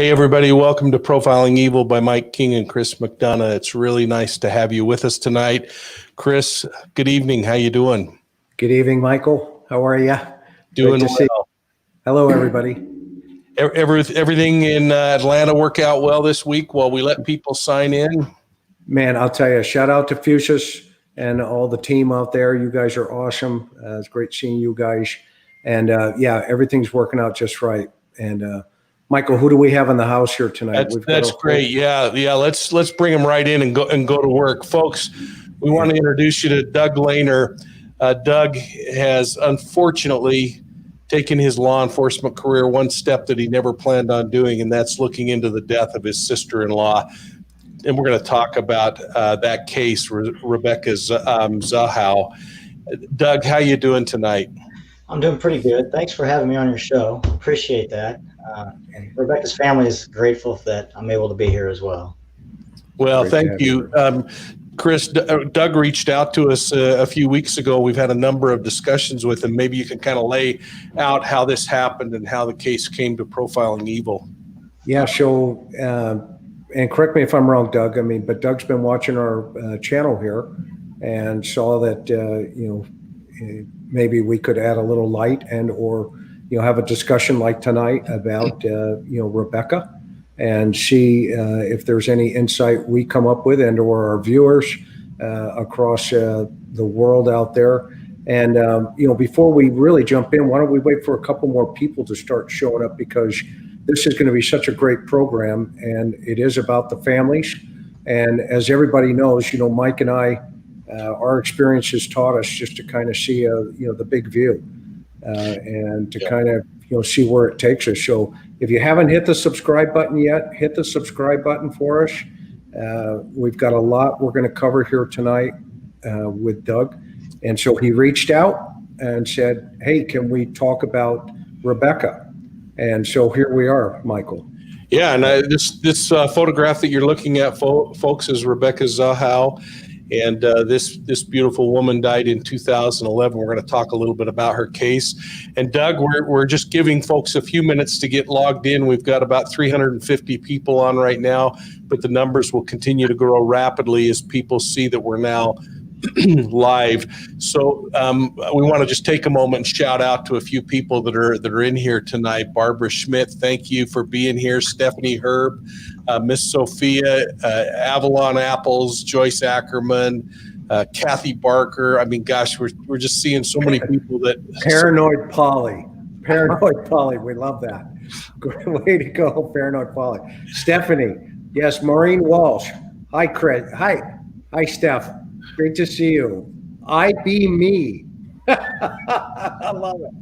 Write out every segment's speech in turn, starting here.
Hey, everybody. Welcome to Profiling Evil by Mike King and Chris McDonough. It's really nice to have you with us tonight. Chris, good evening. How you doing? Good evening, Michael. How are you? Doing well. Hello, everybody. Everything in Atlanta work out well this week while we let people sign in? Man, I'll tell you, shout out to Fuchsias and all the team out there. You guys are awesome. It's great seeing you guys. And yeah, everything's working out just right. And Michael, who do we have in the house here tonight? That's great. Yeah. Let's bring him right in and go to work, folks. We want to introduce you to Doug Loehner. Doug has unfortunately taken his law enforcement career one step that he never planned on doing, and that's looking into the death of his sister-in-law. And we're going to talk about that case, Rebecca Zahau. Doug, how you doing tonight? I'm doing pretty good. Thanks for having me on your show. Appreciate that. And Rebecca's family is grateful that I'm able to be here as well. Well, thank you. Chris, Doug reached out to us a few weeks ago. We've had a number of discussions with him. Maybe you can kind of lay out how this happened and how the case came to Profiling Evil. Yeah, so, and correct me if I'm wrong, Doug, but Doug's been watching our channel here and saw that, maybe we could add a little light and or have a discussion like tonight about Rebecca and see if there's any insight we come up with and or our viewers across the world out there. And before we really jump in, why don't we wait for a couple more people to start showing up, because this is going to be such a great program and it is about the families. And as everybody knows, Mike and I, our experience has taught us just to kind of see the big view and to kind of see where it takes us. So if you haven't hit the subscribe button yet, hit the subscribe button for us. We've got a lot we're going to cover here tonight with Doug. And so he reached out and said, hey, can we talk about Rebecca? And so here we are, Michael. Yeah, and this photograph that you're looking at, folks, is Rebecca Zahau. And this beautiful woman died in 2011. We're going to talk a little bit about her case. And Doug, we're just giving folks a few minutes to get logged in. We've got about 350 people on right now, but the numbers will continue to grow rapidly as people see that we're now live. So we want to just take a moment and shout out to a few people that are in here tonight. Barbara Schmidt, thank you for being here. Stephanie Herb, Miss Sophia, Avalon Apples, Joyce Ackerman, Kathy Barker. Gosh, we're just seeing so many people that Paranoid Polly, we love that. Great way to go, Paranoid Polly. Stephanie, yes, Maureen Walsh. Hi, Chris. Hi, Steph. Great to see you. I be me. I love it.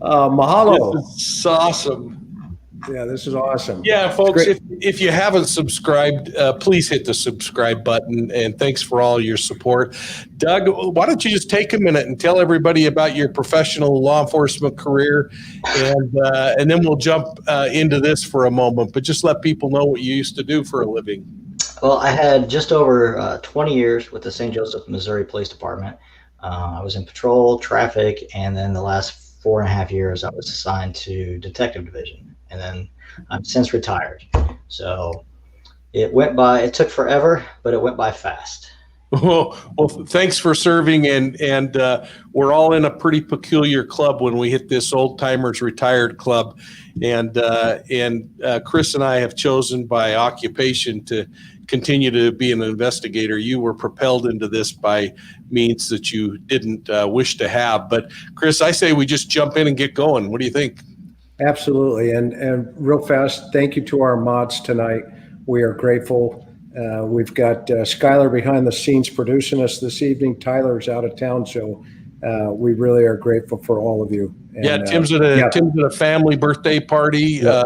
Mahalo. This is awesome. Yeah, this is awesome. Yeah, folks, if you haven't subscribed, please hit the subscribe button, and thanks for all your support. Doug, why don't you just take a minute and tell everybody about your professional law enforcement career, and then we'll jump into this for a moment, but just let people know what you used to do for a living. Well, I had just over 20 years with the St. Joseph, Missouri Police Department. I was in patrol, traffic, and then the last 4.5 years I was assigned to Detective Division. And then I'm since retired. So it took forever, but it went by fast. Well, thanks for serving, and we're all in a pretty peculiar club when we hit this old timers retired club, and Chris and I have chosen by occupation to continue to be an investigator. You were propelled into this by means that you didn't wish to have. But Chris, I say we just jump in and get going. What do you think? Absolutely, and real fast, thank you to our mods tonight. We are grateful. We've got Skylar behind the scenes producing us this evening. Tyler's out of town, so we really are grateful for all of you. And, yeah, Tim's at a family birthday party. Yeah.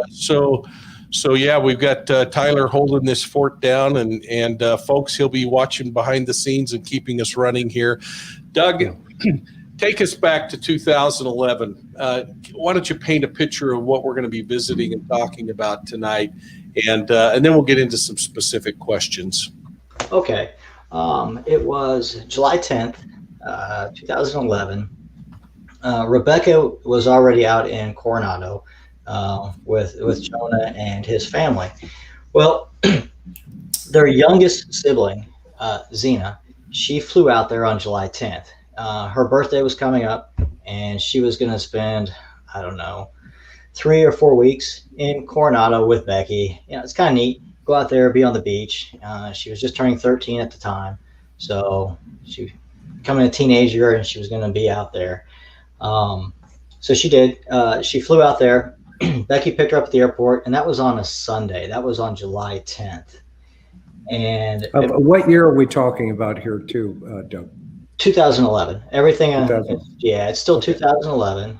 So yeah, we've got Tyler holding this fort down, and folks, he'll be watching behind the scenes and keeping us running here. Doug, take us back to 2011. Why don't you paint a picture of what we're going to be visiting and talking about tonight, and then we'll get into some specific questions. Okay. It was July 10th, 2011. Rebecca was already out in Coronado, with Jonah and his family. Well, their youngest sibling, Xena, she flew out there on July 10th. Her birthday was coming up, and she was going to spend, I don't know, 3 or 4 weeks in Coronado with Becky. It's kind of neat. Go out there, be on the beach. She was just turning 13 at the time, so she becoming a teenager, and she was going to be out there. So she did. She flew out there. Becky picked her up at the airport, and that was on a Sunday. That was on July 10th. And what year are we talking about here, too, Doug? 2011. Everything. Yeah, it's still 2011.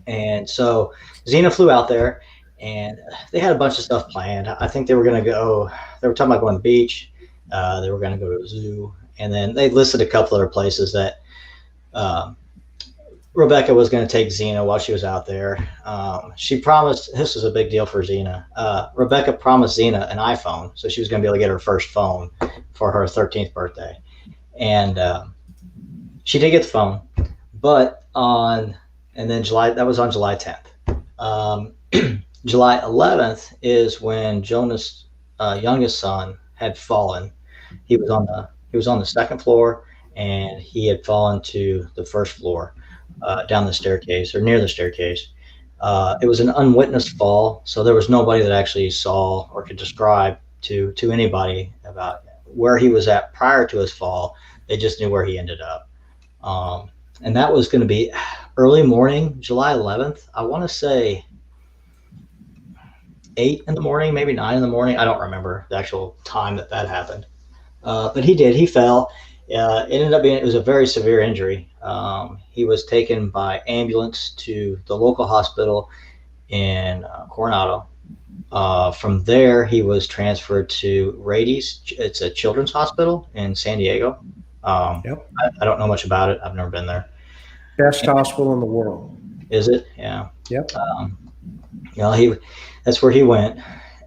And so Xena flew out there, and they had a bunch of stuff planned. I think they were going to go. They were talking about going to the beach. They were going to go to a zoo, and then they listed a couple other places that Rebecca was going to take Xena while she was out there. She promised, this was a big deal for Xena. Rebecca promised Xena an iPhone, so she was going to be able to get her first phone for her 13th birthday. And she did get the phone, but that was on July 10th. July 11th is when Jonah's youngest son had fallen. He was on the second floor, and he had fallen to the first floor. Down the staircase or near the staircase. It was an unwitnessed fall, so there was nobody that actually saw or could describe to anybody about where he was at prior to his fall. They just knew where he ended up. And that was going to be early morning, July 11th. I want to say 8 in the morning, maybe 9 in the morning. I don't remember the actual time that happened. But he fell. It ended up being, it was a very severe injury. He was taken by ambulance to the local hospital in Coronado. From there, he was transferred to Rady's. It's a children's hospital in San Diego. Yep. I don't know much about it. I've never been there. Best hospital in the world. Is it? Yeah. Yep. That's where he went,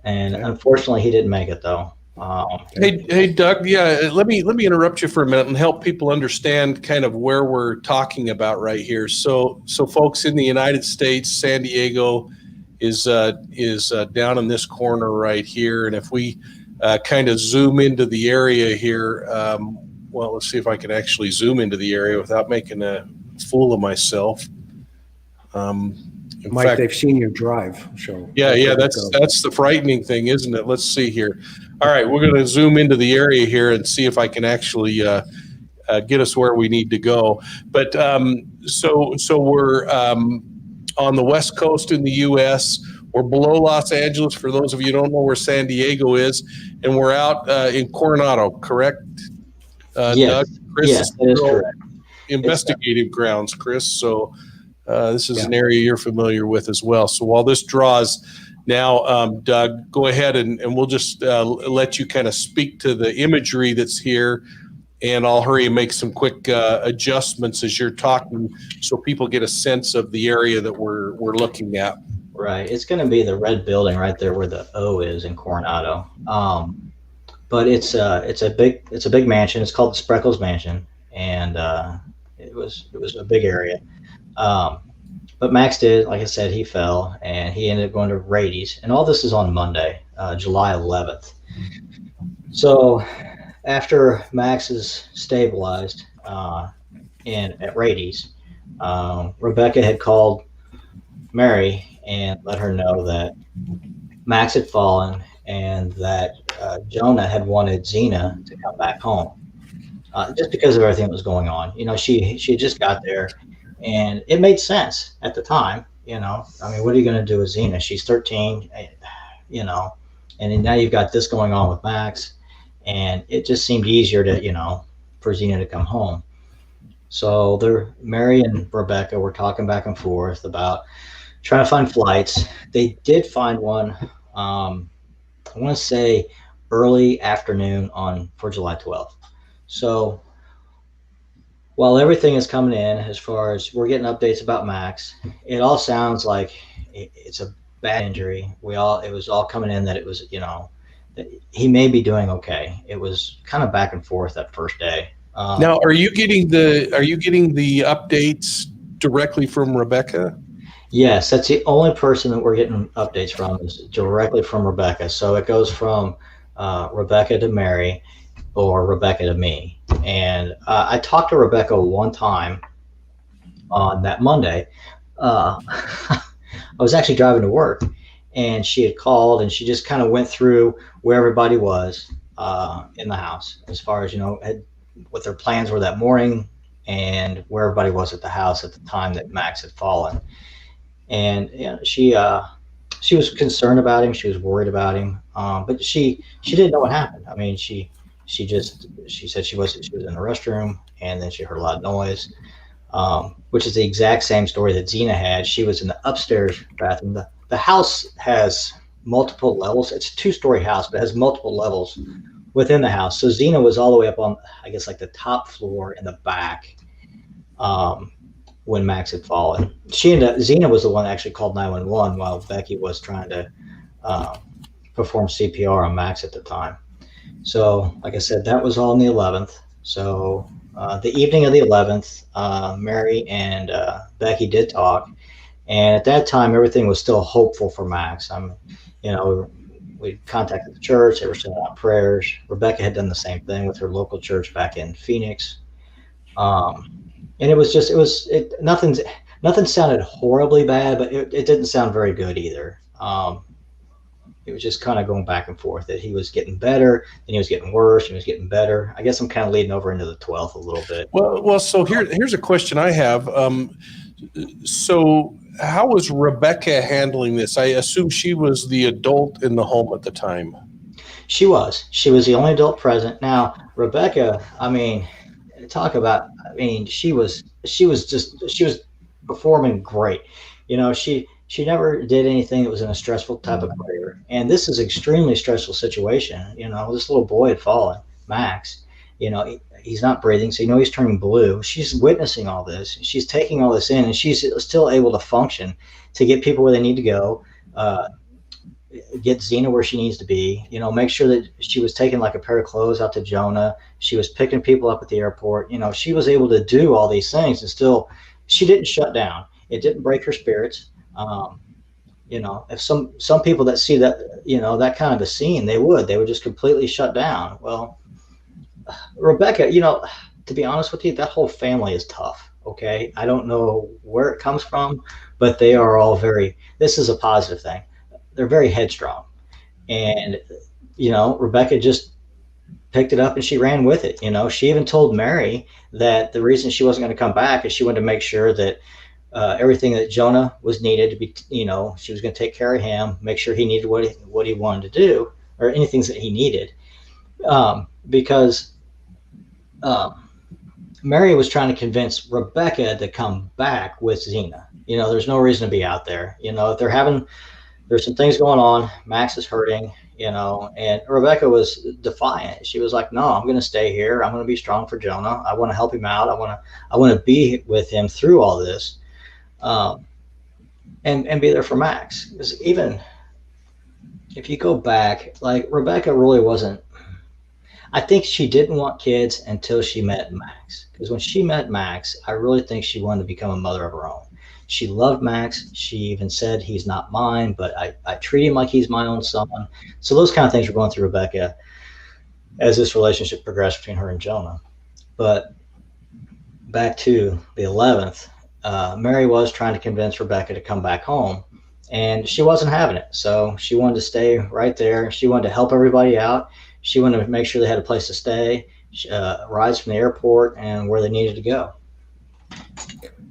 and unfortunately, he didn't make it though. Hey, Doug. Yeah, let me interrupt you for a minute and help people understand kind of where we're talking about right here. So folks in the United States, San Diego is down in this corner right here, and if we kind of zoom into the area here, well, let's see if I can actually zoom into the area without making a fool of myself. In fact, they've seen you drive. So yeah, that's the frightening thing, isn't it? Let's see here. All right, we're going to zoom into the area here and see if I can actually get us where we need to go. But so we're on the West Coast in the U.S. We're below Los Angeles, for those of you who don't know where San Diego is, and we're out in Coronado, correct? Yes. Doug? Chris, yes, that is correct. Investigative grounds, Chris. So this is an area you're familiar with as well. So while this draws now, Doug, go ahead and we'll just let you kind of speak to the imagery that's here, and I'll hurry and make some quick adjustments as you're talking so people get a sense of the area that we're looking at. Right. It's going to be the red building right there where the O is in Coronado. But it's a big mansion. It's called the Spreckels Mansion, and it was a big area. But Max did, like I said, he fell, and he ended up going to Rady's, and all this is on Monday, July 11th. So after Max is stabilized at Rady's, Rebecca had called Mary and let her know that Max had fallen and that Jonah had wanted Xena to come back home, just because of everything that was going on. She had just got there, and it made sense at the time. I mean, what are you going to do with Xena? She's 13, and now you've got this going on with Max, and it just seemed easier to, for Xena to come home. So Mary and Rebecca were talking back and forth about trying to find flights. They did find one, I want to say early afternoon for July 12th. So while everything is coming in, as far as we're getting updates about Max, it all sounds like it's a bad injury. It was all coming in that it was, that he may be doing okay. It was kind of back and forth that first day. Now, are you getting the updates directly from Rebecca? Yes, that's the only person that we're getting updates from is directly from Rebecca. So it goes from Rebecca to Mary or Rebecca to me. And I talked to Rebecca one time on that Monday. I was actually driving to work, and she had called, and she just kind of went through where everybody was in the house, as far as what their plans were that morning, and where everybody was at the house at the time that Max had fallen. And she was concerned about him. She was worried about him, but she didn't know what happened. I mean, she said she was in the restroom, and then she heard a lot of noise, which is the exact same story that Zena had. She was in the upstairs bathroom. The house has multiple levels. It's a two-story house, but it has multiple levels within the house. So Zena was all the way up on, I guess, like the top floor in the back when Max had fallen. Zena was the one that actually called 911 while Becky was trying to perform CPR on Max at the time. So, like I said, that was all on the 11th. So the evening of the 11th, Mary and Becky did talk, and at that time, everything was still hopeful for Max. We contacted the church; they were sending out prayers. Rebecca had done the same thing with her local church back in Phoenix, and nothing sounded horribly bad, but it didn't sound very good either. It was just kind of going back and forth, that he was getting better, then he was getting worse, and he was getting better. I guess I'm kind of leading over into the 12th a little bit. Well, so here's a question I have. So how was Rebecca handling this? I assume she was the adult in the home at the time. She was the only adult present. Now, Rebecca, I mean, she was performing great. She never did anything that was in a stressful type of career. And this is an extremely stressful situation. This little boy had fallen, Max. He's not breathing, so he's turning blue. She's witnessing all this. She's taking all this in, and she's still able to function, to get people where they need to go, get Zena where she needs to be, make sure that she was taking like a pair of clothes out to Jonah. She was picking people up at the airport. She was able to do all these things, and still she didn't shut down. It didn't break her spirits. If some people that see that, that kind of a scene, they would just completely shut down. Well, Rebecca, to be honest with you, that whole family is tough. Okay. I don't know where it comes from, but they are all this is a positive thing. They're very headstrong. And, Rebecca just picked it up and she ran with it. She even told Mary that the reason she wasn't going to come back is she wanted to make sure that everything that Jonah was needed to be, she was going to take care of him, make sure he needed what he wanted to do, or anything that he needed. Because Mary was trying to convince Rebecca to come back with Zena. There's no reason to be out there. If there's some things going on, Max is hurting, and Rebecca was defiant. She was like, no, I'm going to stay here. I'm going to be strong for Jonah. I want to help him out. I want to be with him through all this. And be there for Max. Because even if you go back, like, Rebecca really wasn't, I think she didn't want kids until she met Max. Because when she met Max, I really think she wanted to become a mother of her own. She loved Max. She even said, he's not mine, but I treat him like he's my own son. So those kind of things were going through Rebecca as this relationship progressed between her and Jonah. But back to the 11th, Mary was trying to convince Rebecca to come back home, and she wasn't having it. So she wanted to stay right there. She wanted to help everybody out. She wanted to make sure they had a place to stay, rides from the airport, and where they needed to go.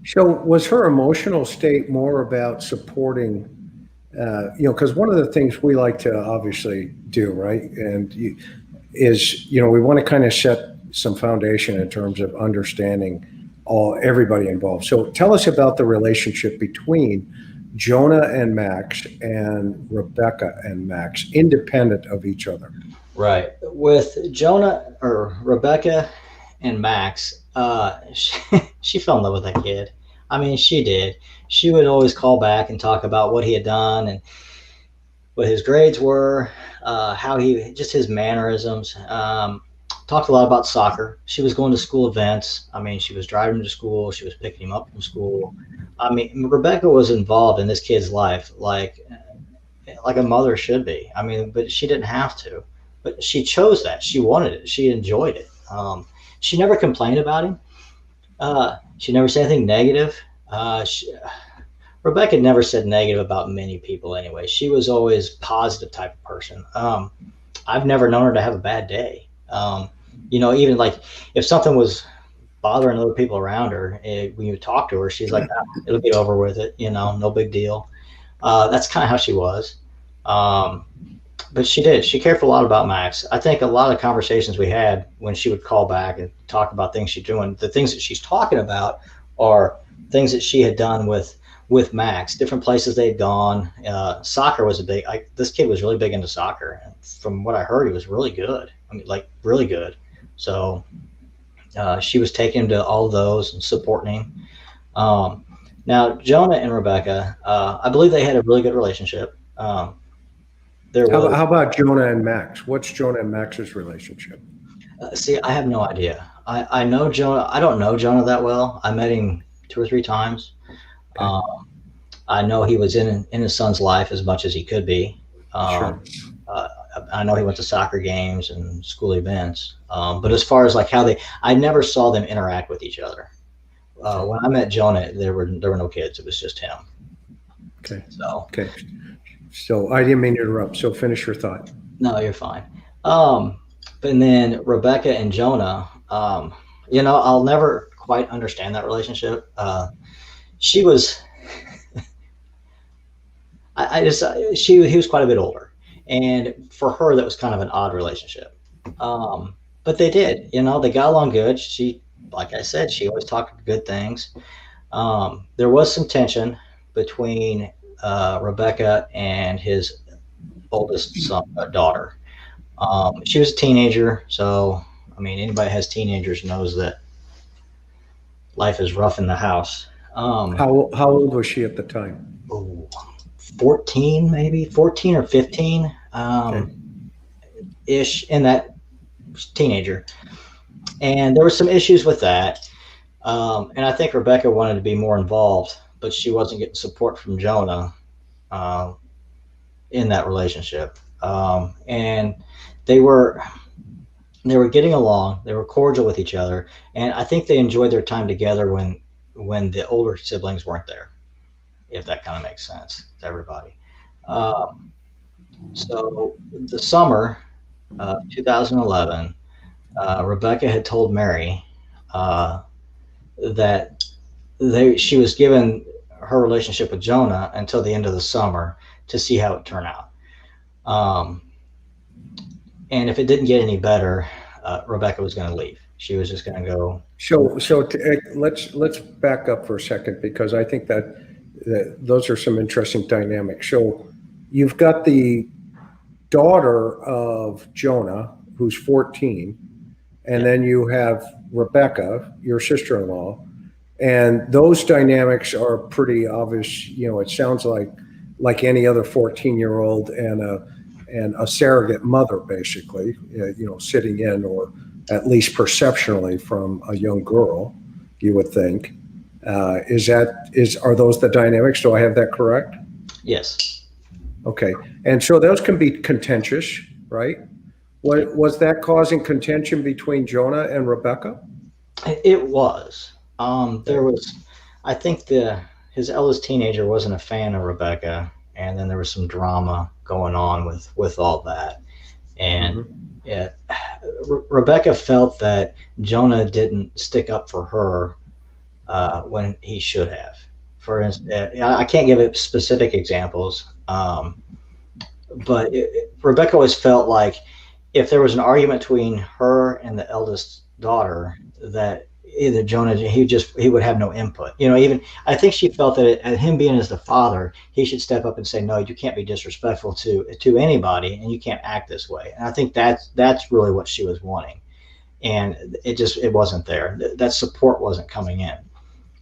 So was her emotional state more about supporting, because one of the things we like to obviously do, right, is we want to kind of set some foundation in terms of understanding everybody involved. So tell us about the relationship between Jonah and Max and Rebecca and Max, independent of each other. Right. With Jonah or Rebecca and Max, she fell in love with that kid. I mean, she did. She would always call back and talk about what he had done and what his grades were, his mannerisms. talked a lot about soccer. She was going to school events. I mean, she was driving him to school. She was picking him up from school. I mean, Rebecca was involved in this kid's life like a mother should be. I mean, but she didn't have to. But she chose that. She wanted it. She enjoyed it. She never complained about him. She never said anything negative. Rebecca never said negative about many people anyway. She was always positive type of person. I've never known her to have a bad day. Even like if something was bothering other people around her, when you talk to her, she's like, it'll get over with it, no big deal. That's kind of how she was. But she cared for a lot about Max. I think a lot of conversations we had when she would call back and talk about things she's doing, the things that she's talking about are things that she had done with Max, different places they'd gone. Soccer was this kid was really big into soccer. And from what I heard, he was really good. I mean, like really good. So she was taking him to all those and supporting him. Now, Jonah and Rebecca, I believe they had a really good relationship. How about Jonah and Max? What's Jonah and Max's relationship? See, I have no idea. I know Jonah. I don't know Jonah that well. I met him 2 or 3 times. Okay. I know he was in his son's life as much as he could be. Sure. I know he went to soccer games and school events. But as far as like I never saw them interact with each other. When I met Jonah, there were no kids. It was just him. Okay. So I didn't mean to interrupt. So finish your thought. No, you're fine. And then Rebecca and Jonah, I'll never quite understand that relationship. She was, he was quite a bit older, and for her that was kind of an odd relationship. But they did, they got along good. She, like I said, she always talked good things. There was some tension between Rebecca and his oldest daughter. She was a teenager, so I mean, anybody who has teenagers knows that life is rough in the house. How old was she at the time? 14, maybe 14 or 15, ish, in that teenager. And there were some issues with that. And I think Rebecca wanted to be more involved, but she wasn't getting support from Jonah in that relationship. And they were getting along. They were cordial with each other. And I think they enjoyed their time together when the older siblings weren't there, if that kind of makes sense to everybody. So the summer of 2011, Rebecca had told Mary that she was given her relationship with Jonah until the end of the summer to see how it turned out. And if it didn't get any better, Rebecca was going to leave. She was just going to go. Let's back up for a second, because I think that those are some interesting dynamics. So you've got the daughter of Jonah, who's 14, and then you have Rebecca, your sister-in-law, and those dynamics are pretty obvious. It sounds like any other 14-year-old and a surrogate mother, basically, sitting in, or at least perceptionally from a young girl, you would think. Are those the dynamics? Do I have that correct? Yes. Okay. And so those can be contentious, right? Was that causing contention between Jonah and Rebecca? It was. There was, I think his eldest teenager wasn't a fan of Rebecca, and then there was some drama going on with all that. And Rebecca felt that Jonah didn't stick up for her when he should have. For instance, I can't give it specific examples, but Rebecca always felt like if there was an argument between her and the eldest daughter, that either Jonah, he would have no input. Even I think she felt that him being as the father, he should step up and say, no, you can't be disrespectful to anybody, and you can't act this way. And I think that's really what she was wanting. And it wasn't there. That support wasn't coming in.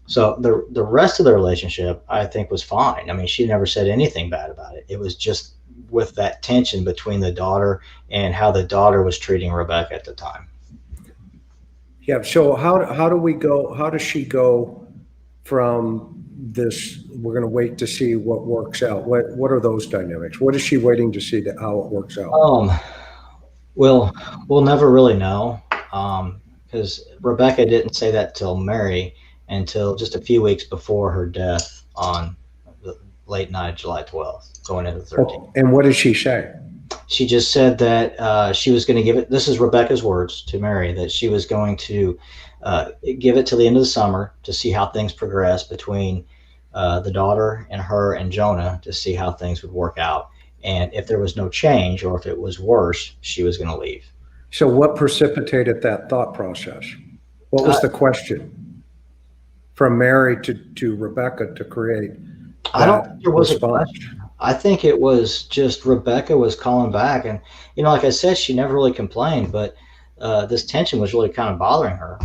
So the rest of the relationship, I think, was fine. I mean, she never said anything bad about it. It was just with that tension between the daughter and how the daughter was treating Rebecca at the time. Yeah. So how do we go? How does she go from this? We're going to wait to see what works out. What are those dynamics? What is she waiting to see that how it works out? Um, we'll never really know, because Rebecca didn't say that till Mary until just a few weeks before her death on the late night of July 12th, going into the 13th. Oh, and what did she say? She just said that she was going to give it. This is Rebecca's words to Mary, that she was going to give it till the end of the summer to see how things progress between the daughter and her and Jonah, to see how things would work out. And if there was no change, or if it was worse, she was going to leave. So what precipitated that thought process? What was the question from Mary to Rebecca to create I don't that think there was a response? question. I think it was just Rebecca was calling back, and like I said, she never really complained, but this tension was really kind of bothering her.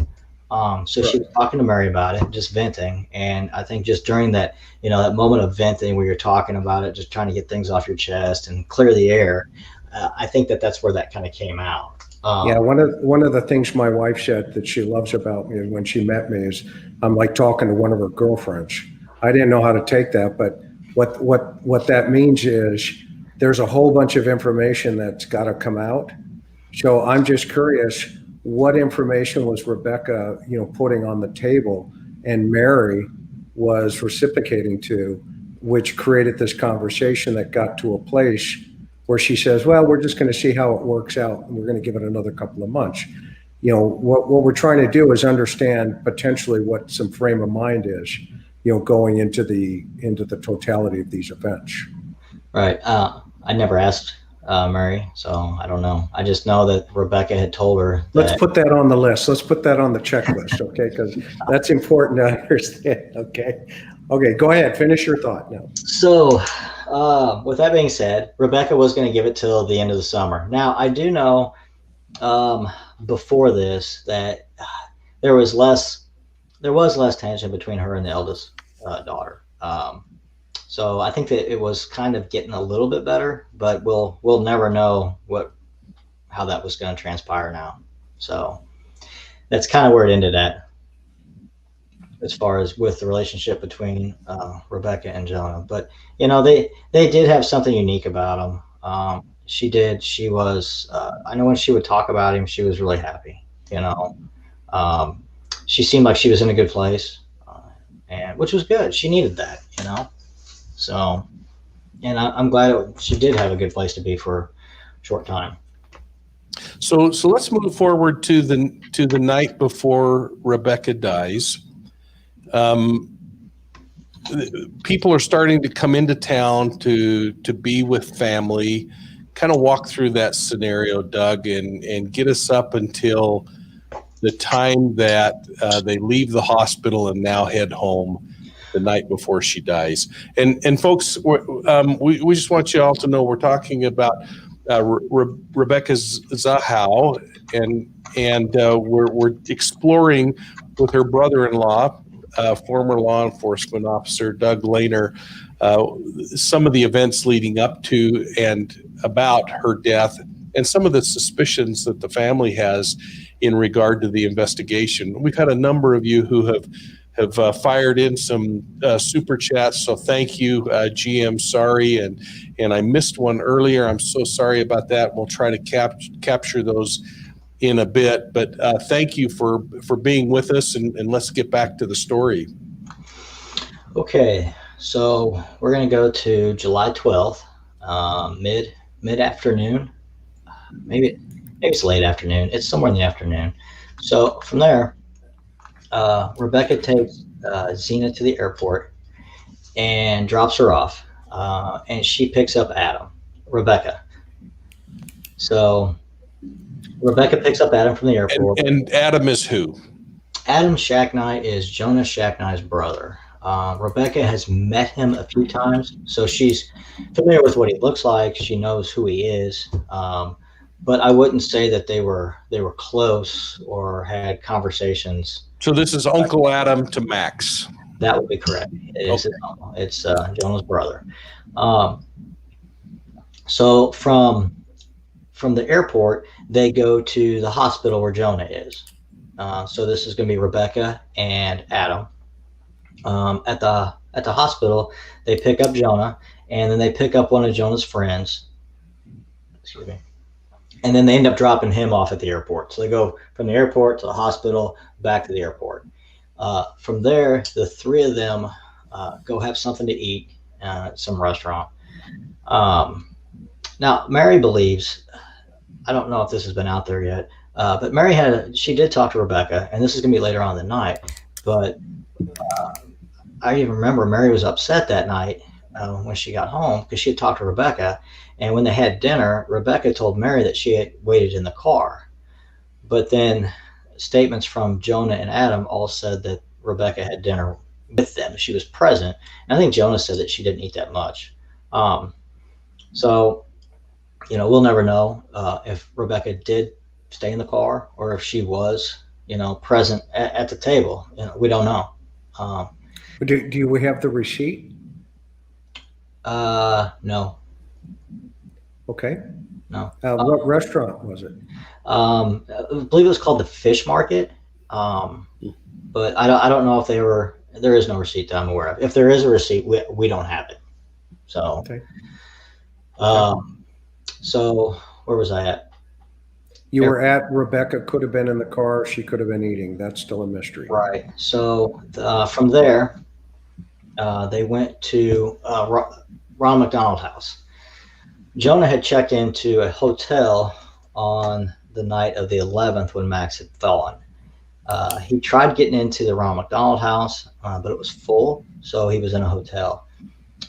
So she was talking to Mary about it, just venting, and I think just during that, that moment of venting where you're talking about it, just trying to get things off your chest and clear the air, I think that's where that kind of came out. Yeah, one of the things my wife said that she loves about me when she met me is I'm like talking to one of her girlfriends. I didn't know how to take that, but what that means is there's a whole bunch of information that's got to come out. So I'm just curious, what information was Rebecca, putting on the table, and Mary was reciprocating to, which created this conversation that got to a place where she says, well, we're just going to see how it works out, and we're going to give it another couple of months. What we're trying to do is understand potentially what some frame of mind is, going into the totality of these events. Right. I never asked Mary, so I don't know. I just know that Rebecca had told her. Let's put that on the list. Let's put that on the checklist, okay? Because that's important to understand, okay? Okay, go ahead. Finish your thought now. So, with that being said, Rebecca was going to give it till the end of the summer. Now, I do know before this that there was less tension between her and the eldest daughter. So I think that it was kind of getting a little bit better, but we'll never know how that was going to transpire now. So that's kind of where it ended at, as far as with the relationship between Rebecca and Jonah. But they did have something unique about them. She was I know when she would talk about him, she was really happy. She seemed like she was in a good place, and which was good. She needed that. So, and I'm glad she did have a good place to be for a short time. So let's move forward to the night before Rebecca dies. People are starting to come into town to be with family. Kind of walk through that scenario, Doug, and get us up until the time that they leave the hospital and now head home the night before she dies. And folks, we just want you all to know we're talking about Rebecca Zahau, and we're exploring with her brother-in-law, former law enforcement officer Doug Loehner, some of the events leading up to and about her death, and some of the suspicions that the family has in regard to the investigation. We've had a number of you who have fired in some super chats, so thank you, GM. Sorry, and I missed one earlier. I'm so sorry about that. We'll try to capture those in a bit, but thank you for being with us, and let's get back to the story. Okay, so we're going to go to July 12th, mid-afternoon. Maybe it's late afternoon. It's somewhere in the afternoon. So from there, Rebecca takes Zena to the airport and drops her off, and she picks up Rebecca. So Rebecca picks up Adam from the airport. And Adam is who? Adam Shacknai is Jonas Shacknai's brother. Rebecca has met him a few times, so she's familiar with what he looks like. She knows who he is, but I wouldn't say that they were close or had conversations. So this is Uncle Adam to Max. That would be correct. It's Jonah's brother. So from the airport, they go to the hospital where Jonah is. So this is going to be Rebecca and Adam. At the hospital, they pick up Jonah, and then they pick up one of Jonah's friends. Excuse me. And then they end up dropping him off at the airport. So they go from the airport to the hospital, back to the airport. From there, the three of them go have something to eat at some restaurant. Now, Mary believes, I don't know if this has been out there yet, but Mary she did talk to Rebecca, and this is going to be later on in the night, but I even remember Mary was upset that night when she got home because she had talked to Rebecca, and when they had dinner, Rebecca told Mary that she had waited in the car. But then statements from Jonah and Adam all said that Rebecca had dinner with them. She was present. And I think Jonah said that she didn't eat that much. So, we'll never know if Rebecca did stay in the car or if she was, present at the table. We don't know. Do we have the receipt? No. Okay. No. What restaurant was it? I believe it was called the Fish Market. But I don't know if there is no receipt that I'm aware of. If there is a receipt, we don't have it. So, Okay. So where was I at? You were at Rebecca could have been in the car. She could have been eating. That's still a mystery. Right. So from there, they went to Ron McDonald House. Jonah had checked into a hotel on the night of the 11th when Max had fallen. He tried getting into the Ron McDonald House, but it was full, so he was in a hotel.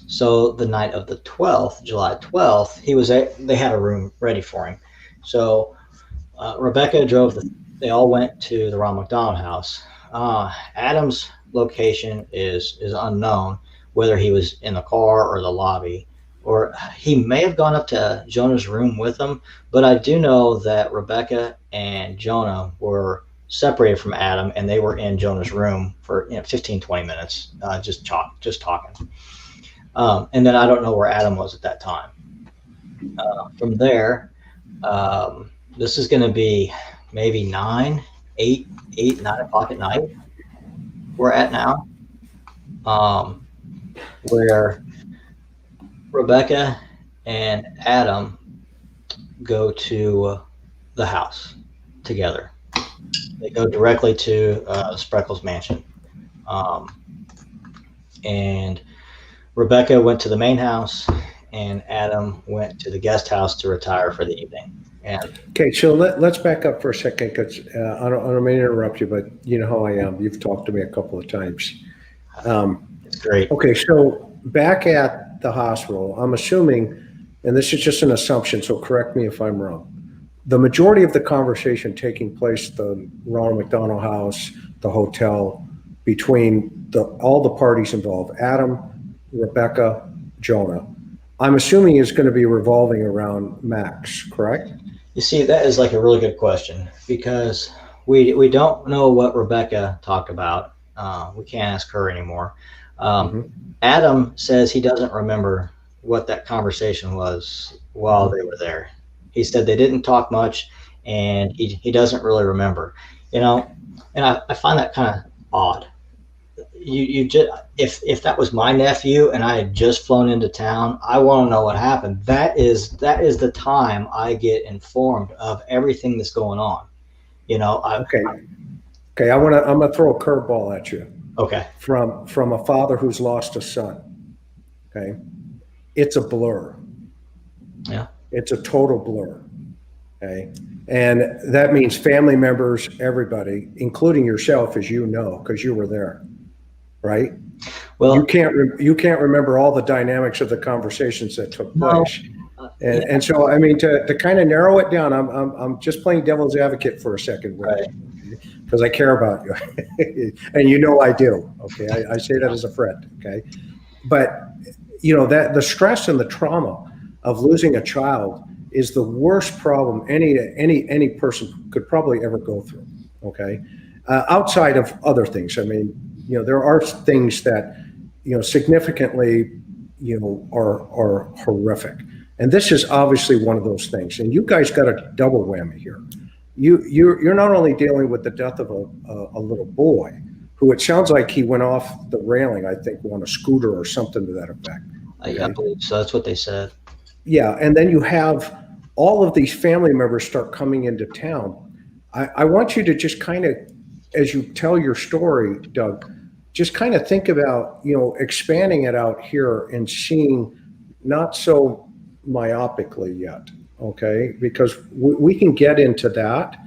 So the night of the 12th, July 12th, they had a room ready for him. So Rebecca they all went to the Ron McDonald House. Adam's location is unknown, whether he was in the car or the lobby, or he may have gone up to Jonah's room with him. But I do know that Rebecca and Jonah were separated from Adam, and they were in Jonah's room for 15, 20 minutes, just talking. And then I don't know where Adam was at that time. From there, this is going to be maybe 9 o'clock at night. We're at now, where Rebecca and Adam go to the house together. They go directly to Spreckels Mansion. And Rebecca went to the main house, and Adam went to the guest house to retire for the evening. And okay, so let's back up for a second, because I don't mean to interrupt you, but you know how I am. You've talked to me a couple of times. It's great. Okay, so back at the hospital, I'm assuming, and this is just an assumption, so correct me if I'm wrong, the majority of the conversation taking place at the Ronald McDonald House, the hotel, between all the parties involved, Adam, Rebecca, Jonah, I'm assuming is going to be revolving around Max, correct? You see, that is like a really good question, because we don't know what Rebecca talked about. We can't ask her anymore. Adam says he doesn't remember what that conversation was while they were there. He said they didn't talk much, and he doesn't really remember. And I find that kind of odd. You just, if that was my nephew and I had just flown into town, I want to know what happened. That is the time I get informed of everything that's going on. Okay. I'm gonna throw a curveball at you. Okay. From a father who's lost a son. Okay. It's a blur. Yeah. It's a total blur. Okay. And that means family members, everybody, including yourself, as you know, because you were there, right? Well, you can't remember all the dynamics of the conversations that took place. And so, I mean, to kind of narrow it down, I'm just playing devil's advocate for a second, right? Because I care about you, and I do. Okay, I say that as a friend. Okay, but that the stress and the trauma of losing a child is the worst problem any person could probably ever go through. Okay, outside of other things, I mean, there are things that significantly are horrific, and this is obviously one of those things. And you guys got a double whammy here. you're not only dealing with the death of a little boy, who it sounds like he went off the railing, I think, on a scooter or something to that effect. I believe so. That's what they said. Yeah, and then you have all of these family members start coming into town. I want you to just kind of, as you tell your story, Doug, just kind of think about, expanding it out here and seeing not so myopically yet, okay? Because we can get into that,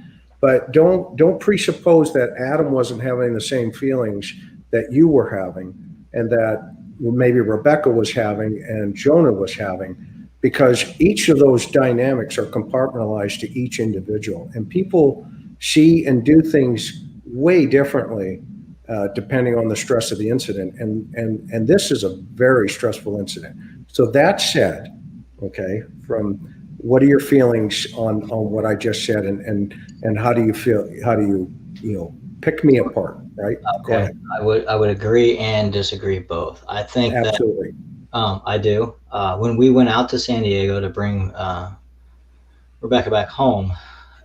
but don't presuppose that Adam wasn't having the same feelings that you were having and that maybe Rebecca was having and Jonah was having, because each of those dynamics are compartmentalized to each individual, and people see and do things way differently depending on the stress of the incident. And this is a very stressful incident. So that said, okay, from what are your feelings on what I just said, and how do you feel? How do you pick me apart, right? Okay, I would agree and disagree both. I think absolutely. I do. When we went out to San Diego to bring Rebecca back home,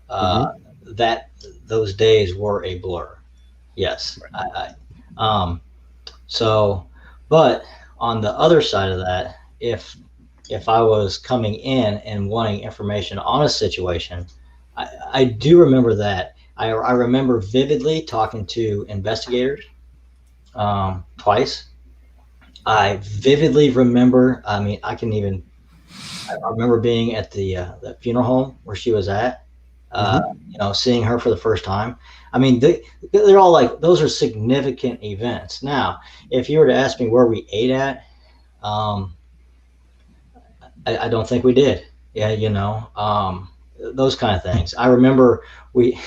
that those days were a blur. Yes. Right. But on the other side of that, if I was coming in and wanting information on a situation, I do remember that. I remember vividly talking to investigators twice. I vividly remember, I remember being at the funeral home where she was at, seeing her for the first time. They're all like, those are significant events. Now, if you were to ask me where we ate at, I don't think we did. Yeah, those kind of things. I remember we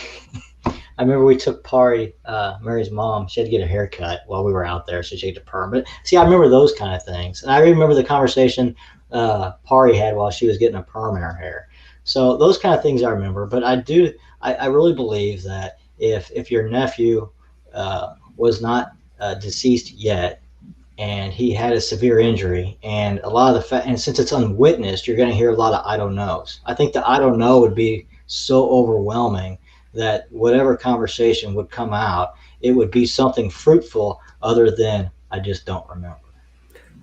took Pari, Mary's mom. She had to get a haircut while we were out there, so she had to perm. But see, I remember those kind of things, and I remember the conversation Pari had while she was getting a perm in her hair. So those kind of things I remember. But I really believe that if your nephew was not deceased yet, and he had a severe injury, and a lot of and since it's unwitnessed, you're going to hear a lot of I don't knows. I think the I don't know would be so overwhelming that whatever conversation would come out, it would be something fruitful other than I just don't remember.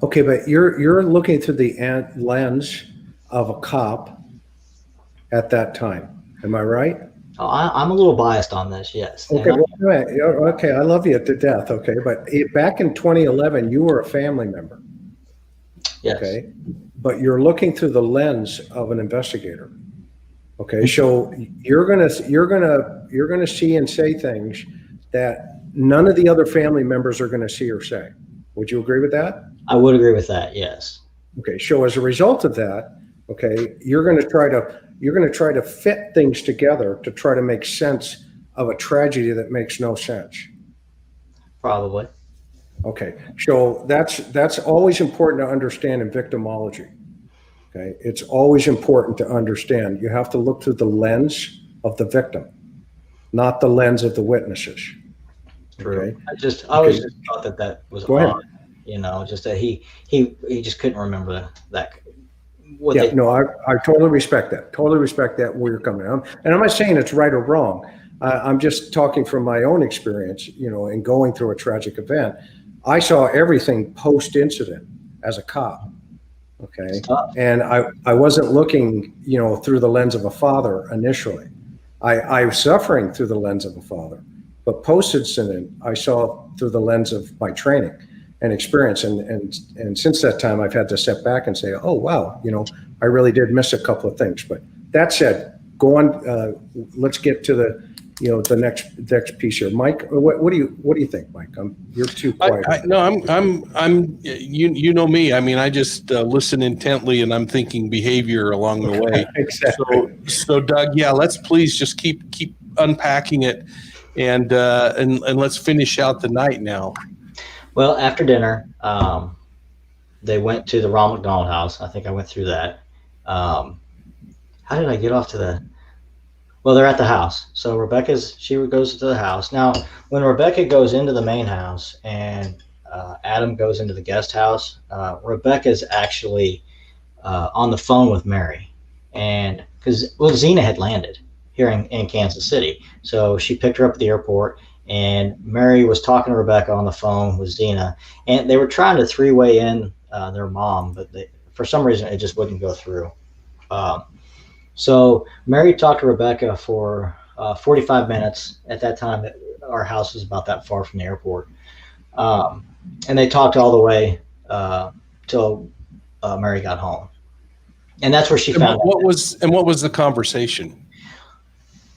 Okay, but you're looking through the lens of a cop at that time. Am I right? Oh, I'm a little biased on this, yes. Okay, okay, I love you to death, okay, but back in 2011, you were a family member. Yes. Okay, but you're looking through the lens of an investigator. Okay, so you're gonna see and say things that none of the other family members are gonna see or say. Would you agree with that? I would agree with that, yes. Okay, so as a result of that, okay, you're gonna try to fit things together to try to make sense of a tragedy that makes no sense. Probably. Okay, so that's always important to understand in victimology. Okay, it's always important to understand. You have to look through the lens of the victim, not the lens of the witnesses. True. Okay? I always just thought that was odd. Just that he just couldn't remember that. I totally respect that. Totally respect that where you're coming from. And I'm not saying it's right or wrong. I'm just talking from my own experience, in going through a tragic event. I saw everything post-incident as a cop. Okay. And I wasn't looking, through the lens of a father initially. I was suffering through the lens of a father, but post-incident, I saw through the lens of my training and experience. And since that time, I've had to step back and say, oh, wow, I really did miss a couple of things. But that said, go on. Let's get to the next piece here. Mike, what do you think, Mike? You're too quiet. I'm you know me. I just listen intently, and I'm thinking behavior along the way. Exactly. So Doug, yeah, let's please just keep unpacking it, and let's finish out the night now. Well, after dinner, they went to the Ronald McDonald house. I think I went through that. How did I get off to the? Well, they're at the house. So she goes to the house. Now, when Rebecca goes into the main house and Adam goes into the guest house, Rebecca's actually on the phone with Mary, and because Xena had landed, here in Kansas City. So she picked her up at the airport, and Mary was talking to Rebecca on the phone with Zena, and they were trying to three-way in their mom, but for some reason it just wouldn't go through. Um, so Mary talked to Rebecca for 45 minutes. At that time, our house was about that far from the airport. And they talked all the way till Mary got home. And that's where she found out. What was the conversation?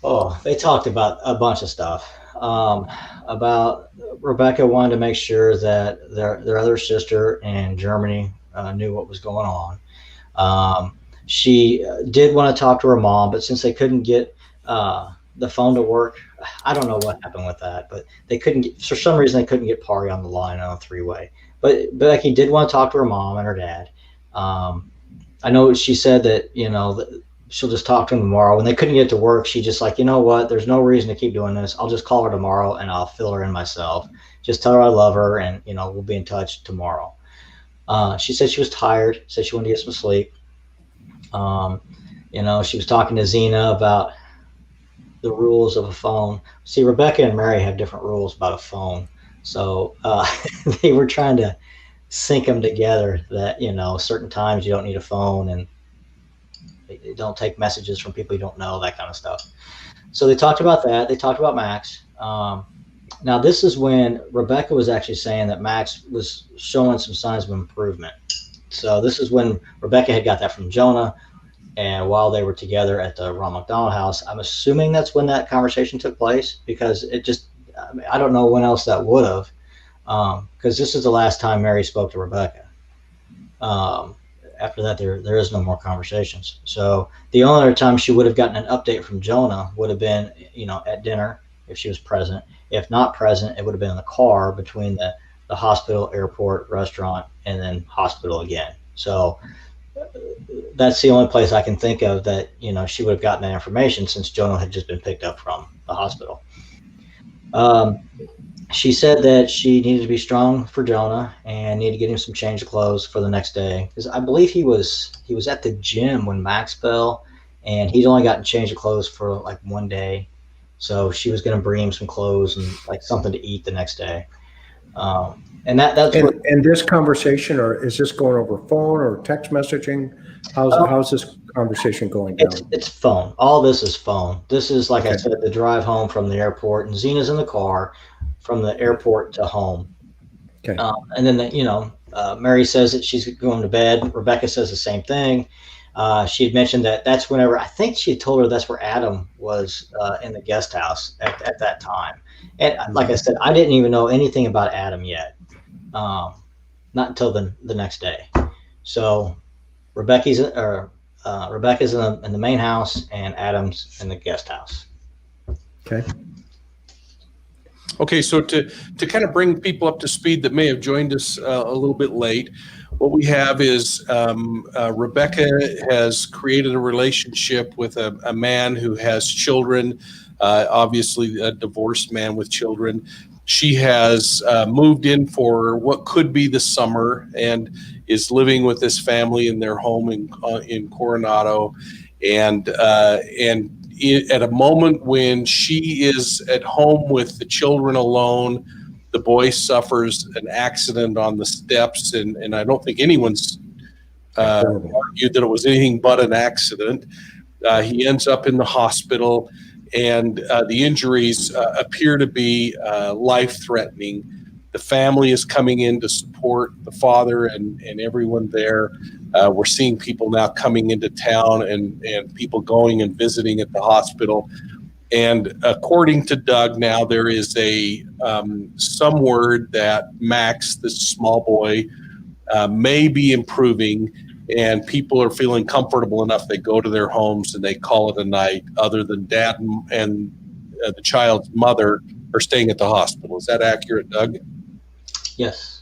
Oh, they talked about a bunch of stuff. About Rebecca wanted to make sure that their other sister in Germany knew what was going on. She did want to talk to her mom, but since they couldn't get the phone to work, I don't know what happened with that, but they couldn't get, for some reason, they couldn't get Pari on the line on a three-way. But Becky did want to talk to her mom and her dad. I know she said that, she'll just talk to him tomorrow. When they couldn't get to work, she just like, you know what, there's no reason to keep doing this. I'll just call her tomorrow and I'll fill her in myself. Just tell her I love her, and, we'll be in touch tomorrow. She said she was tired, said she wanted to get some sleep. She was talking to Zena about the rules of a phone. See, Rebecca and Mary have different rules about a phone. So they were trying to sync them together that, certain times you don't need a phone, and they don't take messages from people you don't know, that kind of stuff. So they talked about that. They talked about Max. Now, this is when Rebecca was actually saying that Max was showing some signs of improvement. So this is when Rebecca had got that from Jonah, and while they were together at the Ron McDonald house. I'm assuming that's when that conversation took place, because I don't know when else that would have, because this is the last time Mary spoke to Rebecca. After that, there is no more conversations. So the only other time she would have gotten an update from Jonah would have been, at dinner, if she was present. If not present, it would have been in the car between the hospital, airport, restaurant, and then hospital again. So that's the only place I can think of that, she would have gotten that information, since Jonah had just been picked up from the hospital. She said that she needed to be strong for Jonah and needed to get him some change of clothes for the next day, because I believe he was at the gym when Max fell, and he'd only gotten change of clothes for like one day. So she was going to bring him some clothes and like something to eat the next day. And this conversation, or is this going over phone or text messaging? How's this conversation going down? It's phone. All this is phone. This is, like I said, the drive home from the airport, and Zena's in the car from the airport to home. Okay. And then, Mary says that she's going to bed. Rebecca says the same thing. She had mentioned that's whenever, I think she had told her that's where Adam was in the guest house at that time. And like I said, I didn't even know anything about Adam yet. Not until the next day. So Rebecca's in the main house, and Adam's in the guest house. Okay. Okay, so to kind of bring people up to speed that may have joined us a little bit late, what we have is Rebecca has created a relationship with a man who has children, obviously a divorced man with children. She has moved in for what could be the summer and is living with this family in their home in Coronado, and at a moment when she is at home with the children alone, the boy suffers an accident on the steps, and I don't think anyone's argued that it was anything but an accident. He ends up in the hospital, and the injuries appear to be life-threatening. The family is coming in to support the father and everyone there. We're seeing people now coming into town and people going and visiting at the hospital. And according to Doug, now there is some word that Max, this small boy, may be improving, and people are feeling comfortable enough. They go to their homes and they call it a night, other than dad and the child's mother are staying at the hospital. Is that accurate, Doug? Yes.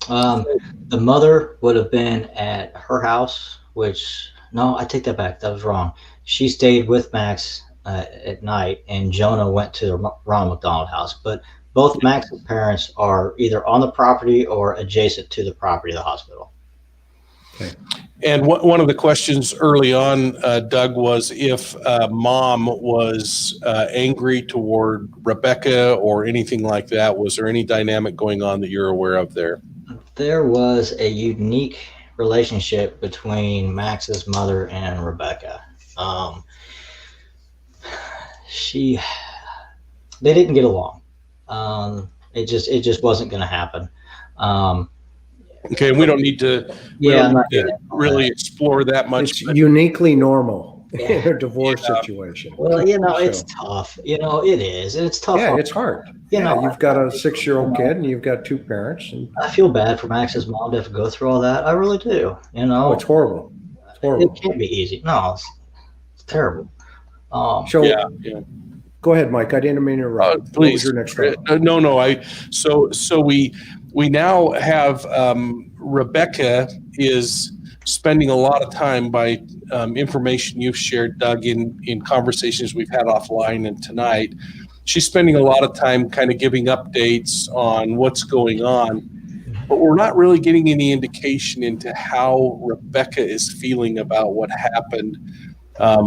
The mother would have been at her house, no, I take that back. That was wrong. She stayed with Max at night, and Jonah went to the Ronald McDonald house. But both Max's parents are either on the property or adjacent to the property of the hospital. Okay. And one of the questions early on, Doug, was if mom was angry toward Rebecca or anything like that. Was there any dynamic going on that you're aware of there? There was a unique relationship between Max's mother and Rebecca. They didn't get along. It just wasn't going to happen. Okay, and we don't need to really explore that much. It's uniquely normal Yeah. in a divorce situation. Well, it's tough. It is, and it's tough. Yeah, it's hard. You've got a 6-year-old kid, and you've got 2 parents. And I feel bad for Max's mom to have to go through all that. I really do. it's horrible. It's horrible. It can't be easy. No, it's terrible. Go ahead, Mike. I didn't mean to interrupt. Please. What was your next thought? No. So we now have Rebecca is spending a lot of time by information you've shared, Doug, in conversations we've had offline and tonight. She's spending a lot of time kind of giving updates on what's going on, but we're not really getting any indication into how Rebecca is feeling about what happened,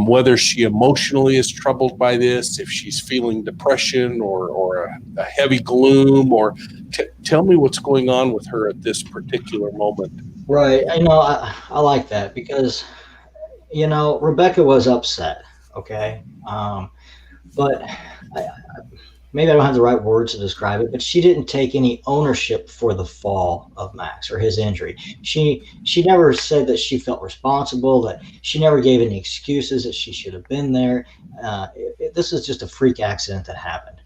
whether she emotionally is troubled by this, if she's feeling depression or a heavy gloom, or tell me what's going on with her at this particular moment. Right. I like that because, Rebecca was upset. Okay. But maybe I don't have the right words to describe it, but she didn't take any ownership for the fall of Max or his injury. She never said that she felt responsible, that she never gave any excuses that she should have been there. This is just a freak accident that happened.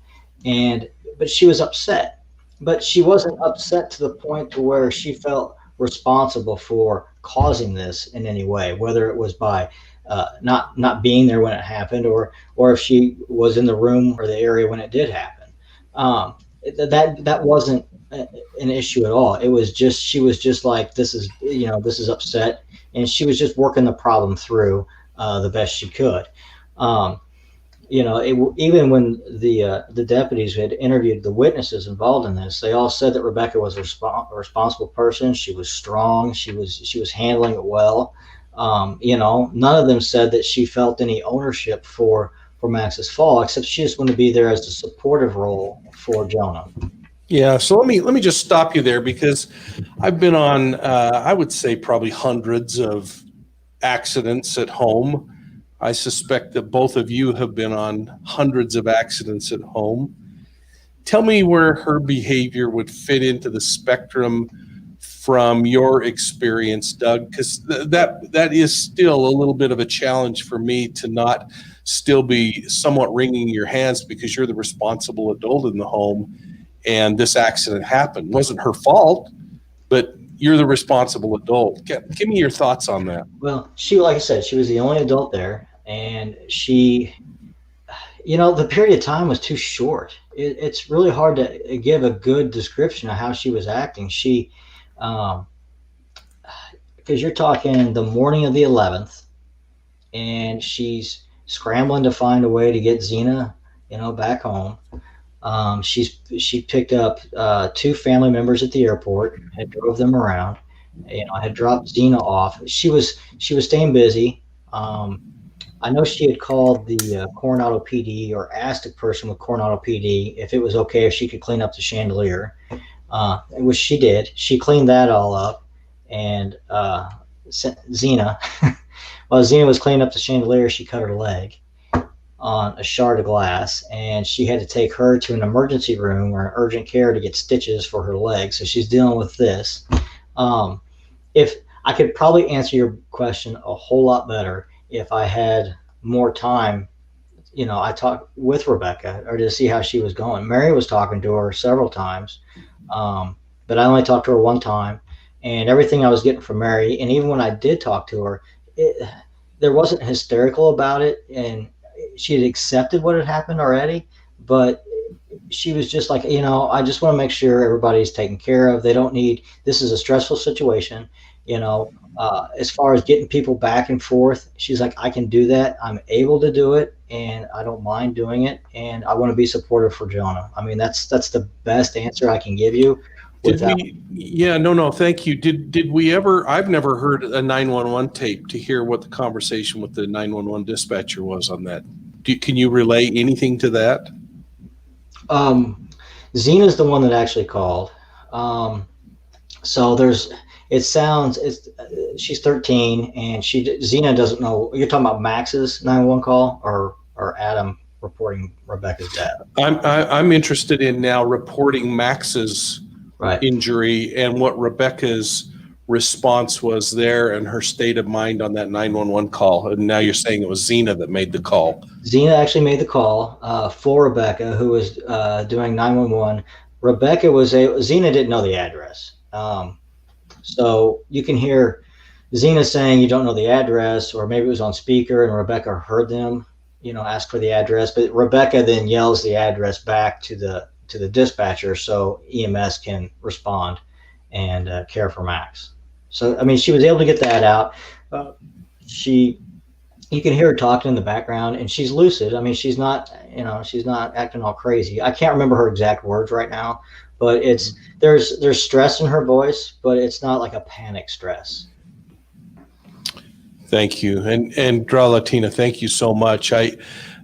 But she was upset, but she wasn't upset to the point to where she felt responsible for causing this in any way, whether it was by not being there when it happened, or if she was in the room or the area when it did happen. That wasn't an issue at all. It was just, she was just like, this is upset, and she was just working the problem through the best she could. Even when the deputies had interviewed the witnesses involved in this, they all said that Rebecca was a responsible person. She was strong. She was handling it well. None of them said that she felt any ownership for Max's fall, except she just wanted to be there as a supportive role for Jonah. Yeah. So let me just stop you there, because I've been on, I would say probably hundreds of accidents at home. I suspect that both of you have been on hundreds of accidents at home. Tell me where her behavior would fit into the spectrum from your experience, Doug, because that is still a little bit of a challenge for me to not still be somewhat wringing your hands, because you're the responsible adult in the home and this accident happened. It wasn't her fault, but you're the responsible adult. Give me your thoughts on that. Well, like I said, she was the only adult there, and she, the period of time was too short. It's really hard to give a good description of how she was acting. She, because you're talking the morning of the 11th, and she's scrambling to find a way to get Zena, back home. She picked up 2 family members at the airport, had drove them around, had dropped Zena off. She was staying busy. I know she had called the Coronado PD, or asked a person with Coronado PD if it was okay if she could clean up the chandelier, which she did. She cleaned that all up, and Zena, while Zena was cleaning up the chandelier, she cut her leg on a shard of glass, and she had to take her to an emergency room or an urgent care to get stitches for her leg. So she's dealing with this. If I could probably answer your question a whole lot better if I had more time. I talked with Rebecca, or to see how she was going. Mary was talking to her several times, but I only talked to her one time, and everything I was getting from Mary, and even when I did talk to her, there wasn't hysterical about it, and she had accepted what had happened already, but she was just like, I just want to make sure everybody's taken care of. They don't need, this is a stressful situation, as far as getting people back and forth. She's like, I can do that. I'm able to do it, and I don't mind doing it, and I want to be supportive for Jonah. I mean, that's the best answer I can give you. Did we? Yeah, no, thank you. Did we ever? I've never heard a 911 tape to hear what the conversation with the 911 dispatcher was on that. Can you relay anything to that? Zena's the one that actually called. So she's 13 and Zena doesn't know. You're talking about Max's 911 call or Adam reporting Rebecca's death? I'm interested in now reporting Max's right. injury and what Rebecca's response was there and her state of mind on that 911 call. And now you're saying it was Zena that made the call. Zena actually made the call for Rebecca, who was doing 911. Zena didn't know the address. So you can hear Zena saying you don't know the address, or maybe it was on speaker and Rebecca heard them, ask for the address. But Rebecca then yells the address back to the dispatcher so EMS can respond and care for Max. So, I mean, she was able to get that out. You can hear her talking in the background, and she's lucid. I mean, she's not acting all crazy. I can't remember her exact words right now, but there's stress in her voice, but it's not like a panic stress. Thank you. And Draw Latina, thank you so much. I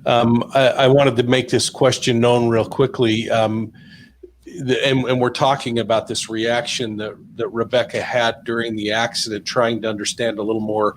wanted to make this question known real quickly. And we're talking about this reaction that Rebecca had during the accident, trying to understand a little more.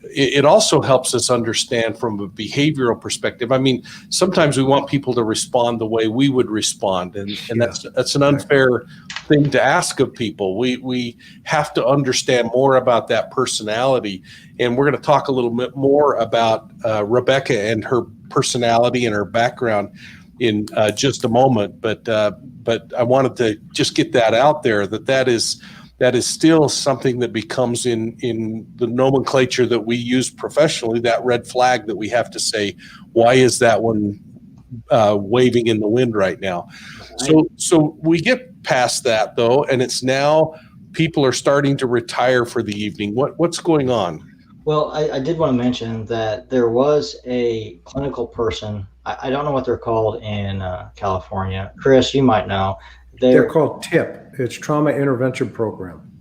It also helps us understand from a behavioral perspective. I mean, sometimes we want people to respond the way we would respond, and that's an unfair thing to ask of people. We have to understand more about that personality, and we're going to talk a little bit more about Rebecca and her personality and her background in just a moment. But I wanted to just get that out there, that is still something that becomes in the nomenclature that we use professionally, that red flag that we have to say, why is that one waving in the wind right now? So we get past that though, and it's now people are starting to retire for the evening. What's going on? Well, I did want to mention that there was a clinical person. I don't know what they're called in California. Chris, you might know. They're called TIP. It's Trauma Intervention Program.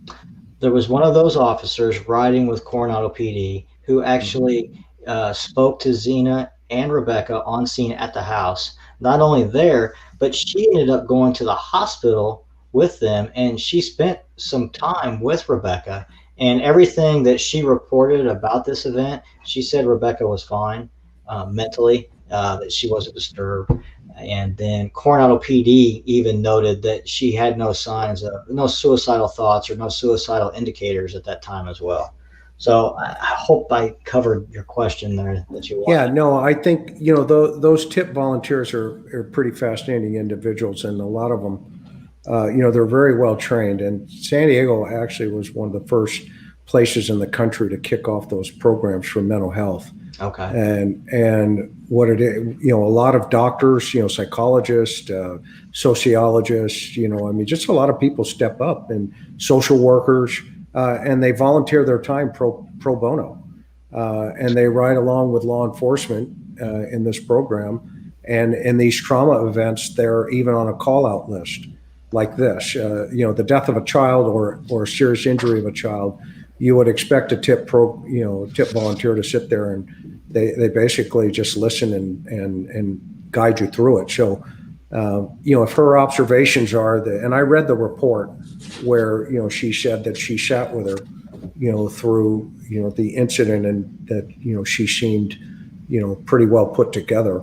There was one of those officers riding with Coronado PD who actually spoke to Zena and Rebecca on scene at the house. Not only there, but she ended up going to the hospital with them, and she spent some time with Rebecca. And everything that she reported about this event, she said Rebecca was fine mentally, that she wasn't disturbed. And then Coronado PD even noted that she had no signs of no suicidal thoughts or no suicidal indicators at that time as well. So I hope I covered your question there that you wanted. Yeah, no, I think, those TIP volunteers are pretty fascinating individuals, and a lot of them, they're very well trained. And San Diego actually was one of the first places in the country to kick off those programs for mental health. Okay. And what it is, a lot of doctors, psychologists, sociologists, just a lot of people step up, and social workers, and they volunteer their time pro bono. And they ride along with law enforcement in this program. And in these trauma events, they're even on a call out list like this. The death of a child or a serious injury of a child, you would expect a TIP volunteer to sit there, and they basically just listen and guide you through it. So, if her observations are that, and I read the report where, she said that she sat with her, through, the incident, and that, she seemed, pretty well put together.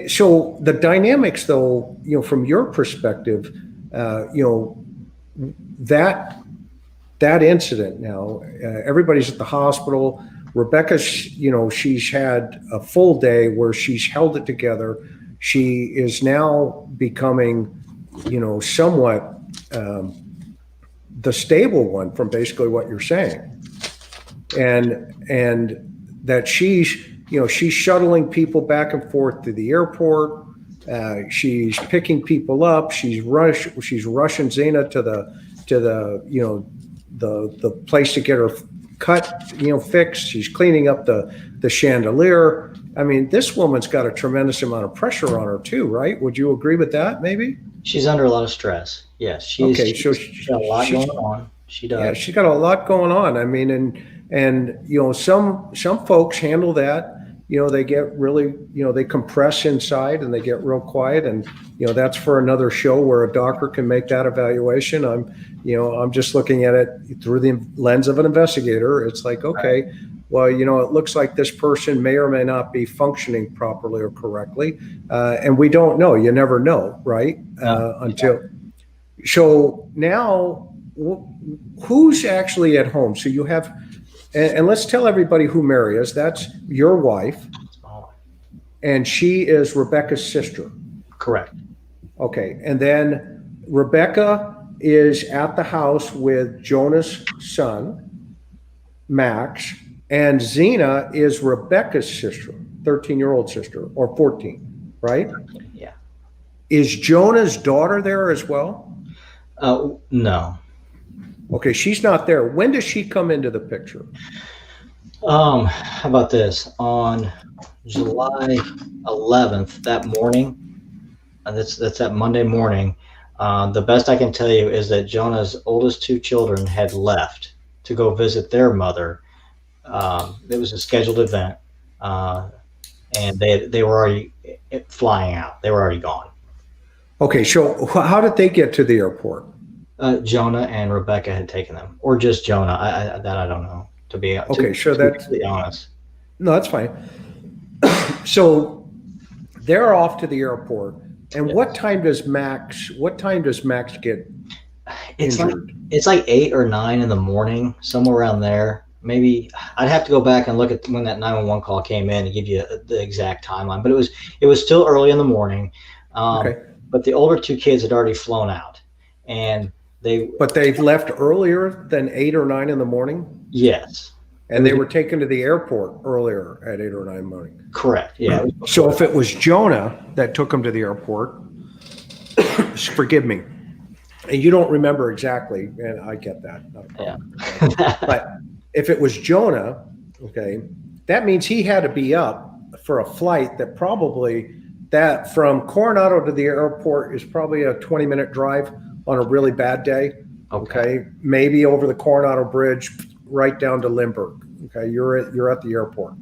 So the dynamics though, from your perspective, that incident now, everybody's at the hospital. Rebecca's, she's had a full day where she's held it together. She is now becoming, somewhat the stable one from basically what you're saying. And that she's shuttling people back and forth to the airport. She's picking people up. She's rushing Zena to the place to get her cut, fixed. She's cleaning up the chandelier. I mean, this woman's got a tremendous amount of pressure on her too, right? Would you agree with that, maybe? She's under a lot of stress. Yes, Okay, so she's got a lot going on. She yeah, does. she's got a lot going on. I mean, and some folks handle that. They get really, they compress inside and they get real quiet, and that's for another show where a doctor can make that evaluation. I'm just looking at it through the lens of an investigator. It's like, okay, well, it looks like this person may or may not be functioning properly or correctly, and we don't know. You never know, right? Until. So now, who's actually at home? So you have, and let's tell everybody who Mary is. That's your wife, and she is Rebecca's sister. Correct. Okay, and then Rebecca is at the house with Jonah's son, Max, and Zena is Rebecca's sister, 13-year-old sister, or 14, right? Yeah. Is Jonah's daughter there as well? No. Okay, she's not there. When does she come into the picture? How about this? On July 11th, that morning, that's that Monday morning. The best I can tell you is that Jonah's oldest two children had left to go visit their mother. It was a scheduled event, and they were already flying out. They were already gone. Okay, so how did they get to the airport? Jonah and Rebecca had taken them, or just Jonah. I don't know. To be honest. No, that's fine. So they're off to the airport, and what time does Max get injured? It's like 8 or 9 in the morning, somewhere around there. Maybe I'd have to go back and look at when that 911 call came in and give you the exact timeline. But it was still early in the morning. Okay. But the older two kids had already flown out, and But they left earlier than 8 or 9 in the morning? Yes. And they were taken to the airport earlier at 8 or 9 in the morning? Correct, yeah. So if it was Jonah that took them to the airport, forgive me, and you don't remember exactly, and I get that. Yeah. But if it was Jonah, okay, that means he had to be up for a flight that from Coronado to the airport is probably a 20-minute drive on a really bad day. Okay. Maybe over the Coronado Bridge right down to Lindbergh. Okay. You're at the airport.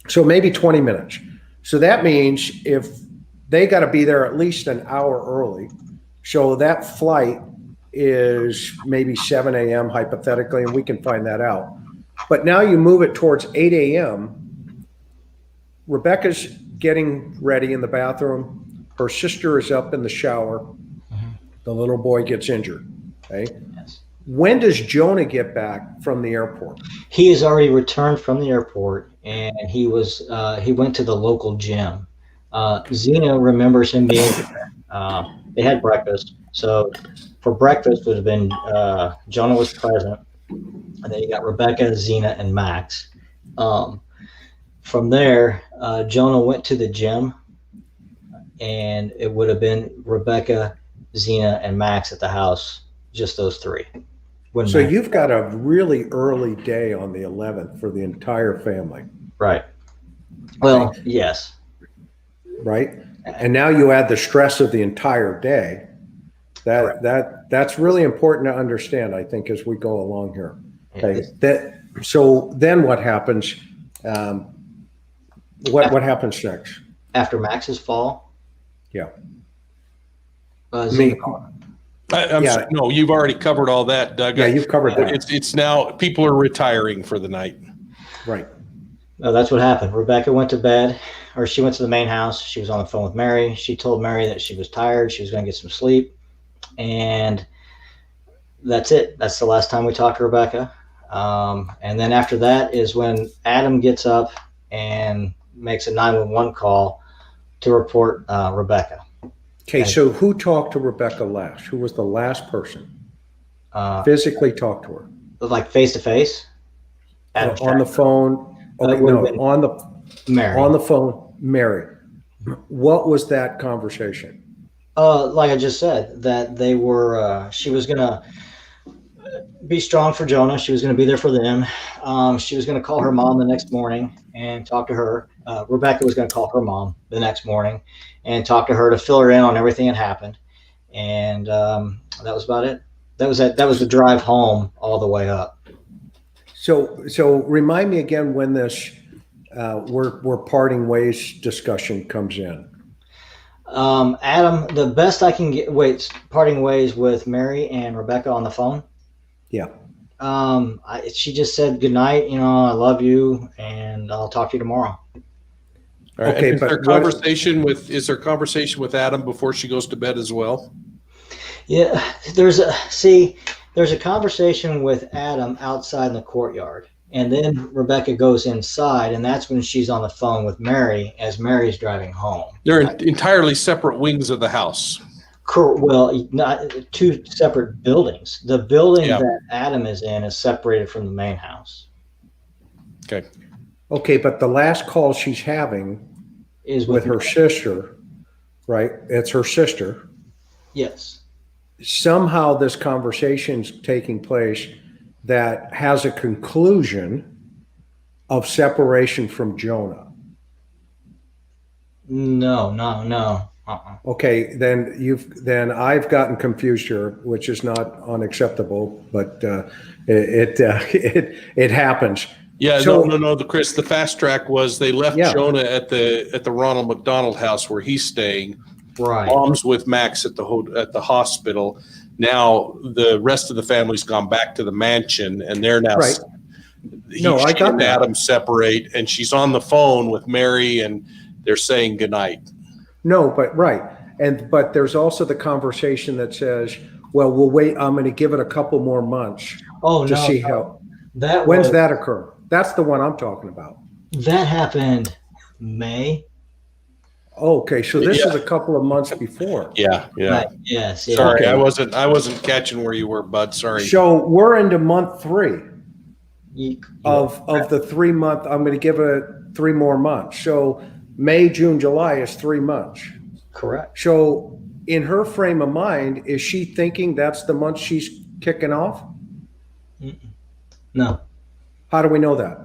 So maybe 20 minutes. So that means if they got to be there at least an hour early. So that flight is maybe 7 a.m. hypothetically, and we can find that out. But now you move it towards 8 a.m. Rebecca's getting ready in the bathroom. Her sister is up in the shower. The little boy gets injured. Okay. Yes. When does Jonah get back from the airport? He has already returned from the airport, and he went to the local gym. Zena remembers him being there. They had breakfast. So for breakfast would have been Jonah was present, and then you got Rebecca, Zena, and Max. From there, Jonah went to the gym, and it would have been Rebecca, Zena, and Max at the house, just those three. So you've got a really early day on the 11th for the entire family. Right. Well, yes. Right. And now you add the stress of the entire day. That's really important to understand, I think, as we go along here. Okay. So then what happens? What happens next? After Max's fall? Yeah. Sorry, no, you've already covered all that, Doug. Yeah, you've covered that. It's now people are retiring for the night. Right. No, that's what happened. Rebecca went to bed, or she went to the main house. She was on the phone with Mary. She told Mary that she was tired. She was going to get some sleep. And that's it. That's the last time we talked to Rebecca. And then after that is when Adam gets up and makes a 911 call to report Rebecca. Okay, so who talked to Rebecca last? Who was the last person physically talked to her? Like face to face? On the phone? Okay, no, on the phone, Mary. What was that conversation? Like I just said, that they were, she was going to be strong for Jonah. She was going to be there for them. She was going to call her mom the next morning and talk to her. Rebecca was going to call her mom the next morning and talk to her to fill her in on everything that happened. and that was about it. That was the drive home all the way up. So remind me again when this we're parting ways discussion comes in. Adam, the best I can get. Wait, parting ways with Mary and Rebecca on the phone. Yeah. She just said good night. I love you, and I'll talk to you tomorrow. All right. Okay, Is but there conversation with Adam before she goes to bed as well? Yeah, there's a conversation with Adam outside in the courtyard, and then Rebecca goes inside, and that's when she's on the phone with Mary as Mary's driving home. They're entirely separate wings of the house. Well, not two separate buildings. The building that Adam is in is separated from the main house. Okay. Okay, but the last call she's having is with her sister, right? It's her sister. Yes. Somehow this conversation's taking place that has a conclusion of separation from Jonah. No. Okay, then I've gotten confused here, which is not unacceptable, but it happens. Yeah, So, no. Chris, the fast track was they left Jonah at the Ronald McDonald house where he's staying. Right. Mom's with Max at the hospital. Now the rest of the family's gone back to the mansion, and they're now. Right. She and Adam separate, and she's on the phone with Mary, and they're saying goodnight. No, but right. But there's also the conversation that says, well, we'll wait. I'm going to give it a couple more months to see how. When's that occur? That's the one I'm talking about. That happened May. Okay, so this is a couple of months before. Yeah. Right. Yes. Yeah. Sorry, Okay. I wasn't catching where you were, bud. Sorry. So we're into month 3 of the 3 month. I'm going to give it 3 more months. So May, June, July is 3 months. Correct. So in her frame of mind, is she thinking that's the month she's kicking off? No. How do we know that?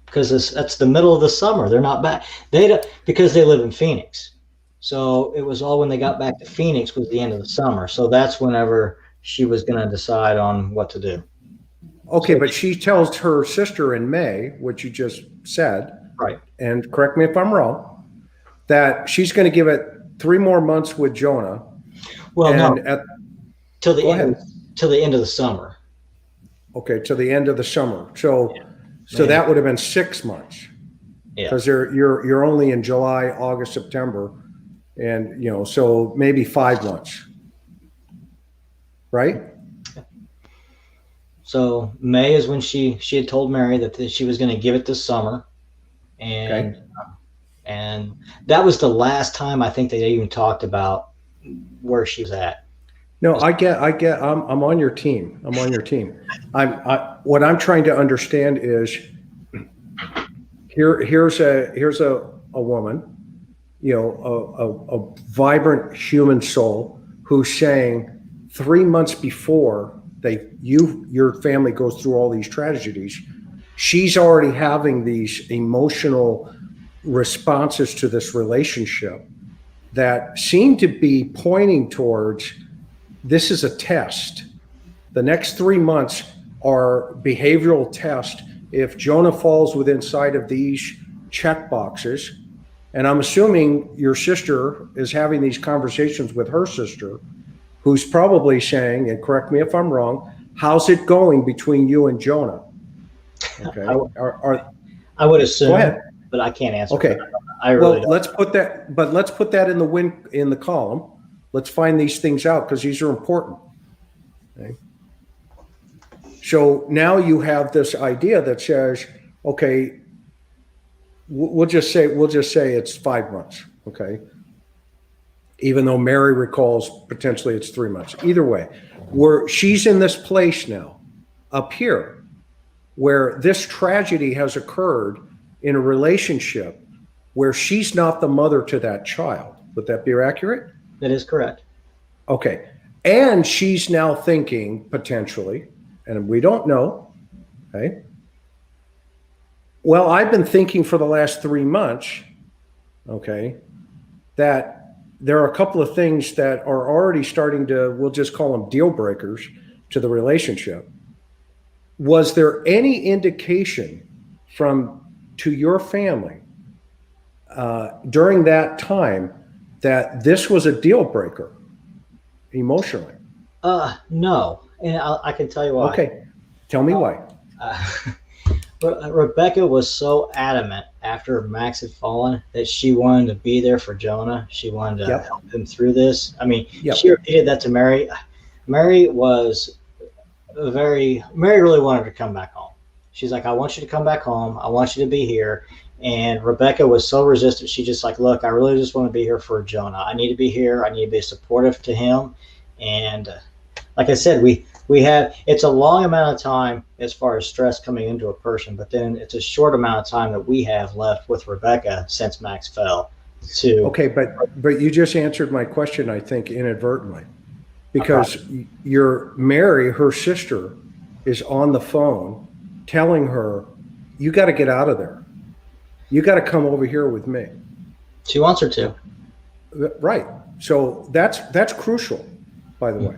Because that's the middle of the summer. They're not back. Because they live in Phoenix. So it was all when they got back to Phoenix was the end of the summer. So that's whenever she was going to decide on what to do. Okay, but she tells her sister in May, which you just said, right? And correct me if I'm wrong, that she's going to give it 3 more months with Jonah. Well, till the end of the summer. Okay, to the end of the summer. So that would have been 6 months. Yeah. Because you're only in July, August, September, and so maybe 5 months. Right? So May is when she had told Mary that she was going to give it this summer, and that was the last time I think they even talked about where she was at. No, I get. I'm on your team. What I'm trying to understand is here's a woman, a vibrant human soul who's saying 3 months before your family goes through all these tragedies, she's already having these emotional responses to this relationship that seem to be pointing towards this is a test. The next 3 months are behavioral tests. If Jonah falls within sight of these check boxes, and I'm assuming your sister is having these conversations with her sister, who's probably saying, and correct me if I'm wrong, how's it going between you and Jonah? Okay. I would assume, go ahead. But I can't answer. Okay. I really don't. Let's put that in the column. Let's find these things out because these are important. Okay. So now you have this idea that says, okay, we'll just say it's 5 months. Okay. Even though Mary recalls potentially it's 3 months. Either way, she's in this place now up here where this tragedy has occurred in a relationship where she's not the mother to that child. Would that be accurate? That is correct. Okay. And she's now thinking potentially, and we don't know, okay? Well, I've been thinking for the last 3 months, okay, that there are a couple of things that are already starting to, we'll just call them deal breakers to the relationship. Was there any indication to your family during that time that this was a deal breaker emotionally? No, and I can tell you why. Okay, tell me why. Rebecca was so adamant after Max had fallen that she wanted to be there for Jonah. She wanted to help him through this. I mean, she repeated that to Mary. Mary really wanted to come back home. She's like, I want you to come back home. I want you to be here. And Rebecca was so resistant. She just like, look, I really just want to be here for Jonah. I need to be here. I need to be supportive to him. And like I said, it's a long amount of time as far as stress coming into a person, but then it's a short amount of time that we have left with Rebecca since Max fell. Okay, but you just answered my question, I think, inadvertently, because Mary, her sister, is on the phone telling her, you got to get out of there. You got to come over here with me. She wants her to. Right. So that's crucial, by the way.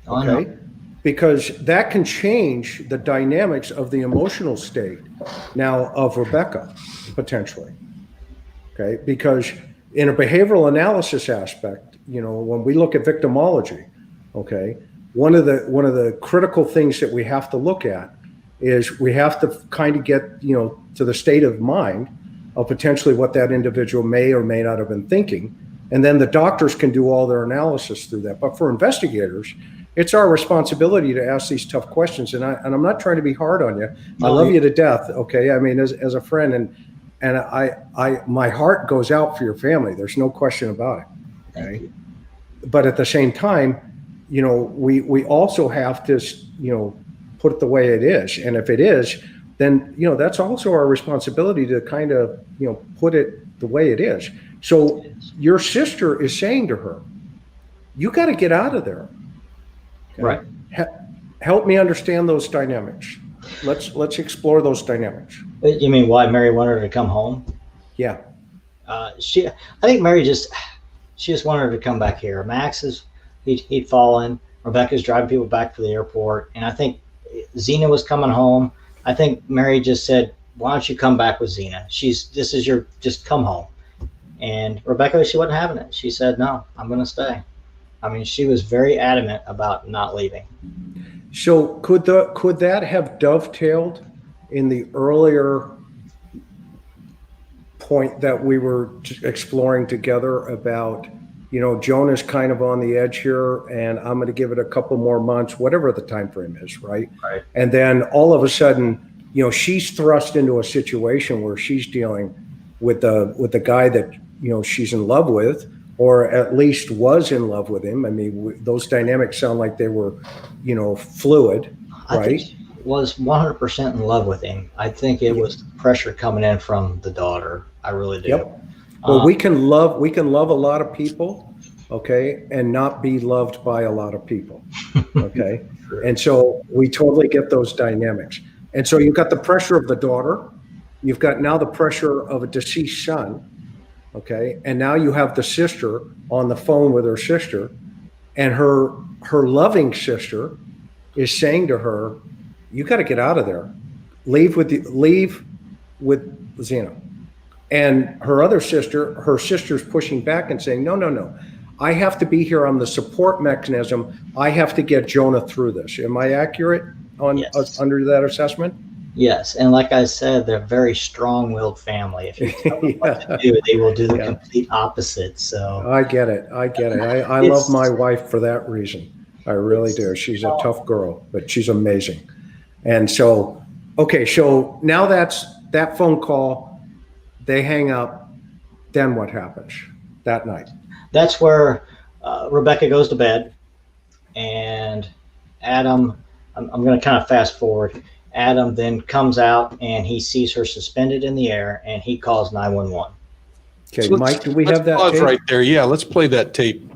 Okay. Because that can change the dynamics of the emotional state now of Rebecca, potentially. Okay. Because in a behavioral analysis aspect, when we look at victimology, okay, one of the critical things that we have to look at is we have to kind of get, to the state of mind of potentially what that individual may or may not have been thinking. And then the doctors can do all their analysis through that. But for investigators, it's our responsibility to ask these tough questions. And I'm not trying to be hard on you. I love you to death. Okay. I mean, as a friend, and my heart goes out for your family. There's no question about it. Okay. But at the same time, we also have to, put it the way it is. And if it is, then, that's also our responsibility to kind of, put it the way it is. So your sister is saying to her, you got to get out of there. Okay? Right. Help me understand those dynamics. Let's explore those dynamics. You mean why Mary wanted her to come home? Yeah. I think Mary she just wanted her to come back here. Max he'd fallen. Rebecca's driving people back to the airport. And I think Zena was coming home. I think Mary just said, why don't you come back with Zena? Just come home. And Rebecca, she wasn't having it. She said, no, I'm going to stay. I mean, she was very adamant about not leaving. So could that have dovetailed in the earlier point that we were exploring together about, Jonah's kind of on the edge here, and I'm going to give it a couple more months, whatever the time frame is, right? Right. And then all of a sudden, she's thrust into a situation where she's dealing with the guy that she's in love with, or at least was in love with him. I mean, those dynamics sound like they were, fluid, right? I think she was 100% in love with him. I think it was pressure coming in from the daughter. I really do. Yep. Well, we can love a lot of people, okay, and not be loved by a lot of people, okay? And so we totally get those dynamics. And so you've got the pressure of the daughter. You've got now the pressure of a deceased son, okay? And now you have the sister on the phone with her sister, and her loving sister is saying to her, you got to get out of there. Leave with Zena. And her sister's pushing back and saying, no. I have to be here. I'm the support mechanism. I have to get Jonah through this. Am I accurate under that assessment? Yes. And like I said, they're a very strong-willed family. If you tell them what to do, they will do the complete opposite. So I get it. I love my wife for that reason. I really do. She's a tough girl, but she's amazing. And so, okay, so now that's that phone call. They hang up. Then what happens that night? That's where Rebecca goes to bed, and Adam, I'm going to kind of fast forward. Adam then comes out and he sees her suspended in the air, and he calls 911. Okay, so Mike, do we have that tape? Right there. Yeah, let's play that tape.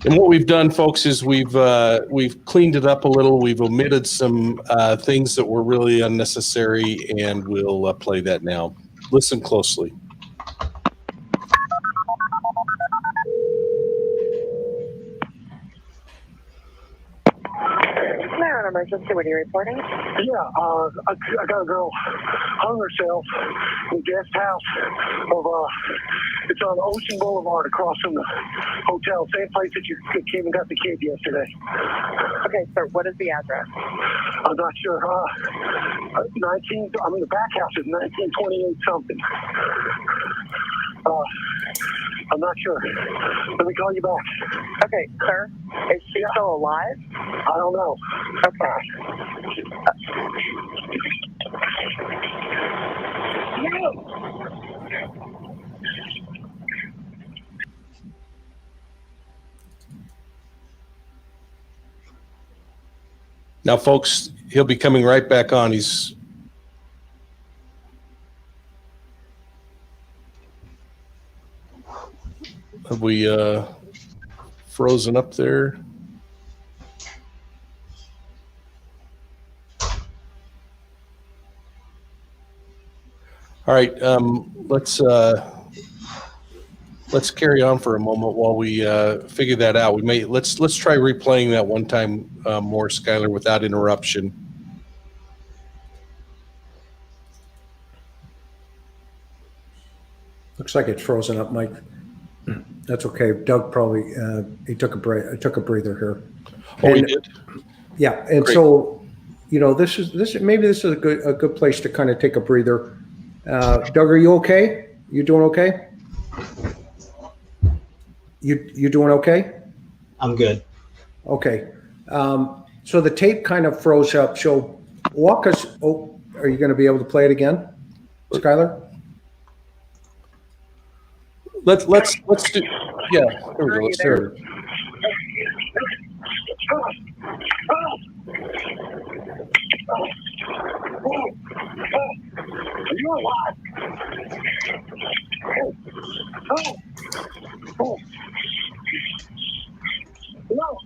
And what we've done, folks, is we've cleaned it up a little. We've omitted some things that were really unnecessary, and we'll play that now. Listen closely. emergency. What are you reporting? Yeah, I got a girl hung herself in a guest house of it's on Ocean Boulevard across from the hotel, same place that you came and got the kid yesterday. Okay, sir, what is the address? I'm not sure. The back house is 1928 something. I'm not sure. Let me call you back. Okay, sir, is she still alive? I don't know. Okay. Now, folks, he'll be coming right back on. He's have we frozen up there? All right, let's carry on for a moment while we figure that out. Let's try replaying that one time more, Skylar, without interruption. Looks like it's frozen up, Mike. That's okay. Doug probably he took a break. I took a breather here. Oh, he did. Yeah, and Great. so this is a good place to kind of take a breather. Doug, are you okay? You doing okay? You doing okay? I'm good. Okay. So the tape kind of froze up. So walk us. Oh, are you going to be able to play it again, Skylar? Let's do. Yeah, there we go. Let's do it. Are you alive? No.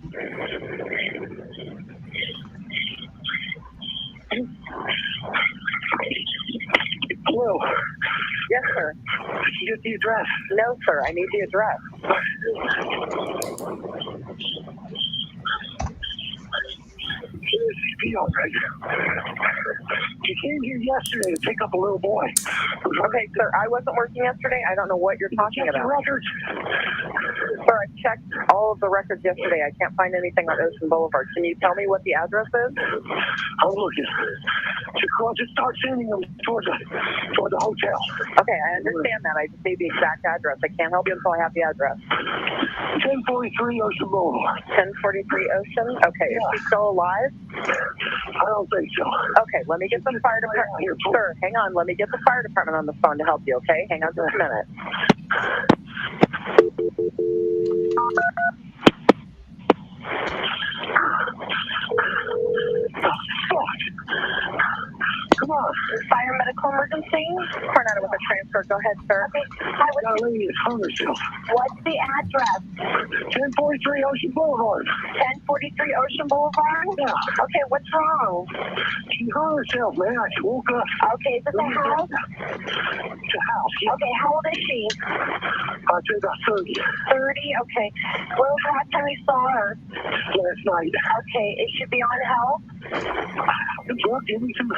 Hello. Yes, sir. Did you get the address? No, sir, I need the address. Be all right. You came here yesterday to pick up a little boy. Okay, sir, I wasn't working yesterday. I don't know what you're talking Check your about. records. Sir, I checked all of the records yesterday. I can't find anything on Ocean Boulevard. Can you tell me what the address is? I'm looking. Just start sending them toward the hotel. Okay, I understand that. I just need the exact address. I can't help you until I have the address. 1043 Ocean Boulevard. 1043 Ocean? Okay, Yeah. is she still alive? I don't think so. Okay, let me get the fire department. Here, Sir, hang on. Let me get the fire department on the phone to help you, okay? Hang on just a minute. Come on. Fire medical emergency? Coronado with a transfer. Go ahead, sir. Okay. Hi, Got a lady that's hung herself. what's the address? 1043 Ocean Boulevard. 1043 Ocean Boulevard? Yeah. Okay, what's wrong? She hung herself, man. She woke up. Okay, is it the house? It's a house. Yeah. Okay, how old is she? I'd say about 30. 30? Okay. When was the last time you saw her? Last night. Okay, is she beyond help? Well, give me some.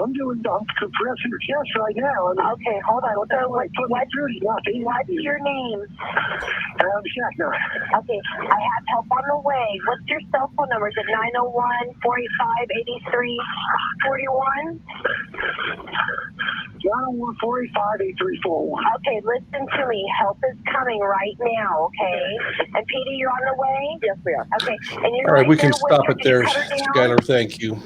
I'm compressing her chest right now. Okay, hold on. So what's your name? I'm Shackner. Okay, I have help on the way. What's your cell phone number? Is it 901-485-8341? 901-485-8341. Okay, listen to me. Help is coming right now, okay? And Petey, you're on the way? Yes, we are. Okay. And you're All right, we can there with stop her. it Did you there, cut her down? Skylar. Thank you.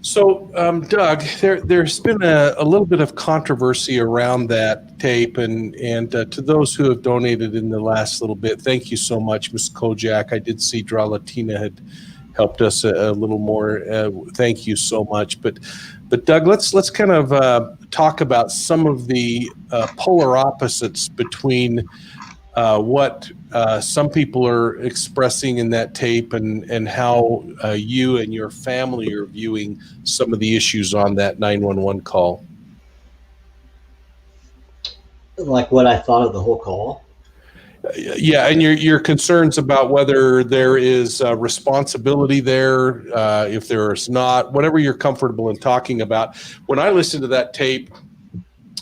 So, Doug, there's been a little bit of controversy around that tape, and to those who have donated in the last little bit, thank you so much, Ms. Kojak. I did see Draw Latina had helped us a little more. Thank you so much. But Doug, let's kind of talk about some of the polar opposites between what some people are expressing in that tape and how you and your family are viewing some of the issues on that 911 call. Like what I thought of the whole call. Yeah, and your concerns about whether there is responsibility there, if there is not, whatever you're comfortable in talking about. When I listened to that tape,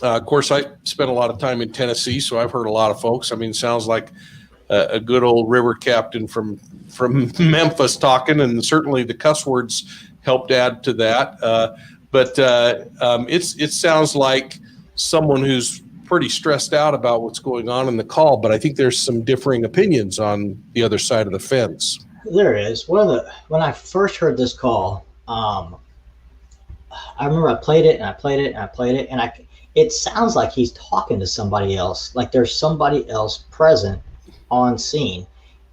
of course, I spent a lot of time in Tennessee, so I've heard a lot of folks. I mean, it sounds like a good old river captain from Memphis talking, and certainly the cuss words helped add to that. But it sounds like someone who's pretty stressed out about what's going on in the call, but I think there's some differing opinions on the other side of the fence. There is. When I first heard this call, I remember I played it and I played it and I played it, and it sounds like he's talking to somebody else, like there's somebody else present on scene,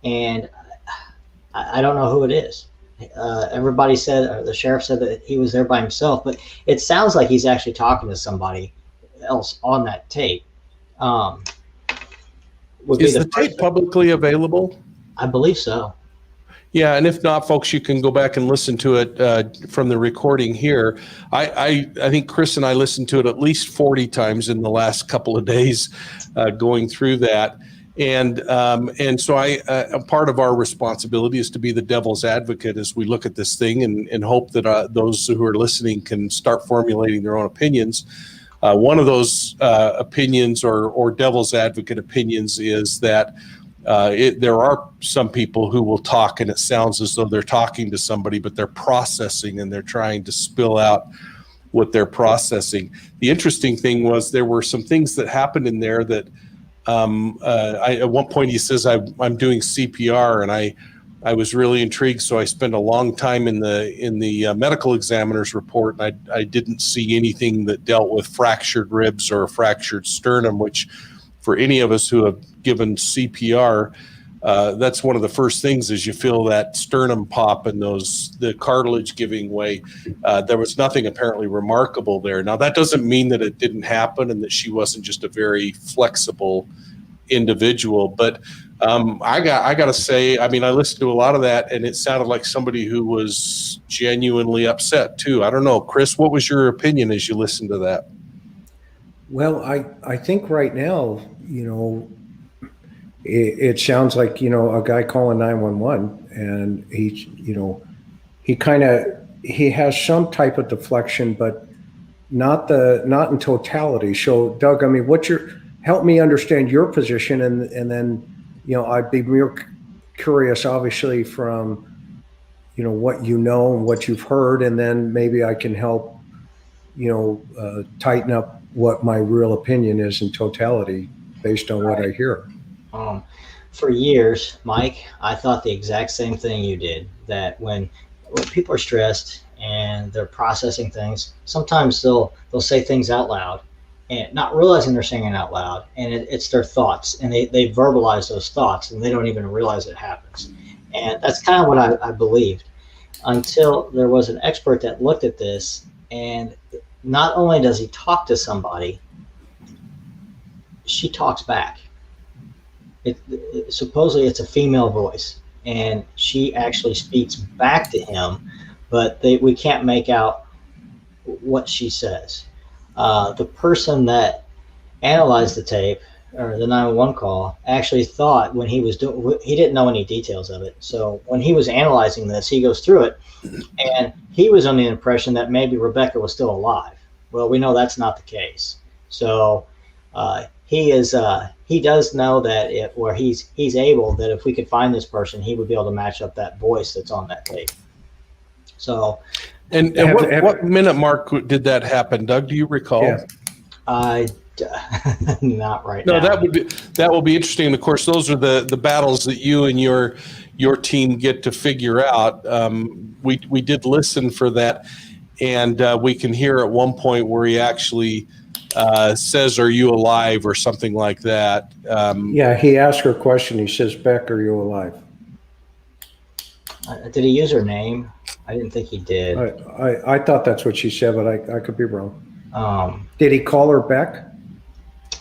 and I don't know who it is. Everybody said, or the sheriff said that he was there by himself, but it sounds like he's actually talking to somebody else on that tape. Is the tape publicly available? I believe so. Yeah, and if not, folks, you can go back and listen to it from the recording here. I think Chris and I listened to it at least 40 times in the last couple of days, going through that. And so a part of our responsibility is to be the devil's advocate as we look at this thing, and hope that those who are listening can start formulating their own opinions. One of those opinions or devil's advocate opinions is that there are some people who will talk and it sounds as though they're talking to somebody, but they're processing and they're trying to spill out what they're processing. The interesting thing was there were some things that happened in there that at one point he says, I'm doing CPR, and I was really intrigued. So I spent a long time in the medical examiner's report, and I didn't see anything that dealt with fractured ribs or a fractured sternum, which for any of us who have given CPR, that's one of the first things is you feel that sternum pop and the cartilage giving way. There was nothing apparently remarkable there. Now, that doesn't mean that it didn't happen and that she wasn't just a very flexible individual, but I got to say, I mean, I listened to a lot of that, and it sounded like somebody who was genuinely upset too. I don't know, Chris, what was your opinion as you listened to that? Well, I think right now, it sounds like, a guy calling 911, and he has some type of deflection, but not in totality. So Doug, I mean, help me understand your position, and then, I'd be real curious, obviously, from, what you know and what you've heard, and then maybe I can help, tighten up what my real opinion is in totality based on what I hear. For years, Mike, I thought the exact same thing you did, that when people are stressed and they're processing things, sometimes they'll say things out loud and not realizing they're saying it out loud, and it's their thoughts, and they verbalize those thoughts and they don't even realize it happens. And that's kind of what I believed, until there was an expert that looked at this, and not only does he talk to somebody, she talks back. Supposedly it's a female voice, and she actually speaks back to him, but we can't make out what she says. The person that analyzed the tape, or the 911 call, actually thought when he didn't know any details of it. So when he was analyzing this, he goes through it, and he was under the impression that maybe Rebecca was still alive. Well, we know that's not the case. So he does know that he's able, that if we could find this person, he would be able to match up that voice that's on that tape. So, and what minute mark did that happen, Doug? Do you recall? Yeah. Not right now. No, that will be interesting. Of course, those are the battles that you and your team get to figure out. We did listen for that, and we can hear at one point where he actually says, "Are you alive?" or something like that. Yeah, he asked her a question. He says, "Beck, are you alive?" Did he use her name? I didn't think he did. I thought that's what she said, but I could be wrong. Did he call her Beck?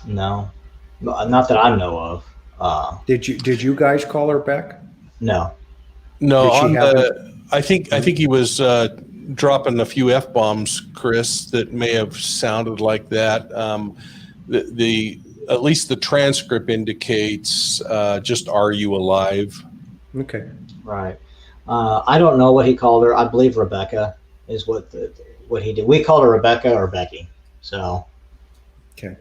No, not that I know of. Did you guys call her Beck? No. I think he was dropping a few F-bombs, Chris, that may have sounded like that. at least the transcript indicates just, "Are you alive?" Okay. Right. I don't know what he called her. I believe Rebecca is what he did. We called her Rebecca or Becky. So. Okay.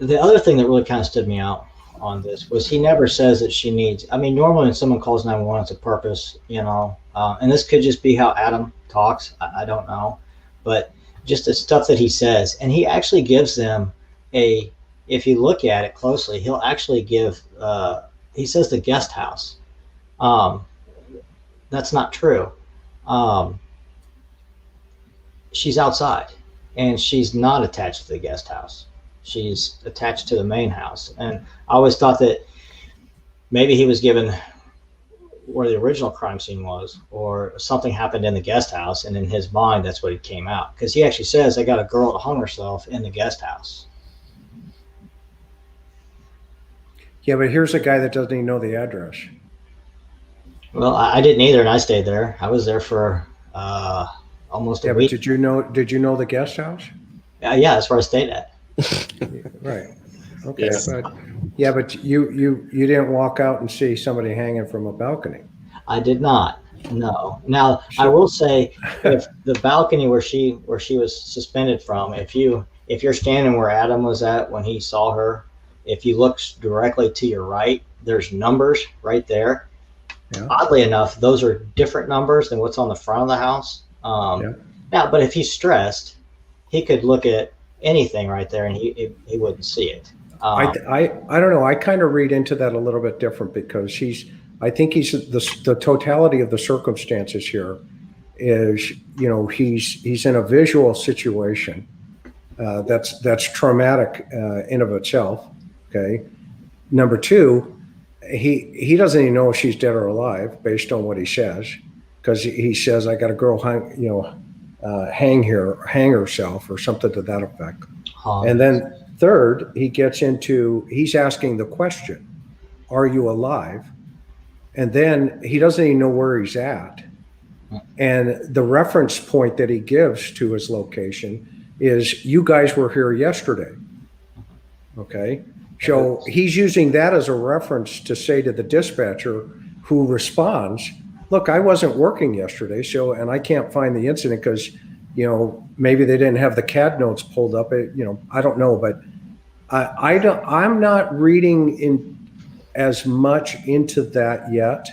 The other thing that really kind of stood me out on this was he never says that she needs. I mean, normally when someone calls 911, it's a purpose, and this could just be how Adam talks. I don't know, but just the stuff that he says, and he actually gives them if you look at it closely, he'll actually give. He says the guest house. That's not true. She's outside, and she's not attached to the guest house. She's attached to the main house. And I always thought that maybe he was given where the original crime scene was, or something happened in the guest house, and in his mind, that's what it came out. Because he actually says they got a girl that hung herself in the guest house. Yeah, but here's a guy that doesn't even know the address. Well, I didn't either, and I stayed there. I was there for almost a week. But did you know the guest house? Yeah, that's where I stayed at. Right. Okay. Yes. But you didn't walk out and see somebody hanging from a balcony. I did not. No. Now I will say, if the balcony where she was suspended from, if you're standing where Adam was at when he saw her, if you look directly to your right, there's numbers right there. Yeah. Oddly enough, those are different numbers than what's on the front of the house. Now, but if he's stressed, he could look at anything right there and he wouldn't see it. I don't know. I kind of read into that a little bit different, because I think the totality of the circumstances here is, he's in a visual situation that's traumatic in of itself. Okay. Number two, he doesn't even know if she's dead or alive based on what he says, because he says, "I got a girl hang herself," or something to that effect. And then third, he's asking the question, "Are you alive?" And then he doesn't even know where he's at. And the reference point that he gives to his location is, "You guys were here yesterday." Okay. So he's using that as a reference to say to the dispatcher, who responds, "Look, I wasn't working yesterday, and I can't find the incident because, maybe they didn't have the CAD notes pulled up. I don't know, but I'm not reading in as much into that yet.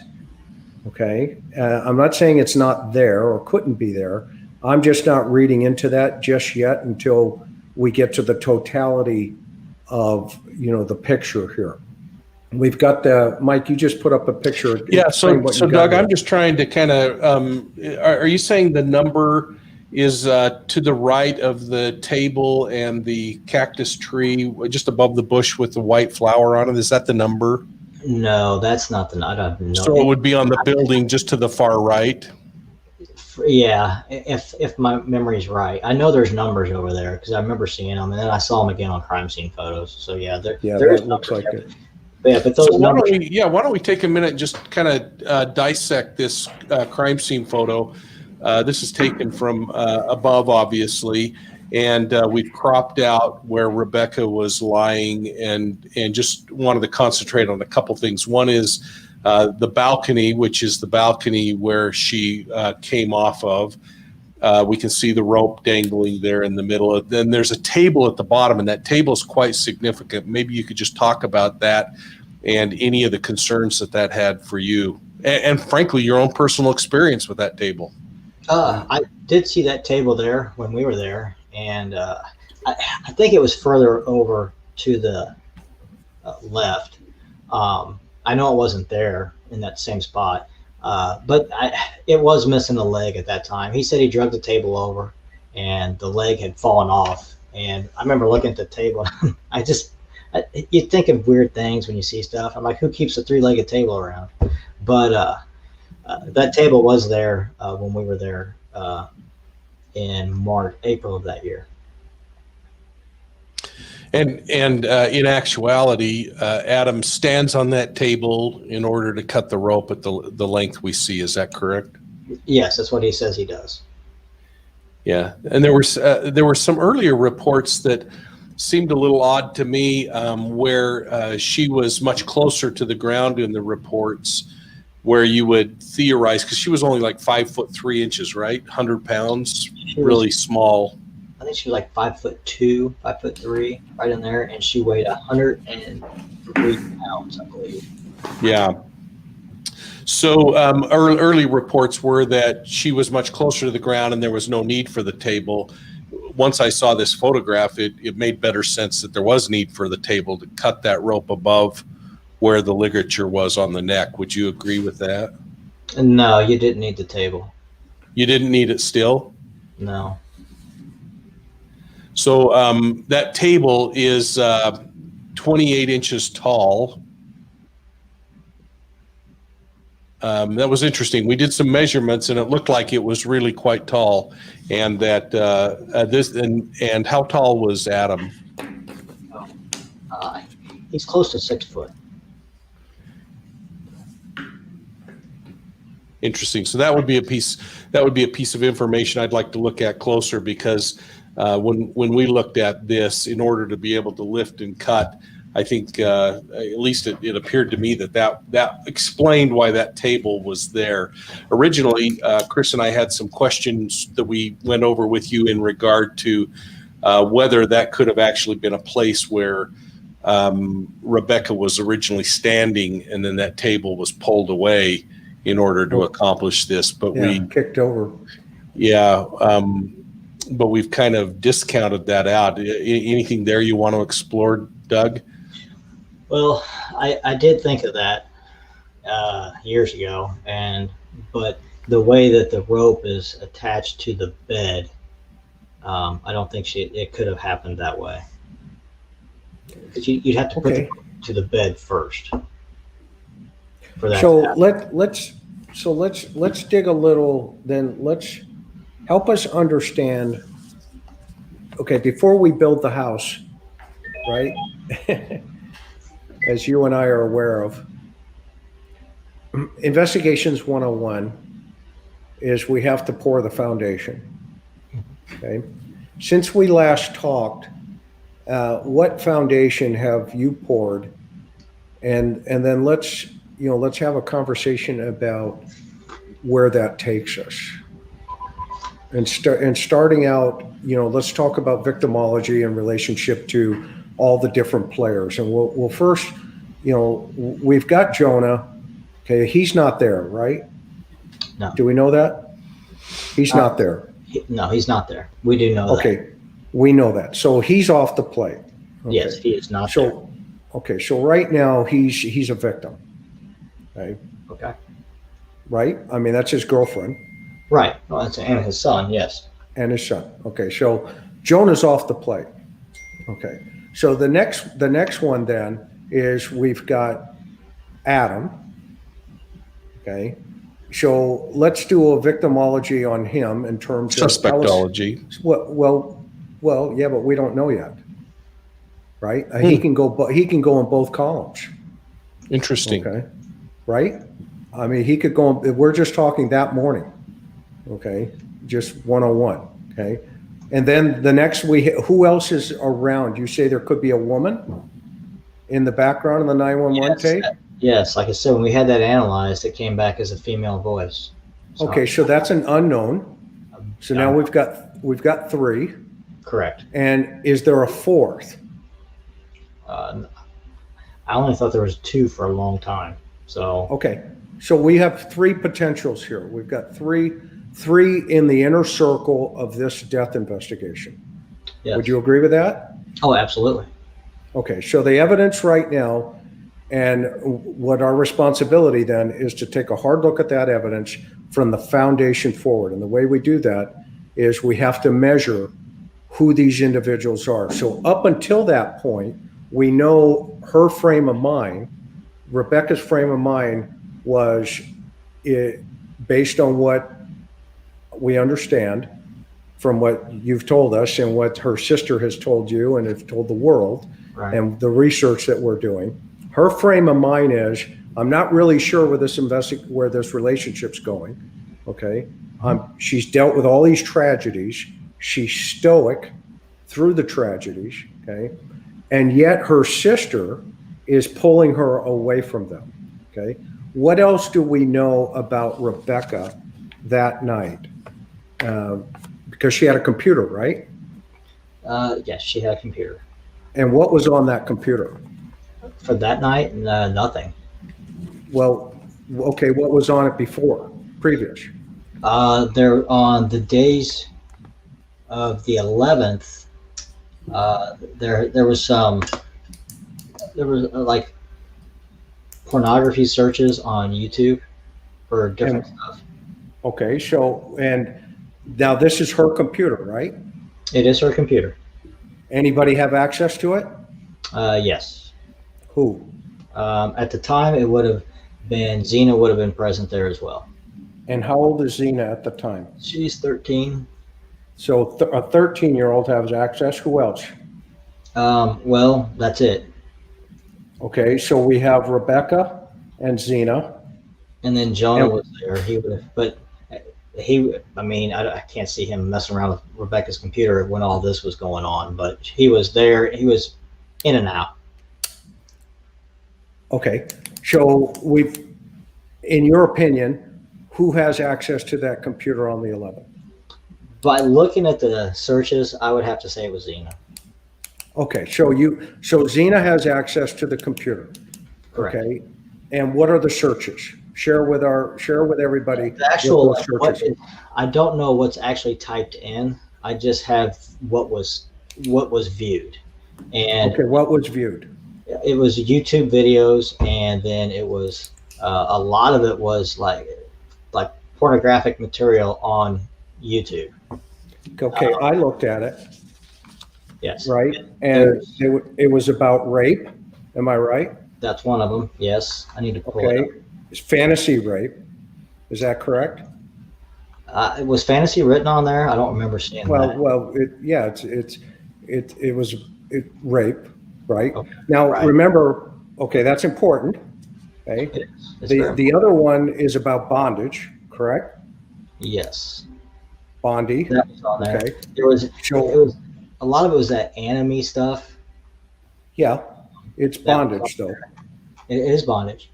Okay, I'm not saying it's not there or couldn't be there. I'm just not reading into that just yet until we get to the totality of the picture here." We've got Mike, you just put up a picture. Yeah. So Doug, I'm just trying to kind of, are you saying the number is to the right of the table and the cactus tree just above the bush with the white flower on it? Is that the number? No, that's not the, I don't know. So it would be on the building just to the far right? Yeah, if my memory's right. I know there's numbers over there because I remember seeing them, and then I saw them again on crime scene photos. So yeah, there looks like it. Yeah, but those numbers. Why don't we take a minute and just kind of dissect this crime scene photo. This is taken from above, obviously, and we've cropped out where Rebecca was lying, and just wanted to concentrate on a couple things. One is the balcony, which is the balcony where she came off of. We can see the rope dangling there in the middle. Then there's a table at the bottom, and that table is quite significant. Maybe you could just talk about that and any of the concerns that had for you, and frankly, your own personal experience with that table. I did see that table there when we were there, and I think it was further over to the left. I know it wasn't there in that same spot, but it was missing a leg at that time. He said he dragged the table over and the leg had fallen off. And I remember looking at the table. You think of weird things when you see stuff. I'm like, who keeps a 3-legged table around? But that table was there when we were there in April of that year. And in actuality, Adam stands on that table in order to cut the rope at the length we see. Is that correct? Yes, that's what he says he does. Yeah, and there were some earlier reports that seemed a little odd to me, where she was much closer to the ground in the reports, where you would theorize, because she was only like 5'3", right? 100 pounds, really small. I think she was like 5'2", 5'3", right in there, and she weighed 103 pounds, I believe. Yeah. So early reports were that she was much closer to the ground and there was no need for the table. Once I saw this photograph, it made better sense that there was need for the table to cut that rope above where the ligature was on the neck. Would you agree with that? No, you didn't need the table. You didn't need it still? No. So that table is 28 inches tall. That was interesting. We did some measurements, and it looked like it was really quite tall. And that and how tall was Adam? He's close to 6 foot. Interesting. So that would be a piece. That would be a piece of information I'd like to look at closer, because when we looked at this, in order to be able to lift and cut, I think at least it appeared to me that explained why that table was there. Originally, Chris and I had some questions that we went over with you in regard to whether that could have actually been a place where Rebecca was originally standing, and then that table was pulled away in order to accomplish this. But we kicked over. Yeah. But we've kind of discounted that out. Anything there you want to explore, Doug? Well, I did think of that years ago, but the way that the rope is attached to the bed, I don't think it could have happened that way. Because you'd have to put it to the bed first for that. So let's dig a little. Then let's help us understand. Okay, before we build the house, right? As you and I are aware of, Investigations 101 is we have to pour the foundation. Okay. Since we last talked, what foundation have you poured? And then let's have a conversation about where that takes us. And starting out, let's talk about victimology in relationship to all the different players. And we'll first, we've got Jonah. Okay, he's not there, right? No. Do we know that? He's not there. No, he's not there. We do know that. Okay, we know that. So he's off the plate. Okay. Yes, he is not there. Okay, so right now he's a victim. Okay. Okay. Right? I mean, that's his girlfriend. Right. Well, and his son, yes. And his son. Okay, so Jonah's off the plate. Okay. So the next one then is we've got Adam. Okay. So let's do a victimology on him in terms of suspectology. Well, yeah, but we don't know yet. Right? He can go in both columns. Interesting. Okay. Right? I mean, he could go, we're just talking that morning. Okay. Just 101. Okay. And then the next who else is around? You say there could be a woman in the background of the 911 tape? Yes, like I said, when we had that analyzed, it came back as a female voice. So, okay, so that's an unknown. So now we've got 3. Correct. And is there a 4th? I only thought there was 2 for a long time. So okay, so we have 3 potentials here. We've got three in the inner circle of this death investigation. Yes. Would you agree with that? Oh, absolutely. Okay, so the evidence right now, and what our responsibility then is to take a hard look at that evidence from the foundation forward. And the way we do that is we have to measure who these individuals are. So up until that point, we know her frame of mind, Rebecca's frame of mind was based on what we understand from what you've told us and what her sister has told you and have told the world, right, and the research that we're doing. Her frame of mind is, I'm not really sure where this relationship's going. Okay. She's dealt with all these tragedies. She's stoic. through the tragedies, okay? And yet her sister is pulling her away from them, okay? What else do we know about Rebecca that night? Because she had a computer, right? Yes, she had a computer. And what was on that computer? For that night, nothing. Well, okay, what was on it before, previous? There on the days of the 11th, there was like pornography searches on YouTube for different stuff. Okay, so, and now this is her computer, right? It is her computer. Anybody have access to it? Yes. Who? At the time, it would have been Xena would have been present there as well. And how old is Xena at the time? She's 13. So a 13-year-old has access. Who else? Well, that's it. Okay, so we have Rebecca and Xena. And then Jonah was there. He would have, but I mean, I can't see him messing around with Rebecca's computer when all this was going on, but he was there. He was in and out. Okay, so in your opinion, who has access to that computer on the 11th? By looking at the searches, I would have to say it was Xena. Okay, so Xena has access to the computer. Correct. Okay, and what are the searches? Share with everybody. The actual, what searches. I don't know what's actually typed in. I just have what was viewed, and Okay, what was viewed? it was YouTube videos, and then it was a lot of it was like pornographic material on YouTube. Okay, I looked at it. Yes. Right, and it was about rape. Am I right? That's one of them. Yes, I need to pull Okay, it up. it's fantasy rape. Is that correct? Was fantasy written on there? I don't remember seeing that. Well, it was rape, right? Okay, Now right. remember, okay, that's important. Okay, It is. It's very the other one is about bondage, correct? Yes, Bondi. that was on there. Okay, It was so a lot of it was that anime stuff. yeah, it's That was bondage on though. there. It is bondage.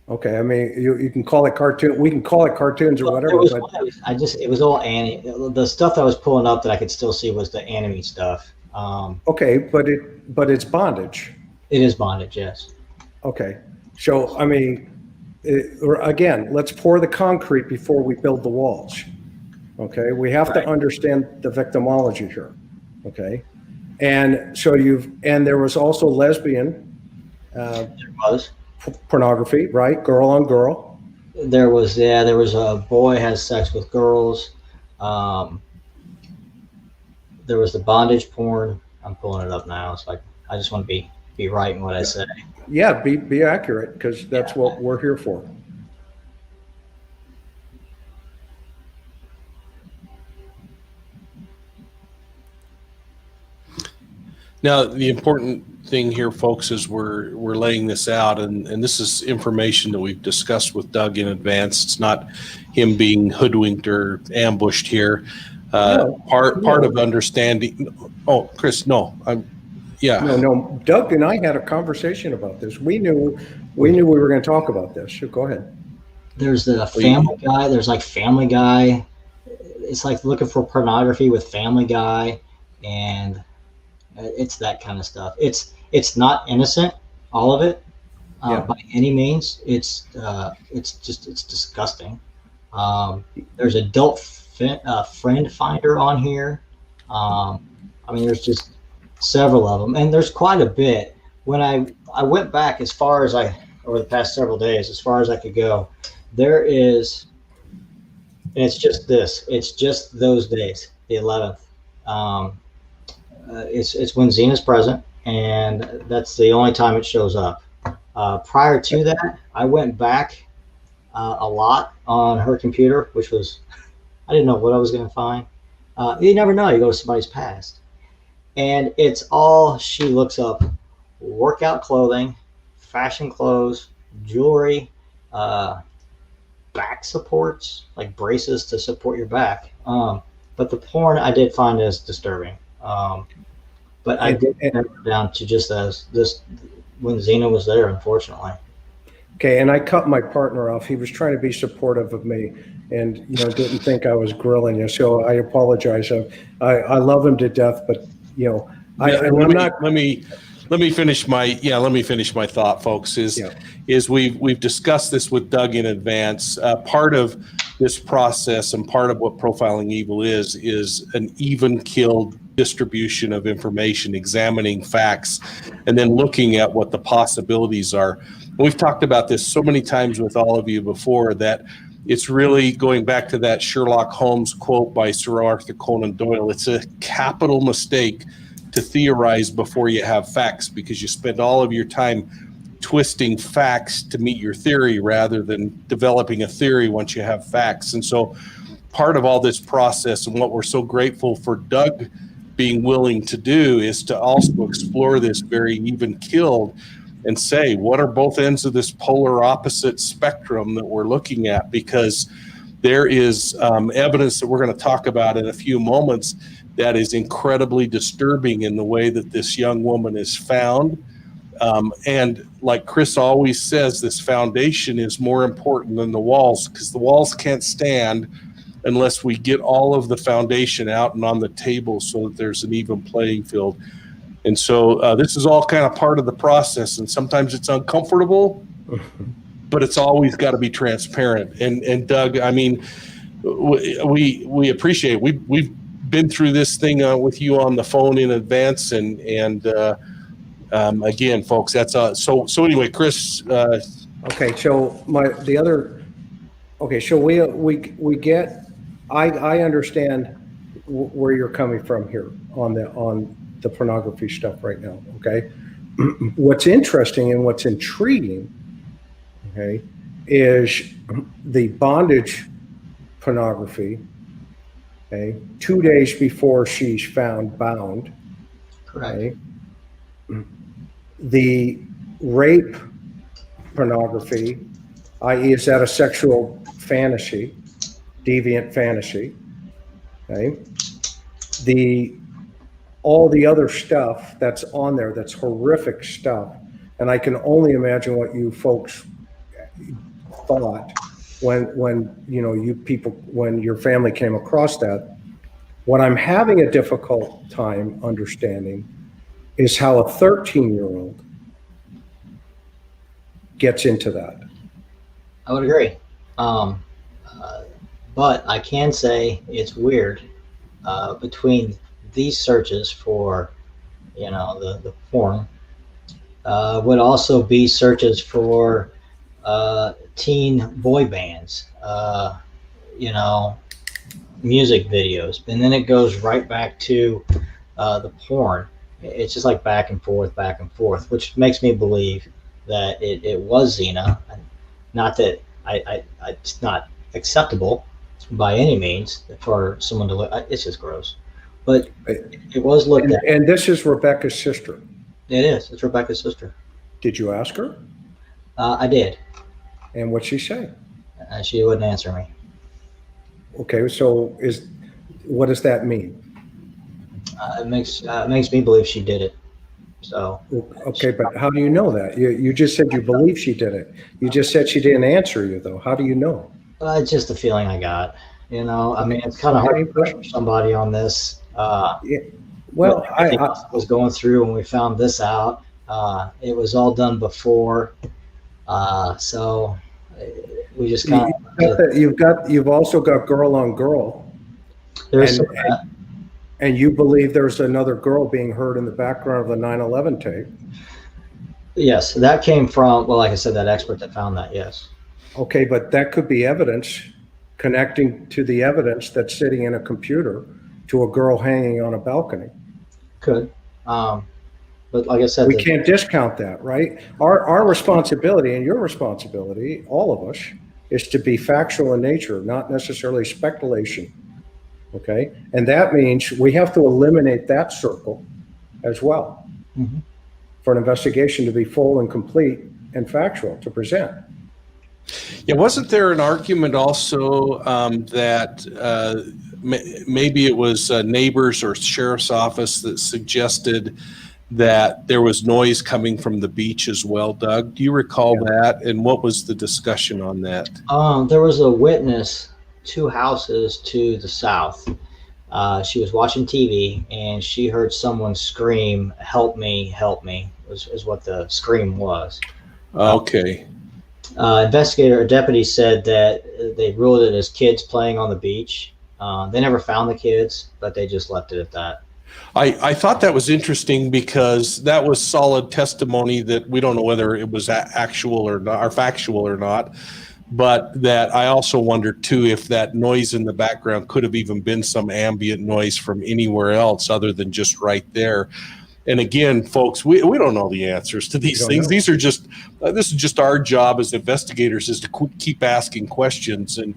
Okay, I mean you can call it cartoon. We can call it cartoons or Well, whatever. it was all anime. The stuff I was pulling up that I could still see was the anime stuff. Okay, but it's bondage. It is bondage, yes. Okay, so I mean, again, let's pour the concrete before we build the walls. Okay, we have to understand the victimology here. Okay, and so there was also lesbian There was. pornography, right? Girl on girl. There was a boy has sex with girls. There was the bondage porn. I'm pulling it up now. It's like I just want to be right in what I say. Yeah, be accurate because that's what we're here for. Now, the important thing here, folks, is we're laying this out, and this is information that we've discussed with Doug in advance. It's not him being hoodwinked or ambushed here. Part of understanding. Oh, Chris, no, No, Doug and I had a conversation about this. We knew we were going to talk about this. So go ahead. There's the Family Guy. There's like Family Guy. It's like looking for pornography with Family Guy, and it's that kind of stuff. It's not innocent, all of it, by any means. It's disgusting. There's adult friend finder on here. I mean, there's just several of them, and there's quite a bit. When I went back as far as over the past several days, as far as I could go, there is, and it's just this. It's just those days, the 11th. It's when Xena's present, and that's the only time it shows up. Prior to that, I went back a lot on her computer, which was, I didn't know what I was going to find. You never know. You go to somebody's past. And it's all, she looks up workout clothing, fashion clothes, jewelry, back supports, like braces to support your back. But the porn I did find is disturbing. But I did narrow it down to just as this when Zena was there, unfortunately. Okay, and I cut my partner off. He was trying to be supportive of me, and didn't think I was grilling you. So I apologize. I love him to death, but let me finish my thought, folks. Is we've discussed this with Doug in advance. Part of this process and part of what profiling evil is an even killed distribution of information, examining facts, and then looking at what the possibilities are. We've talked about this so many times with all of you before that it's really going back to that Sherlock Holmes quote by Sir Arthur Conan Doyle. It's a capital mistake to theorize before you have facts, because you spend all of your time twisting facts to meet your theory rather than developing a theory once you have facts. And so part of all this process, and what we're so grateful for Doug being willing to do, is to also explore this very even killed and say, what are both ends of this polar opposite spectrum that we're looking at? Because there is evidence that we're going to talk about in a few moments that is incredibly disturbing in the way that this young woman is found. And like Chris always says, this foundation is more important than the walls, because the walls can't stand unless we get all of the foundation out and on the table so that there's an even playing field. And so this is all kind of part of the process, and sometimes it's uncomfortable, but it's always got to be transparent. And Doug, I mean, we appreciate it. We've been through this thing with you on the phone in advance, and again, folks, that's so anyway, Chris. Okay, so we get. I understand where you're coming from here on the pornography stuff right now. Okay, what's interesting and what's intriguing, okay, is the bondage pornography. Okay, 2 days before she's found bound. Correct. Okay, the rape pornography, i.e., is that a sexual fantasy, deviant fantasy? Okay, all the other stuff that's on there, that's horrific stuff, and I can only imagine what you folks thought when your family came across that. What I'm having a difficult time understanding is how a 13-year-old gets into that. I would agree. But I can say it's weird between these searches for, the porn would also be searches for teen boy bands, music videos, and then it goes right back to the porn. It's just like back and forth, which makes me believe that it was Zena. Not that it's not acceptable by any means for someone to look. It's just gross, but it was looked at. And this is Rebecca's sister. It is. It's Rebecca's sister. Did you ask her? I did. And what'd she say? She wouldn't answer me. Okay, so what does that mean? It makes me believe she did it. So. Okay, but how do you know that? You just said you believe she did it. You just said she didn't answer you, though. How do you know? It's just the feeling I got. I mean, it's kind of hard to pressure somebody on this. Yeah. Well, I was going through when we found this out. It was all done before, so we just kind of. You've also got girl on girl. There's and you believe there's another girl being heard in the background of the 9/11 tape. Yes, that came from, well, like I said, that expert that found that, yes. Okay, but that could be evidence connecting to the evidence that's sitting in a computer to a girl hanging on a balcony. Could. But like I said, we can't discount that, right? Our responsibility and your responsibility, all of us, is to be factual in nature, not necessarily speculation. Okay, and that means we have to eliminate that circle as well for an investigation to be full and complete and factual to present. Yeah, wasn't there an argument also that maybe it was neighbors or sheriff's office that suggested that there was noise coming from the beach as well. Doug, do you recall that? And what was the discussion on that? There was a witness 2 houses to the south. She was watching TV and she heard someone scream, "Help me, help me," is what the scream was. Okay. Investigator or deputy said that they ruled it as kids playing on the beach. They never found the kids, but they just left it at that. I thought that was interesting because that was solid testimony that we don't know whether it was actual or not, or factual or not, but that I also wondered too if that noise in the background could have even been some ambient noise from anywhere else other than just right there. And again, folks, we don't know the answers to these things. These are just this is just our job as investigators, is to keep asking questions and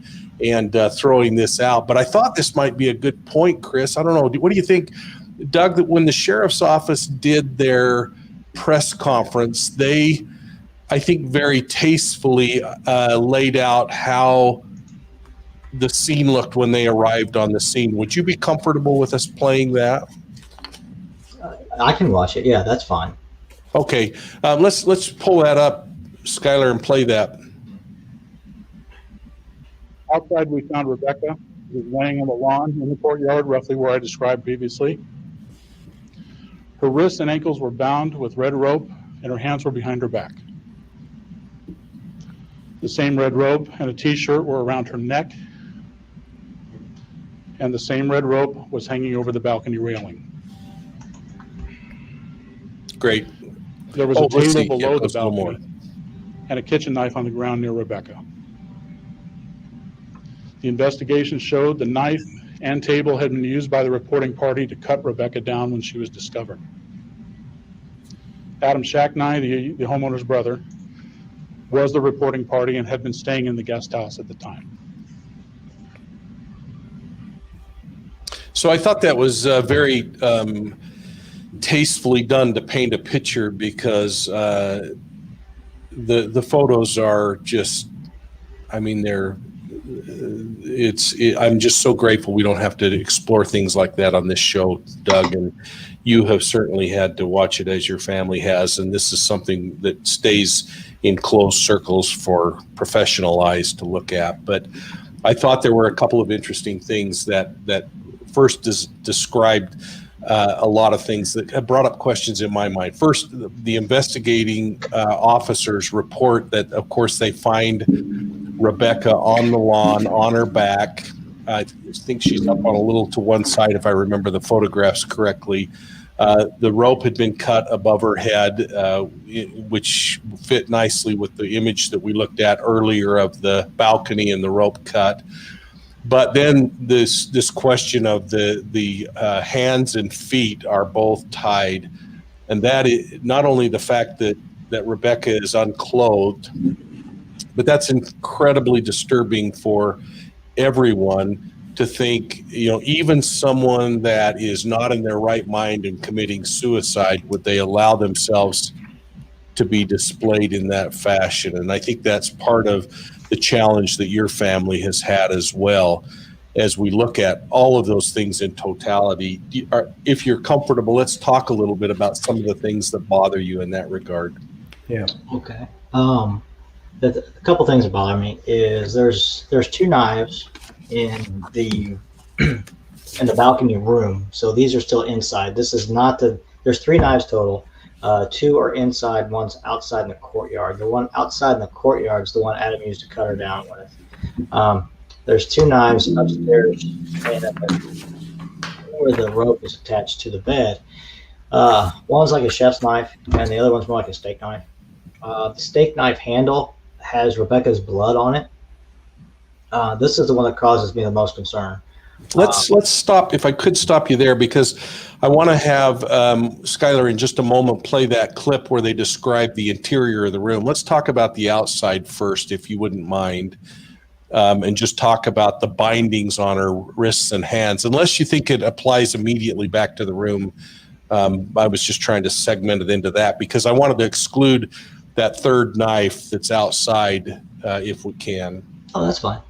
throwing this out. But I thought this might be a good point, Chris. I don't know. What do you think, Doug? That when the sheriff's office did their press conference, they, I think, very tastefully laid out how the scene looked when they arrived on the scene. Would you be comfortable with us playing that? I can watch it. Yeah, that's fine. Okay, let's pull that up, Skylar, and play that. Outside, we found Rebecca, who was laying on the lawn in the courtyard, roughly where I described previously. Her wrists and ankles were bound with red rope, and her hands were behind her back. The same red rope and a t-shirt were around her neck, and the same red rope was hanging over the balcony railing. Great. There was a let's see. table below the Let's go more. balcony and a kitchen knife on the ground near Rebecca. The investigation showed the knife and table had been used by the reporting party to cut Rebecca down when she was discovered. Adam Shacknai, the homeowner's brother, was the reporting party and had been staying in the guest house at the time. So I thought that was very tastefully done to paint a picture, because the photos are just, I mean, I'm just so grateful we don't have to explore things like that on this show, Doug, and you have certainly had to watch it as your family has, and this is something that stays in closed circles for professional eyes to look at. But I thought there were a couple of interesting things that first described a lot of things that have brought up questions in my mind. First, the investigating officers report that, of course, they find Rebecca on the lawn, on her back. I think she's up on a little to one side, if I remember the photographs correctly. The rope had been cut above her head, which fit nicely with the image that we looked at earlier of the balcony and the rope cut. But then this question of the hands and feet are both tied, and that is not only the fact that Rebecca is unclothed, but that's incredibly disturbing for everyone to think, even someone that is not in their right mind and committing suicide, would they allow themselves to be displayed in that fashion? And I think that's part of the challenge that your family has had as well, as we look at all of those things in totality. If you're comfortable, let's talk a little bit about some of the things that bother you in that regard. Yeah. Okay. A couple things that bother me is there's 2 knives in the balcony room. So these are still inside. This is not there's 3 knives total. 2 are inside, one's outside in the courtyard. The one outside in the courtyard is the one Adam used to cut her down with. There's 2 knives upstairs where the rope is attached to the bed. One's like a chef's knife, and the other one's more like a steak knife. The steak knife handle has Rebecca's blood on it. This is the one that causes me the most concern. Let's stop, if I could stop you there, because I want to have Skylar in just a moment play that clip where they describe the interior of the room. Let's talk about the outside first, if you wouldn't mind, and just talk about the bindings on her wrists and hands, unless you think it applies immediately back to the room. I was just trying to segment it into that, because I wanted to exclude that 3rd knife that's outside, if we can. Oh, that's fine.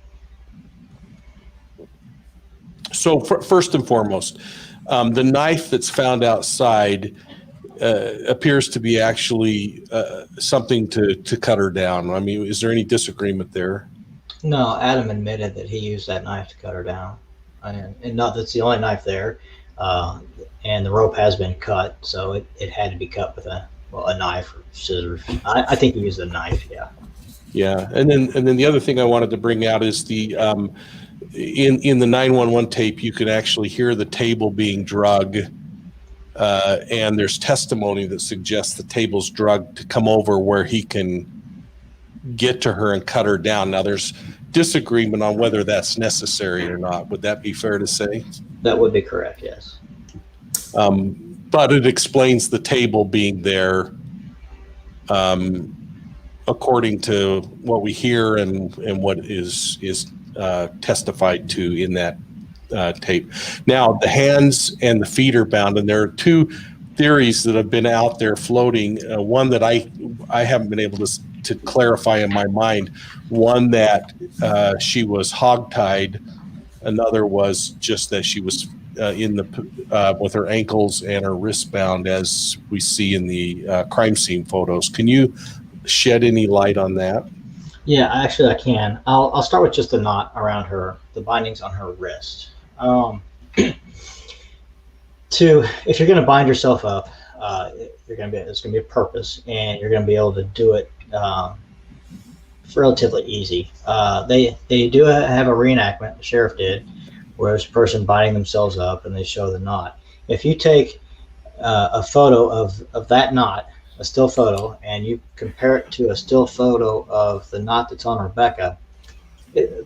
So first and foremost, the knife that's found outside appears to be actually something to cut her down. I mean, is there any disagreement there? No, Adam admitted that he used that knife to cut her down, and not that's the only knife there. And the rope has been cut, so it had to be cut with a knife or scissors. I think he used a knife. Yeah. Yeah, and then the other thing I wanted to bring out is the in the 911 tape, you can actually hear the table being drug, and there's testimony that suggests the table's drugged to come over where he can get to her and cut her down. Now, there's disagreement on whether that's necessary or not. Would that be fair to say? That would be correct, yes. But it explains the table being there, according to what we hear and what is testified to in that tape. Now, the hands and the feet are bound, and there are two theories that have been out there floating. One that I haven't been able to clarify in my mind. One that she was hogtied. Another was just that she was with her ankles and her wrists bound, as we see in the crime scene photos. Can you shed any light on that? Yeah, actually I can. I'll start with just the knot around her, the bindings on her wrist. If you're going to bind yourself up, there's going to be a purpose, and you're going to be able to do it relatively easy. They do have a reenactment, the sheriff did, where there's a person binding themselves up and they show the knot. If you take a photo of that knot, a still photo, and you compare it to a still photo of the knot that's on Rebecca,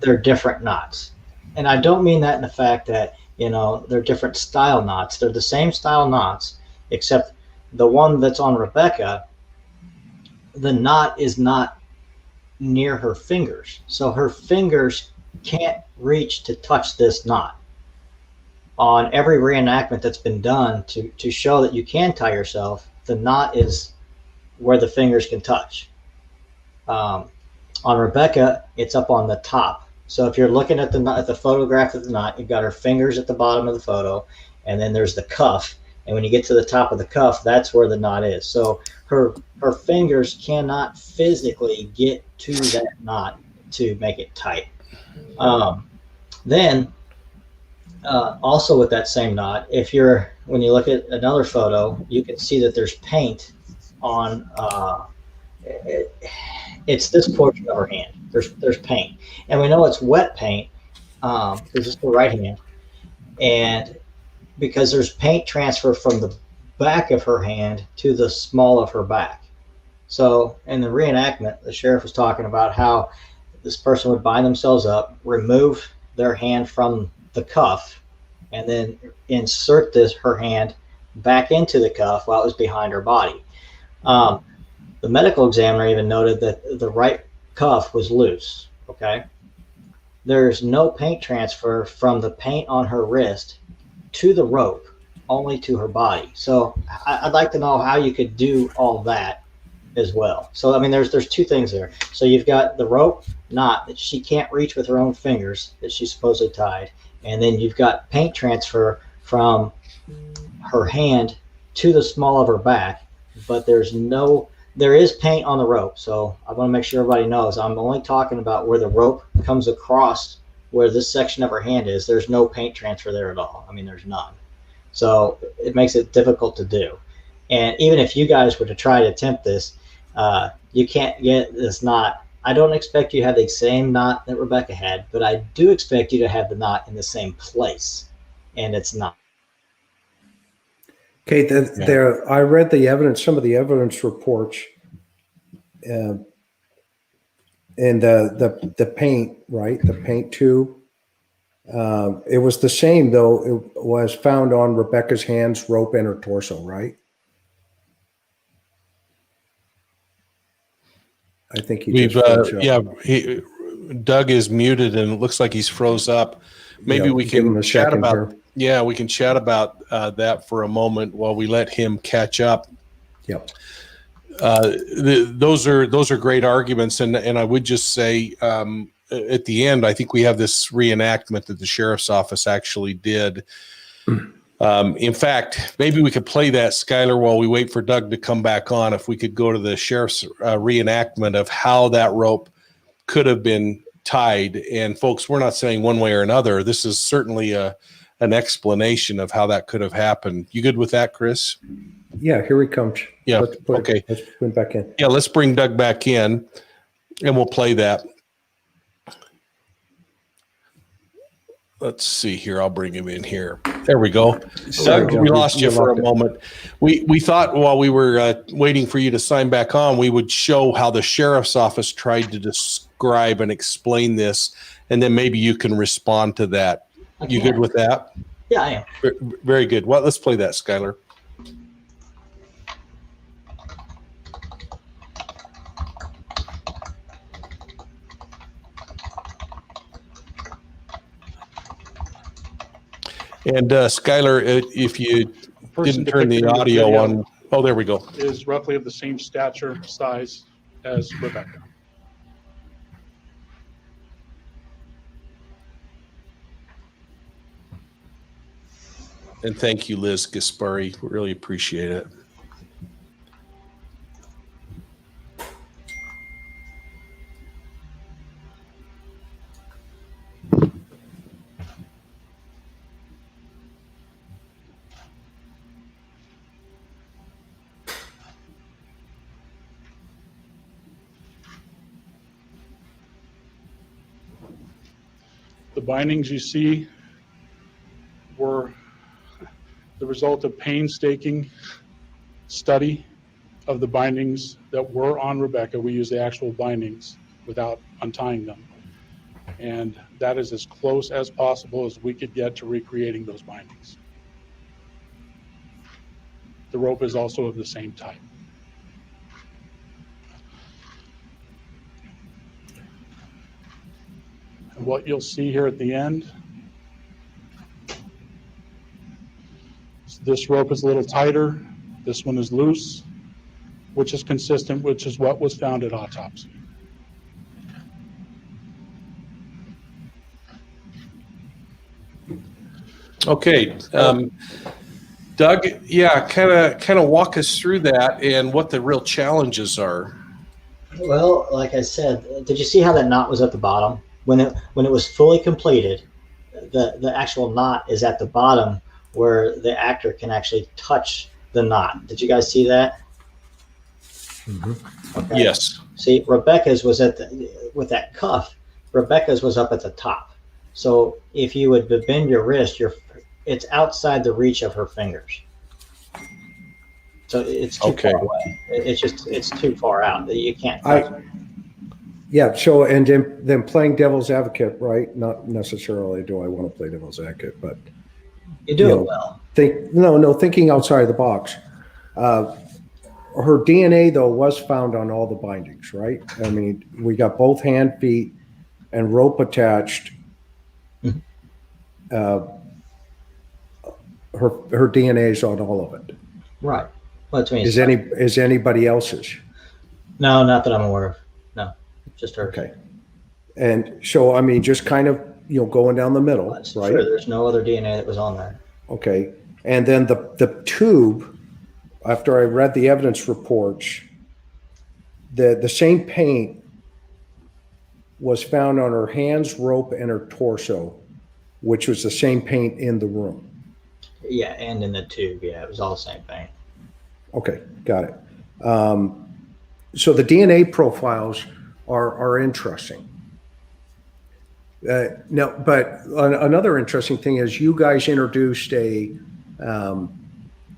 they're different knots. And I don't mean that in the fact that, they're different style knots. They're the same style knots, except the one that's on Rebecca, the knot is not near her fingers. So her fingers can't reach to touch this knot. On every reenactment that's been done to show that you can tie yourself, the knot is where the fingers can touch. On Rebecca, it's up on the top. So if you're looking at the photograph of the knot, you've got her fingers at the bottom of the photo, and then there's the cuff. And when you get to the top of the cuff, that's where the knot is. So her fingers cannot physically get to that knot to make it tight. Then also with that same knot, when you look at another photo, you can see that there's paint on it's this portion of her hand. There's paint, and we know it's wet paint because it's the right hand, and because there's paint transfer from the back of her hand to the small of her back. So in the reenactment, the sheriff was talking about how this person would bind themselves up, remove their hand from the cuff, and then insert her hand back into the cuff while it was behind her body. The medical examiner even noted that the right cuff was loose. Okay, there's no paint transfer from the paint on her wrist to the rope, only to her body. So I'd like to know how you could do all that as well. So I mean, there's two things there. So you've got the rope knot that she can't reach with her own fingers that she's supposedly tied, and then you've got paint transfer from her hand to the small of her back, but there is paint on the rope. So I want to make sure everybody knows I'm only talking about where the rope comes across where this section of her hand is. There's no paint transfer there at all. I mean, there's none. So it makes it difficult to do. And even if you guys were to try to attempt this, you can't get this knot. I don't expect you to have the same knot that Rebecca had, but I do expect you to have the knot in the same place, and it's not. Okay, I read some of the evidence reports, and the paint, right? The paint tube. It was the same, though. It was found on Rebecca's hands, rope, and her torso, right? I think he just froze up. Yeah, Doug is muted, and it looks like he's froze up. Maybe we can chat about. Yeah, we can chat about that for a moment while we let him catch up. Yep. Those are great arguments, and I would just say at the end, I think we have this reenactment that the sheriff's office actually did. In fact, maybe we could play that, Skylar, while we wait for Doug to come back on. If we could go to the sheriff's reenactment of how that rope could have been tied. And folks, we're not saying one way or another. This is certainly an explanation of how that could have happened. You good with that, Chris? Yeah, here he comes. Yeah. Let's put him back in. Yeah, let's bring Doug back in and we'll play that. Let's see here. I'll bring him in here. There we go. Doug, we lost you for a moment. We thought while we were waiting for you to sign back on, we would show how the sheriff's office tried to describe and explain this, and then maybe you can respond to that. You good with that? Yeah, I am. Very good. Well, let's play that, Skylar. And Skylar, if you didn't turn the audio on, oh, there we go. Is roughly of the same stature, size as Rebecca. And thank you, Liz Gaspari. We really appreciate it. The bindings you see were the result of painstaking study of the bindings that were on Rebecca. We used the actual bindings without untying them. And that is as close as possible as we could get to recreating those bindings. The rope is also of the same type. And what you'll see here at the end, this rope is a little tighter, this one is loose, which is consistent, which is what was found at autopsy. Okay. Doug, yeah, kind of walk us through that and what the real challenges are. Well, like I said, did you see how that knot was at the bottom? When it was fully completed, the actual knot is at the bottom where the actor can actually touch the knot. Did you guys see that? Mm-hmm. Okay. Yes. See, Rebecca's was with that cuff. Rebecca's was up at the top. So if you would bend your wrist, it's outside the reach of her fingers. So it's too far away. It's too far out that you can't touch it. Yeah. So, and then playing devil's advocate, right? Not necessarily do I want to play devil's advocate, but You do it well. Thinking outside the box. Her DNA though was found on all the bindings, right? I mean, we got both hand, feet, and rope attached. Her DNA is on all of it. Right. Well, to me, Is anybody else's? No, not that I'm aware of. No, just her. Okay. And so, I mean, just kind of, going down the middle, That's right? true. There's no other DNA that was on there. Okay. And then the tube, after I read the evidence reports, the same paint was found on her hands, rope, and her torso, which was the same paint in the room. Yeah, and in the tube. Yeah, it was all the same thing. Okay, got it. So the DNA profiles are interesting. Now, but another interesting thing is you guys introduced a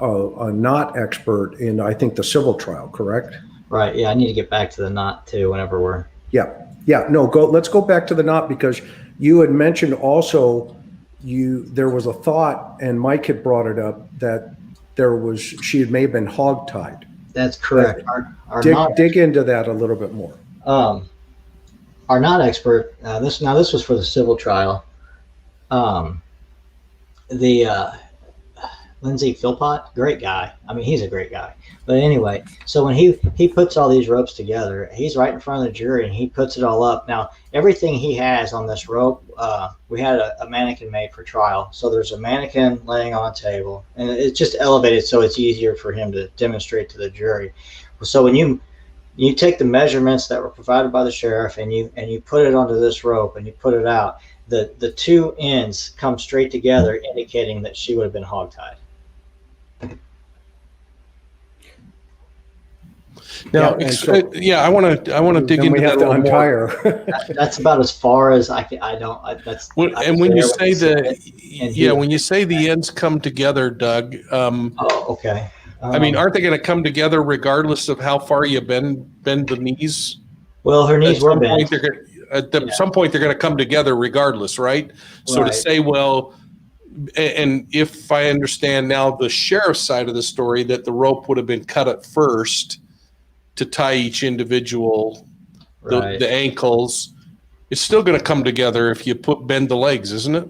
knot expert in, I think, the civil trial, correct? Right. Yeah, I need to get back to the knot too. Whenever we're. Yeah. No, let's go back to the knot, because you had mentioned also there was a thought, and Mike had brought it up, that she may have been hogtied. That's correct. Dig into that a little bit more. Our knot expert. This was for the civil trial. Lindsay Philpott, great guy. I mean, he's a great guy. But anyway, so when he puts all these ropes together, he's right in front of the jury and he puts it all up. Now, everything he has on this rope, we had a mannequin made for trial. So there's a mannequin laying on a table, and it's just elevated so it's easier for him to demonstrate to the jury. So when you take the measurements that were provided by the sheriff and you put it onto this rope and you put it out, the two ends come straight together, indicating that she would have been hogtied. Now, Yeah, and so- I want to dig Then into we that have a to little more. untire. That's about as far as I can. That's. And when you say and when you say the ends come together, Doug, Oh, okay. I mean, aren't they going to come together regardless of how far you bend the knees? Well, her knees were bent. At some point, they're going to come together regardless, right? So Right. to say, well, and if I understand now the sheriff's side of the story, that the rope would have been cut at first to tie each individual, Right. the ankles, it's still going to come together if you bend the legs, isn't it?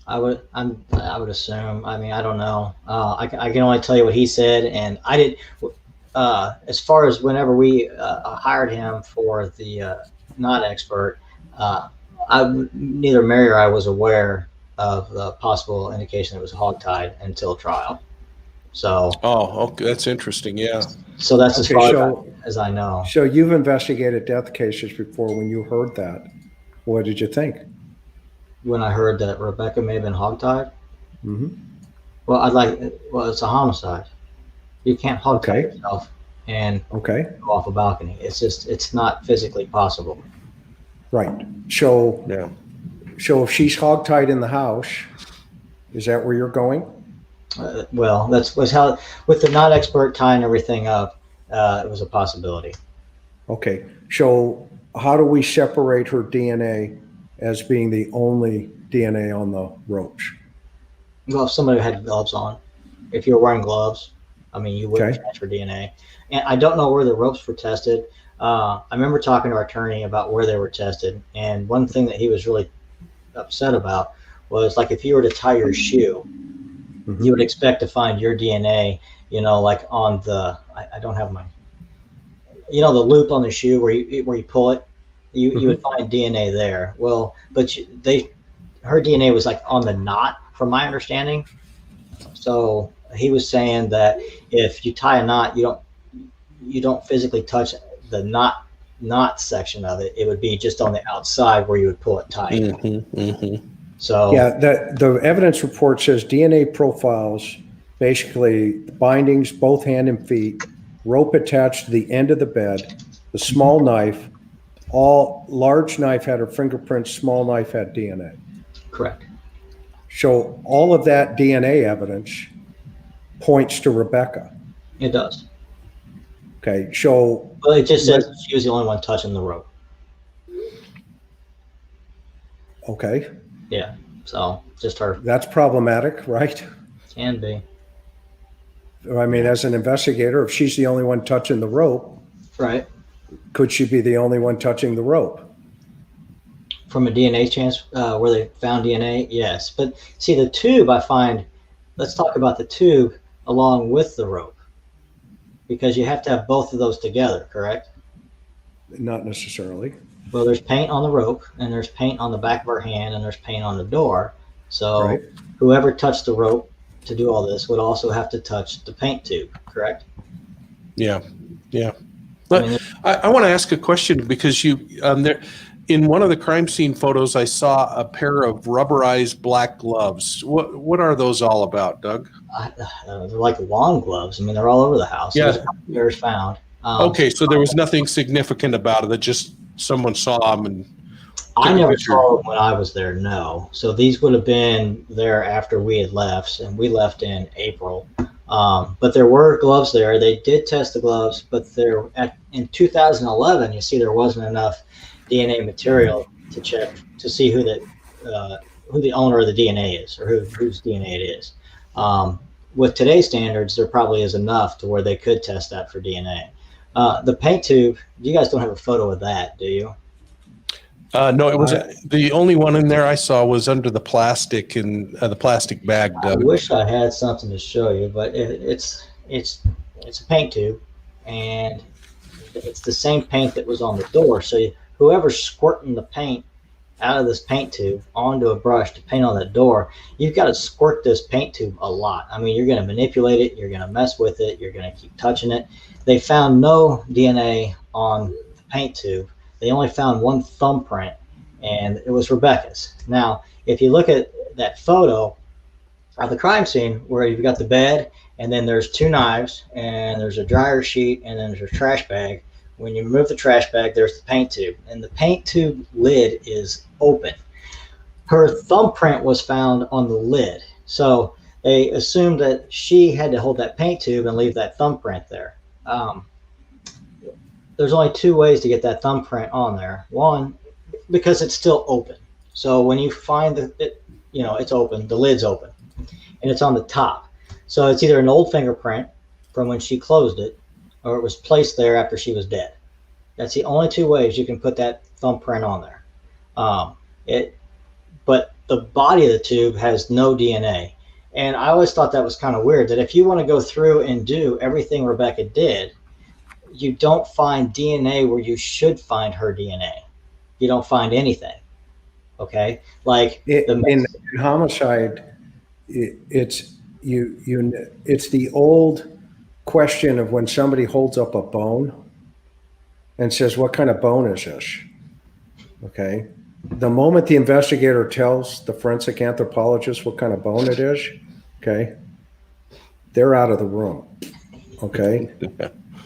I would assume. I mean, I don't know. I can only tell you what he said, and I did. As far as whenever we hired him for the not expert, neither Mary or I was aware of the possible indication it was hogtied until trial. So. Oh, okay, that's interesting. Yeah. So that's as Okay, far as I know. So you've investigated death cases before. When you heard that, what did you think? When I heard that Rebecca may have been hogtied, Mm-hmm. well, it's a homicide. You can't hogtie Okay. yourself and Okay, go off a balcony. It's not physically possible. right. So Yeah. if she's hogtied in the house, is that where you're going? Well, was how, with the not expert tying everything up, it was a possibility. Okay, so how do we separate her DNA as being the only DNA on the ropes? Well, if somebody had gloves on, if you're wearing gloves, I mean, you wouldn't Okay. transfer DNA. And I don't know where the ropes were tested. I remember talking to our attorney about where they were tested, and one thing that he was really upset about was, like, if you were to tie your shoe, Mhm. you would expect to find your DNA, like on the, I don't have my, the loop on the shoe where you pull it, you would find DNA there. Well, but her DNA was like on the knot, from my understanding. So he was saying that if you tie a knot, you don't physically touch the knot section of it. It would be just on the outside where you would pull it tight. Mm-hmm, mm-hmm. So Yeah, the evidence report says DNA profiles, basically bindings, both hand and feet, rope attached to the end of the bed, the small knife, all large knife had her fingerprints, small knife had DNA. correct. So all of that DNA evidence points to Rebecca. It does. Okay, so Well, it just says she was the only one touching the rope. okay, Yeah. So just her. that's problematic, right? Can be. I mean, as an investigator, if she's the only one touching the rope, Right. could she be the only one touching the rope? From a DNA chance, where they found DNA, yes. But see, the tube, I find, let's talk about the tube along with the rope, because you have to have both of those together, correct? Not necessarily. Well, there's paint on the rope, and there's paint on the back of her hand, and there's paint on the door. So Right. whoever touched the rope to do all this would also have to touch the paint tube, correct? Yeah. Yeah. But I want to ask a question, because you there in one of the crime scene photos, I saw a pair of rubberized black gloves. What are those all about, Doug? They're like lawn gloves. I mean, they're all over the house. Yeah. There's a couple pairs found. Okay, so there was nothing significant about it. That just someone saw them and I took a never picture. saw them when I was there. No. So these would have been there after we had left, and we left in April. But there were gloves there. They did test the gloves, but in 2011, you see, there wasn't enough DNA material to check to see who the owner of the DNA is, or whose DNA it is. With today's standards, there probably is enough to where they could test that for DNA. The paint tube, you guys don't have a photo of that, do you? No, it was the only one in there I saw was under the plastic and the plastic bag. I wish I had something to show you, but it's a paint tube, and it's the same paint that was on the door. So whoever's squirting the paint out of this paint tube onto a brush to paint on that door, you've got to squirt this paint tube a lot. I mean, you're going to manipulate it, you're going to mess with it, you're going to keep touching it. They found no DNA on the paint tube. They only found one thumbprint, and it was Rebecca's. Now, if you look at that photo of the crime scene where you've got the bed, and then there's 2 knives, and there's a dryer sheet, and then there's a trash bag. When you remove the trash bag, there's the paint tube, and the paint tube lid is open. Her thumbprint was found on the lid, so they assumed that she had to hold that paint tube and leave that thumbprint there. There's only 2 ways to get that thumbprint on there. One, because it's still open. So when you find it, it's open, the lid's open, and it's on the top. So it's either an old fingerprint from when she closed it, or it was placed there after she was dead. That's the only 2 ways you can put that thumbprint on there. But the body of the tube has no DNA. And I always thought that was kind of weird, that if you want to go through and do everything Rebecca did, you don't find DNA where you should find her DNA. You don't find anything. Okay? Like in homicide, it's the old question of when somebody holds up a bone and says, what kind of bone is this? Okay. The moment the investigator tells the forensic anthropologist what kind of bone it is, okay, they're out of the room. Okay.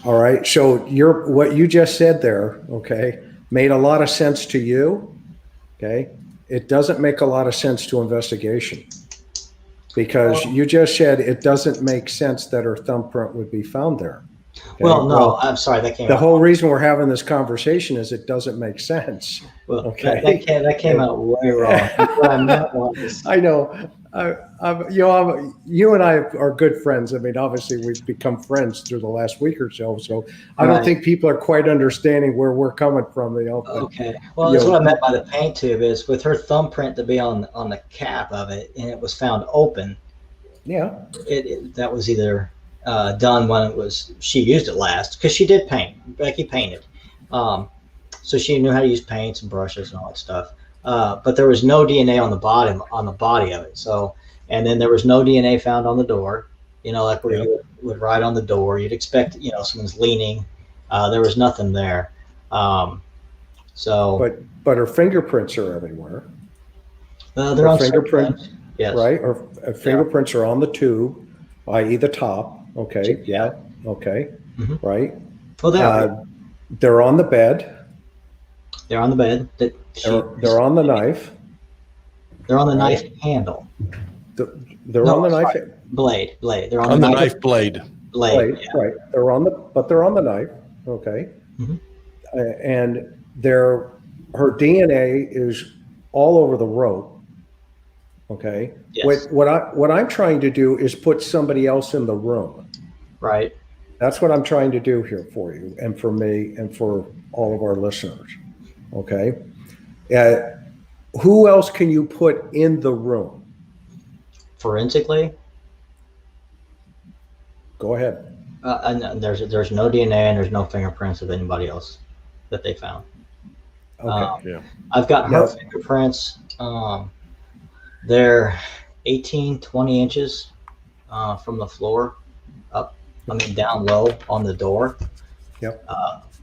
All right. So what you just said there, okay, made a lot of sense to you. Okay. It doesn't make a lot of sense to investigation, because you just said it doesn't make sense that her thumbprint would be found there. Okay? Well, no, I'm sorry. That came The out whole wrong. reason we're having this conversation is it doesn't make sense. Well, Okay. that came out way wrong. What I meant was, I know. You and I are good friends. I mean, obviously, we've become friends through the last week or so. So I don't Right. think people are quite understanding where we're coming from. But, okay. Well, that's what I meant by the paint tube, is with her thumbprint to be on the cap of it, and it was found open. yeah. That was either done when she used it last, because she did paint. Becky painted, so she knew how to use paints and brushes and all that stuff. But there was no DNA on the body of it. So, and then there was no DNA found on the door. Like where you would write on the door, you'd expect someone's leaning. There was nothing there. So, But her fingerprints are everywhere. they're her on fingerprint, certain- Yes. right? Her fingerprints are on the tube, i.e. the top. Okay. Yeah. Okay. Mhm. Right. Well, They're on the bed. they're on the bed. They're on the knife. They're on the knife handle. They're No, on the knife sorry. Blade. They're On the knife blade. blade. blade, right? They're on the knife. Okay. Mhm. And her DNA is all over the rope. Okay. Yes. What I'm trying to do is put somebody else in the room. Right. That's what I'm trying to do here for you and for me and for all of our listeners. Okay. Who else can you put in the room? Forensically, Go ahead. and there's no DNA and there's no fingerprints of anybody else that they found. Okay. Yeah. I've got her Now- fingerprints. They're 18, 20 inches from the floor up, down low on the door. Yep.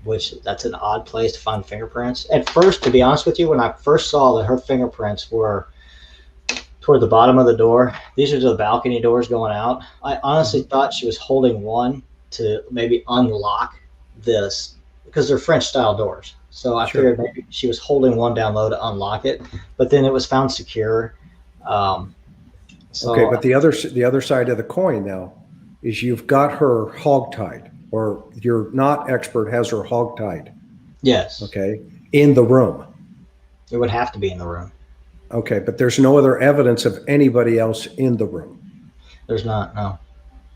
Which that's an odd place to find fingerprints. At first, to be honest with you, when I first saw that her fingerprints were toward the bottom of the door, these are the balcony doors going out, I honestly thought she was holding one to maybe unlock this, because they're French style doors. So I Sure. figured maybe she was holding one down low to unlock it, but then it was found secure. Okay, but the other side of the coin now is you've got her hogtied, or your not expert has her hogtied. yes, Okay, in the room. it would have to be in the room. Okay, but there's no other evidence of anybody else in the room. There's not, no.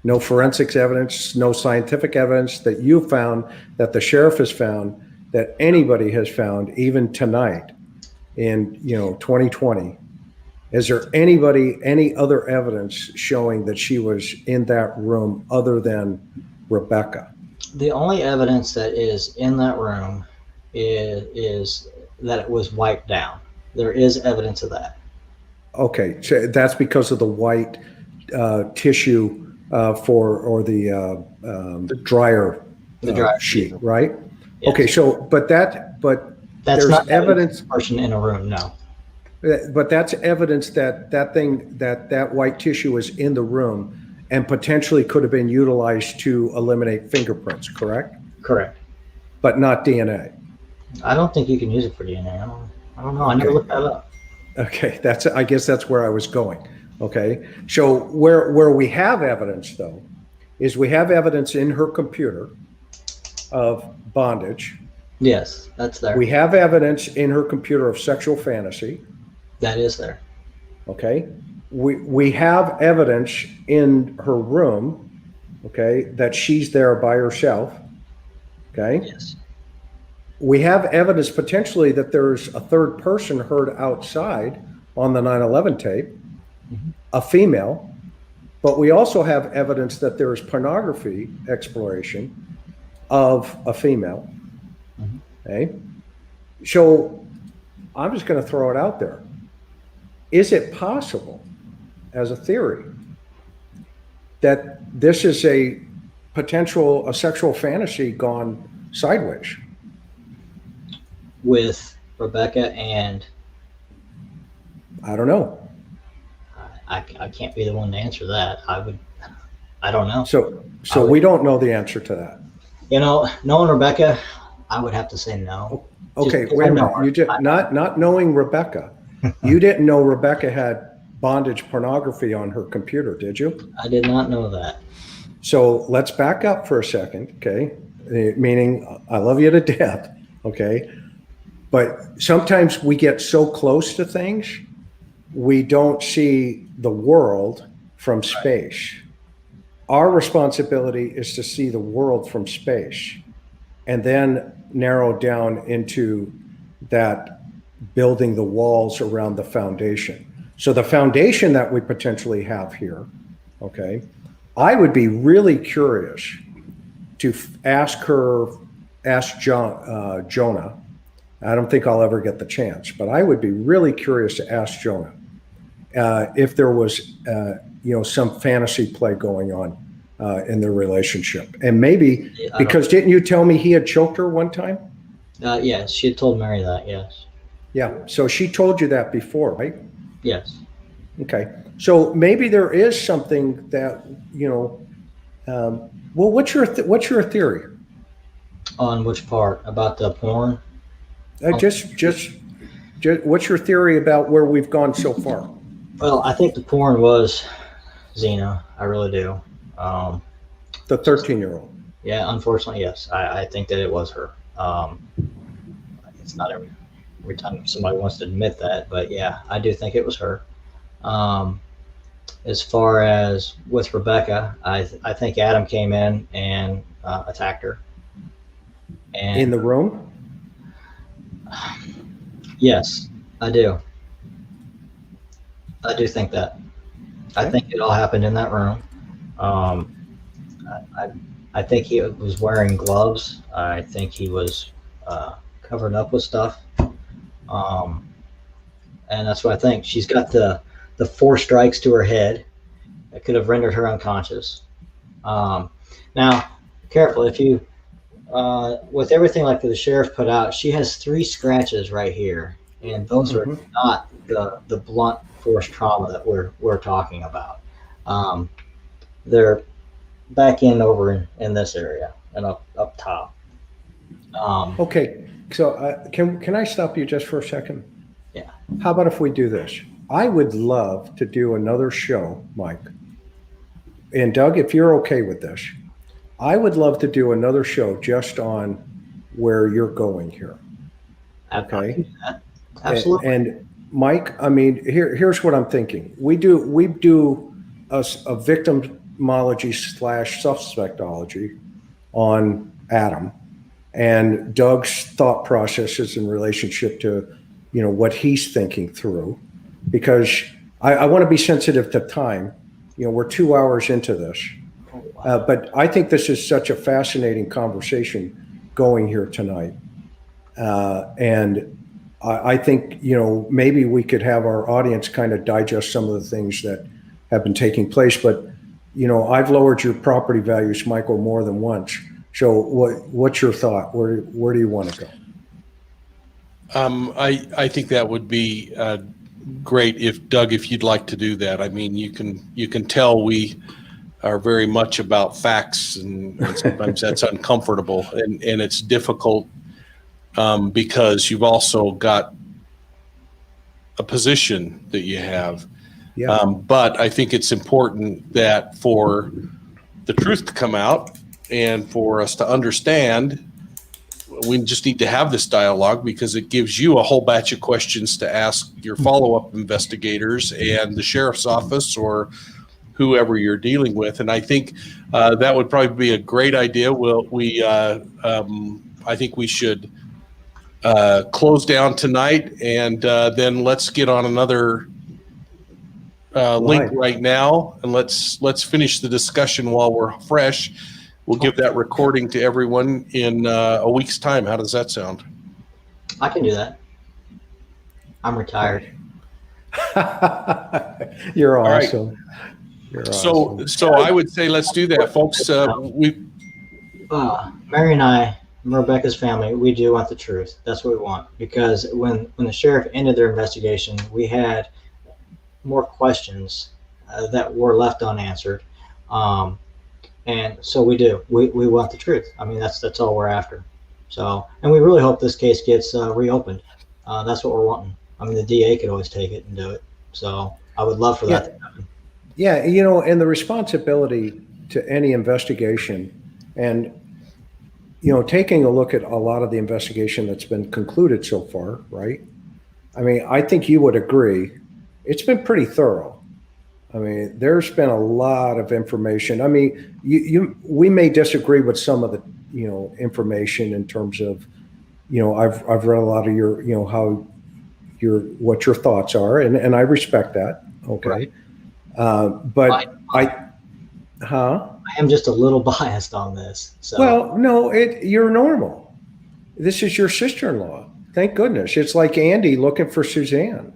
No forensics evidence, no scientific evidence that you found, that the sheriff has found, that anybody has found, even tonight, in 2020, is there any other evidence showing that she was in that room other than Rebecca? The only evidence that is in that room is that it was wiped down. There is evidence of that. Okay, so that's because of the white tissue or the dryer, dryer sheet, right? Yes. Okay, so but that's there's not evidence. Person in a room, no. But that's evidence that white tissue was in the room and potentially could have been utilized to eliminate fingerprints, correct? Correct. But not DNA. I don't think you can use it for DNA. I don't know. I never looked that up. Okay, I guess that's where I was going. Okay, so where we have evidence though, is we have evidence in her computer of bondage. Yes, that's there. We have evidence in her computer of sexual fantasy. That is there. Okay, we have evidence in her room. Okay, that she's there by herself. Okay. Yes. We have evidence potentially that there's a third person heard outside on the 9/11 tape, a female, but we also have evidence that there is pornography exploration of a female. Okay, so I'm just going to throw it out there. Is it possible, as a theory, that this is a sexual fantasy gone sideways? With Rebecca and I don't know. I can't be the one to answer that. I don't know. So we don't know the answer to that. Knowing Rebecca, I would have to say no. Okay, Just wait a I know minute. her. You just not knowing Rebecca, you didn't know Rebecca had bondage pornography on her computer, did you? I did not know that. So let's back up for a second, okay? Meaning, I love you to death, okay? But sometimes we get so close to things, we don't see the world from space. Our responsibility is to see the world from space and then narrow down into that building the walls around the foundation. So the foundation that we potentially have here, okay, I would be really curious to ask Jonah. I don't think I'll ever get the chance, but I would be really curious to ask Jonah if there was, some fantasy play going on in their relationship. And maybe, because didn't you tell me he had choked her one time? Yes, she had told Mary that, yes. Yeah, so she told you that before, right? Yes. Okay, so maybe there is something that, well, what's your theory? On which part? About the porn? Just what's your theory about where we've gone so far? Well, I think the porn was Zena. I really do. The 13-year-old. Yeah, unfortunately, yes. I think that it was her. It's not every time somebody wants to admit that, but yeah, I do think it was her. As far as with Rebecca, I think Adam came in and attacked her. And In the room? yes, I do. I do think that. I think it all happened in that room. I think he was wearing gloves. I think he was covered up with stuff. And that's what I think. She's got the 4 strikes to her head that could have rendered her unconscious. Now, careful, if you, with everything like the sheriff put out, she has 3 scratches right here. And those are not the blunt force trauma that we're talking about. They're back over in this area and up top. Okay, so can I stop you just for a second? Yeah. How about if we do this? I would love to do another show, Mike. And Doug, if you're okay with this, I would love to do another show just on where you're going here. Okay. Absolutely. And Mike, I mean, here's what I'm thinking. We do a victimology / suspectology on Adam and Doug's thought processes in relationship to what he's thinking through, because I want to be sensitive to time. We're 2 hours into this, but I think this is such a fascinating conversation going here tonight. And I think, maybe we could have our audience kind of digest some of the things that have been taking place. But, I've lowered your property values, Michael, more than once. So what's your thought? Where do you want to go? I think that would be great if Doug, if you'd like to do that. I mean, you can tell we are very much about facts, and sometimes that's uncomfortable and it's difficult because you've also got a position that you have. Yeah. But I think it's important that for the truth to come out and for us to understand, we just need to have this dialogue, because it gives you a whole batch of questions to ask your follow-up investigators and the sheriff's office or whoever you're dealing with. And I think that would probably be a great idea. I think we should close down tonight, and then let's get on another link right now, and let's finish the discussion while we're fresh. We'll give that recording to everyone in a week's time. How does that sound? I can do that. I'm retired. You're All right. awesome. You're awesome. So I would say let's do that, folks. Mary and I, Rebecca's family, we do want the truth. That's what we want, because when the sheriff ended their investigation, we had more questions that were left unanswered. And so we do. We want the truth. I mean, that's all we're after. So, and we really hope this case gets reopened. That's what we're wanting. I mean, the DA could always take it and do it. So I would love for that to happen. Yeah, and the responsibility to any investigation, and taking a look at a lot of the investigation that's been concluded so far, right? I mean, I think you would agree, it's been pretty thorough. I mean, there's been a lot of information. I mean, we may disagree with some of the, information in terms of, I've read a lot of your, what your thoughts are, and I respect that. Okay. Right. But I am just a little biased on this. So. Well, no, you're normal. This is your sister-in-law. Thank goodness. It's like Andy looking for Suzanne.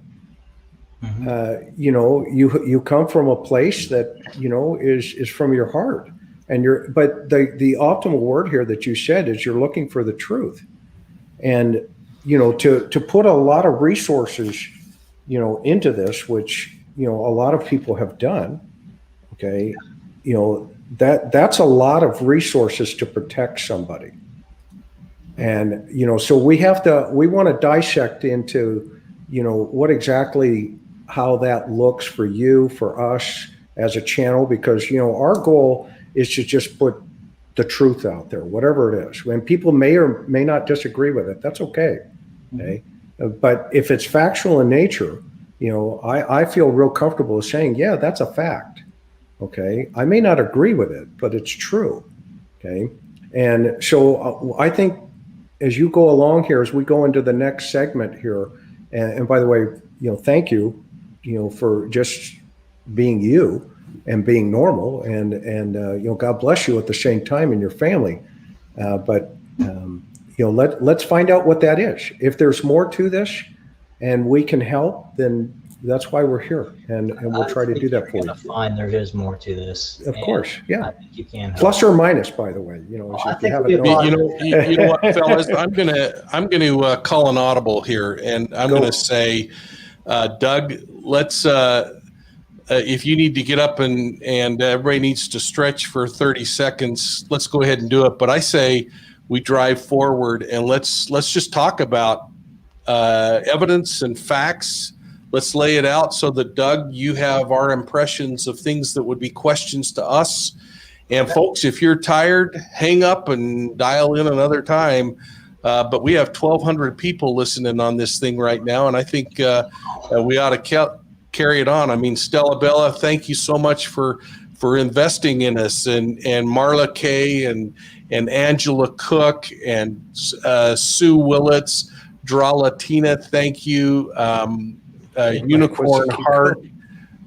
Mm-hmm. You come from a place that is from your heart, but the optimal word here that you said is you're looking for the truth, and to put a lot of resources into this, which a lot of people have done. Okay, that's a lot of resources to protect somebody, and so we want to dissect into what exactly, how that looks for you, for us as a channel, because our goal is to just put the truth out there, whatever it is. When people may or may not disagree with it, that's okay. Okay, but if it's factual in nature, I feel real comfortable saying, yeah, that's a fact. Okay, I may not agree with it, but it's true. Okay, and so I think as you go along here, as we go into the next segment here, and by the way, thank you, for just being you and being normal, and God bless you at the same time and your family. But let's find out what that is. If there's more to this, and we can help, then that's why we're here, and we'll try to do that for you. Find there is more to this. Of course, yeah. I think you can help. Plus or minus, by the way. You know what, fellas? I'm gonna call an audible here, and I'm gonna say, Doug, let's. If you need to get up and everybody needs to stretch for 30 seconds, let's go ahead and do it. But I say we drive forward, and let's just talk about evidence and facts. Let's lay it out so that, Doug, you have our impressions of things that would be questions to us. And folks, if you're tired, hang up and dial in another time. But we have 1,200 people listening on this thing right now, and I think we ought to carry it on. I mean, Stella Bella, thank you so much for investing in us, and Marla Kay and Angela Cook and Sue Willits, Dralatina, thank you. Unicorn Heart,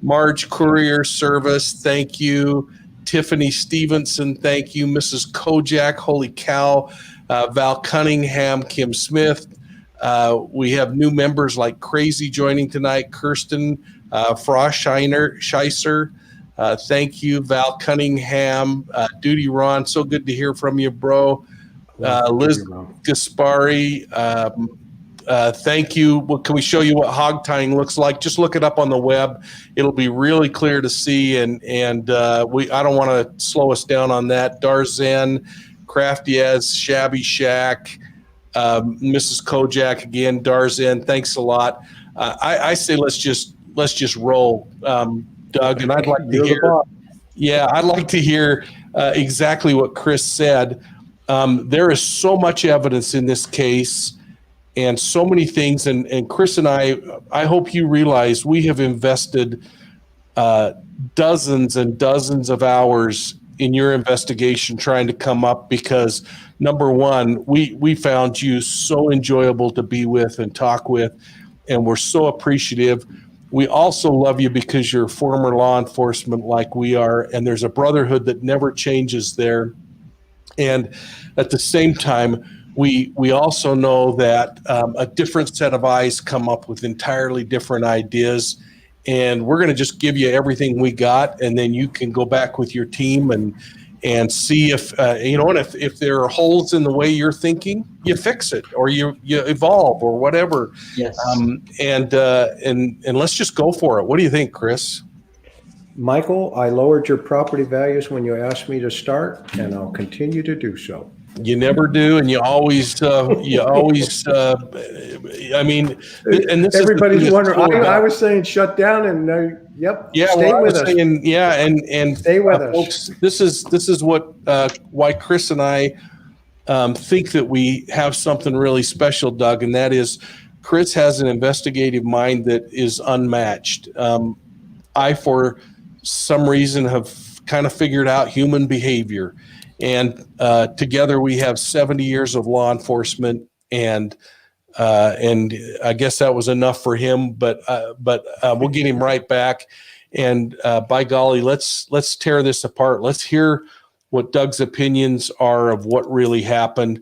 Marge Courier Service, thank you. Tiffany Stevenson, thank you. Mrs. Kojak, holy cow. Val Cunningham, Kim Smith. We have new members like Crazy joining tonight. Kirsten Scheiser, thank you. Val Cunningham, Duty Ron, so good to hear from you, bro. Liz Gaspari, thank you. Can we show you what hog tying looks like? Just look it up on the web. It'll be really clear to see. And I don't want to slow us down on that. Darzan, Crafty as Shabby Shack, Mrs. Kojak again. Darzan, thanks a lot. I say let's just roll, Doug. And I'd like to hear. Yeah, I'd like to hear exactly what Chris said. There is so much evidence in this case. And so many things, and Chris and I hope you realize we have invested dozens and dozens of hours in your investigation trying to come up because, number one, we found you so enjoyable to be with and talk with, and we're so appreciative. We also love you because you're former law enforcement like we are, and there's a brotherhood that never changes there. And at the same time, we also know that a different set of eyes come up with entirely different ideas, and we're going to just give you everything we got, and then you can go back with your team and see if and if there are holes in the way you're thinking, you fix it or you evolve or whatever. Yes. And let's just go for it. What do you think, Chris? Michael, I lowered your property values when you asked me to start, and I'll continue to do so. You never do, and you always. I mean, and this everybody's wondering. I was saying shut down, and yep. Yeah, stay with us. Saying, yeah, and stay with us, folks. This is what why Chris and I think that we have something really special, Doug, and that is Chris has an investigative mind that is unmatched. I, for some reason, have kind of figured out human behavior. And together we have 70 years of law enforcement, and I guess that was enough for him. But we'll get him right back. And by golly, let's tear this apart. Let's hear what Doug's opinions are of what really happened.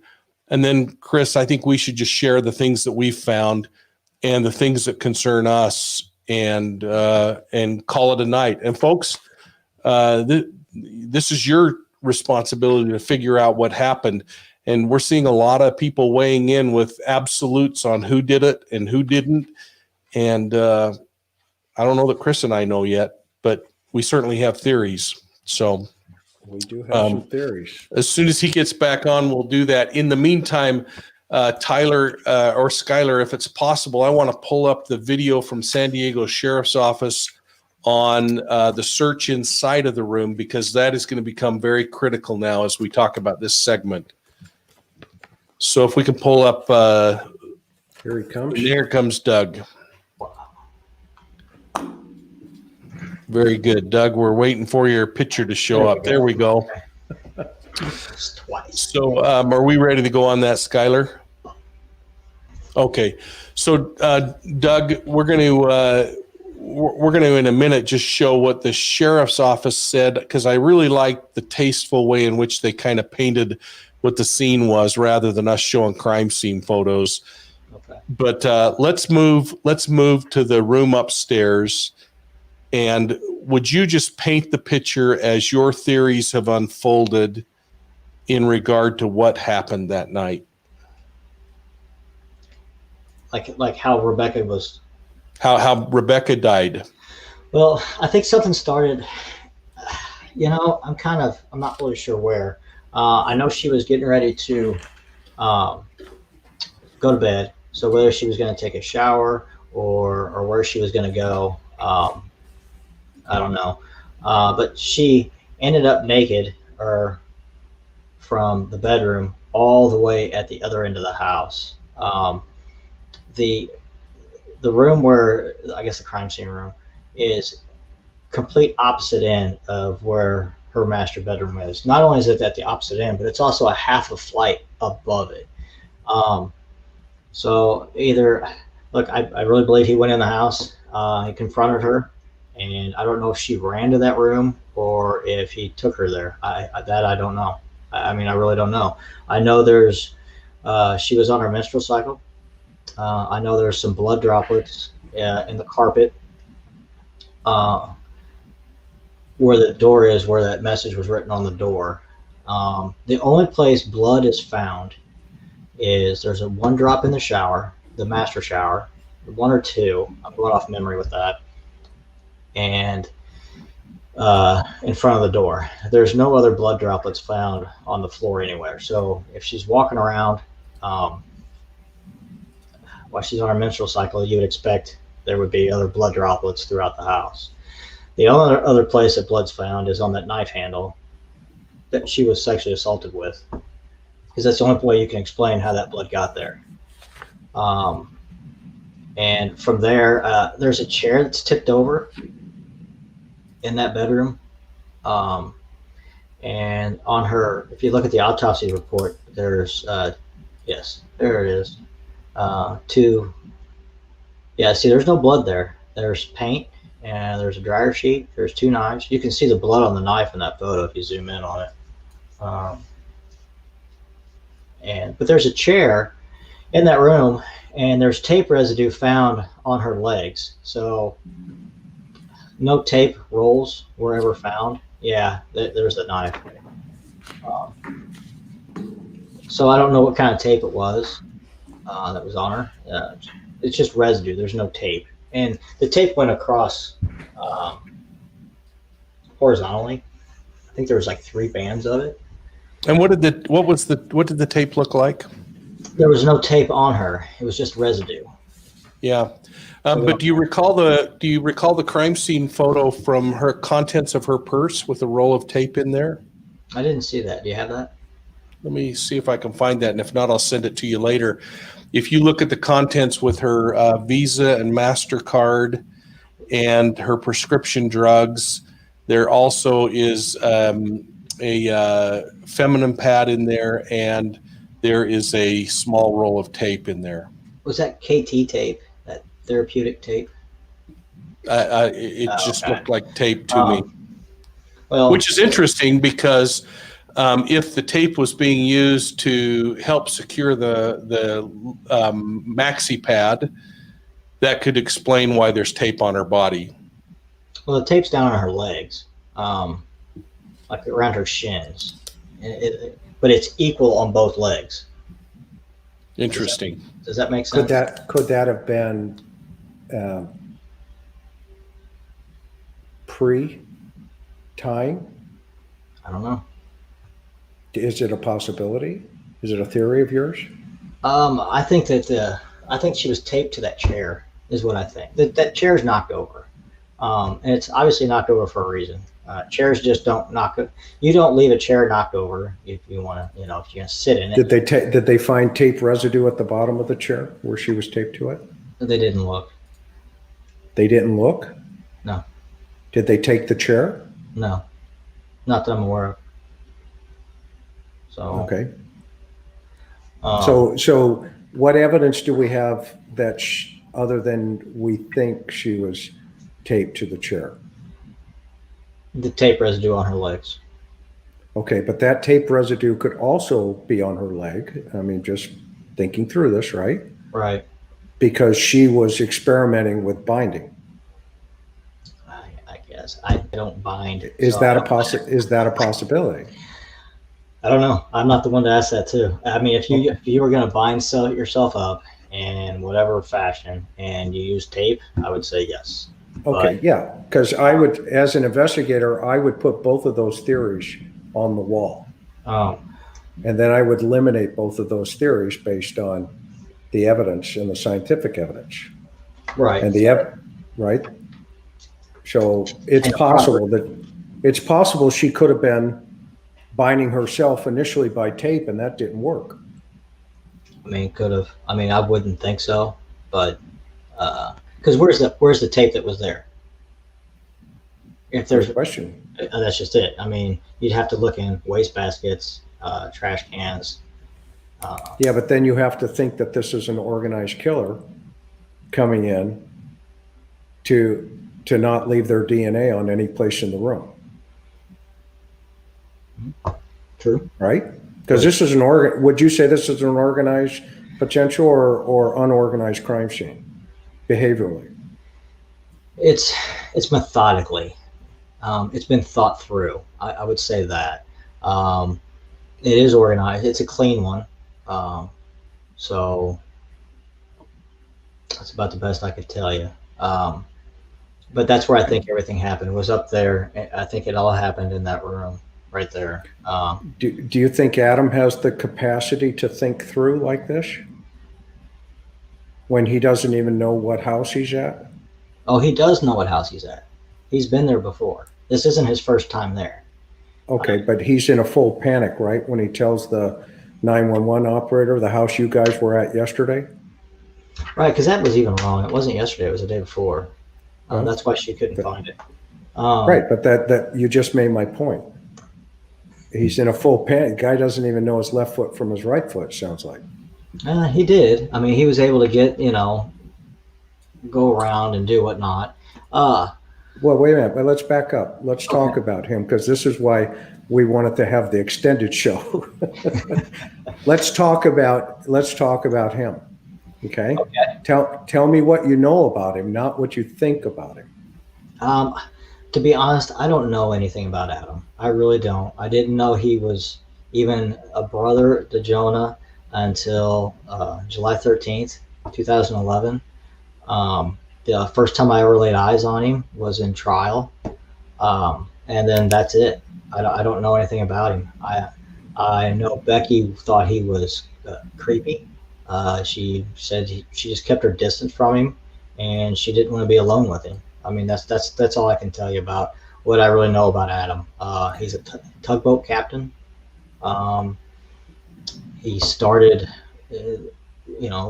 And then, Chris, I think we should just share the things that we've found and the things that concern us, and call it a night. And folks, this is your responsibility to figure out what happened, and we're seeing a lot of people weighing in with absolutes on who did it and who didn't, and I don't know that Chris and I know yet, but we certainly have theories. So we do have some theories. As soon as he gets back on, we'll do that. In the meantime, Tyler or Skylar, if it's possible, I want to pull up the video from San Diego Sheriff's Office on the search inside of the room, because that is going to become very critical now as we talk about this segment. So if we can pull up, here he comes. Here comes Doug. Very good, Doug. We're waiting for your picture to show up. There we go. Twice. So are we ready to go on that, Skylar? Okay. So Doug, we're going to in a minute just show what the sheriff's office said, because I really like the tasteful way in which they kind of painted what the scene was rather than us showing crime scene photos. Okay. But let's move to the room upstairs. And would you just paint the picture as your theories have unfolded in regard to what happened that night? Like how Rebecca was. How Rebecca died. Well, I think something started, I'm not really sure where. I know she was getting ready to go to bed. So whether she was going to take a shower or where she was going to go, I don't know. But she ended up naked from the bedroom all the way at the other end of the house. The room where, I guess the crime scene room, is complete opposite end of where her master bedroom is. Not only is it at the opposite end, but it's also a half a flight above it. So either, look, I really believe he went in the house, he confronted her, and I don't know if she ran to that room or if he took her there. That I don't know. I mean, I really don't know. I know she was on her menstrual cycle. I know there's some blood droplets in the carpet where the door is, where that message was written on the door. The only place blood is found is there's a one drop in the shower, the master shower, one or two. I'm going off memory with that. And in front of the door. There's no other blood droplets found on the floor anywhere. So if she's walking around while she's on her menstrual cycle, you would expect there would be other blood droplets throughout the house. The only other place that blood's found is on that knife handle that she was sexually assaulted with, because that's the only way you can explain how that blood got there. And from there, there's a chair that's tipped over in that bedroom. And on her, if you look at the autopsy report, there's, yes, there it is. See, there's no blood there. There's paint and there's a dryer sheet. There's two knives. You can see the blood on the knife in that photo if you zoom in on it. But there's a chair in that room, and there's tape residue found on her legs. So no tape rolls were ever found. Yeah, there's the knife. So I don't know what kind of tape it was that was on her. It's just residue. There's no tape, and the tape went across horizontally. I think there was like 3 bands of it. And what did the tape look like? There was no tape on her. It was just residue. Yeah. But do you recall the crime scene photo from her contents of her purse with a roll of tape in there? I didn't see that. Do you have that? Let me see if I can find that, and if not, I'll send it to you later. If you look at the contents with her Visa and MasterCard and her prescription drugs, there also is a feminine pad in there, and there is a small roll of tape in there. Was that KT tape? That therapeutic tape? It just looked like tape to me. Well, Which is interesting because if the tape was being used to help secure the maxi pad, that could explain why there's tape on her body. well, the tape's down on her legs, like around her shins, but it's equal on both legs. Interesting. Does that make sense? Could that have been pre-tying? I don't know. Is it a possibility? Is it a theory of yours? I think she was taped to that chair, is what I think. That chair's knocked over, and it's obviously knocked over for a reason. Chairs just don't knock it. You don't leave a chair knocked over if you want to, if you're gonna sit in it. Did they find tape residue at the bottom of the chair where she was taped to it? They didn't look. They didn't look? No. Did they take the chair? No, not that I'm aware of. So Okay. So what evidence do we have that other than we think she was taped to the chair? the tape residue on her legs. Okay, but that tape residue could also be on her leg. I mean, just thinking through this, right? Right. Because she was experimenting with binding. I guess I don't bind. Is so that a possibility? I don't know. I'm not the one to ask that too. I mean, if you were going to bind yourself up in whatever fashion and you use tape, I would say yes. Okay, But, yeah, because I would, as an investigator, I would put both of those theories on the wall. And then I would eliminate both of those theories based on the evidence and the scientific evidence. right. And right? So it's possible she could have been binding herself initially by tape and that didn't work. I mean, could have. I mean, I wouldn't think so, but because where's the tape that was there? If there's Good question. That's just it. I mean, you'd have to look in waste baskets, trash cans. Yeah, but then you have to think that this is an organized killer coming in to not leave their DNA on any place in the room, True. right? Because this is would you say this is an organized potential or unorganized crime scene behaviorally? It's methodically. It's been thought through. I would say that. It is organized. It's a clean one. So that's about the best I could tell you. But that's where I think everything happened, was up there. I think it all happened in that room right there. Do you think Adam has the capacity to think through like this when he doesn't even know what house he's at? Oh, he does know what house he's at. He's been there before. This isn't his first time there. Okay, but he's in a full panic, right? When he tells the 911 operator the house you guys were at yesterday? Right, because that was even wrong. It wasn't yesterday. It was the day before. That's why she couldn't find it. Right, but that you just made my point. He's in a full panic. Guy doesn't even know his left foot from his right foot, sounds like. He did. I mean, he was able to get, go around and do whatnot. Well, wait a minute, but let's back up. Let's talk about him, because this is why we wanted to have the extended show. Let's talk about him. Okay? Tell me what you know about him, not what you think about him. To be honest, I don't know anything about Adam. I really don't. I didn't know he was even a brother to Jonah until July 13th, 2011. The first time I ever laid eyes on him was in trial. And then that's it. I don't know anything about him. I know Becky thought he was creepy. She said she just kept her distance from him, and she didn't want to be alone with him. I mean, that's all I can tell you about what I really know about Adam. He's a tugboat captain. He started,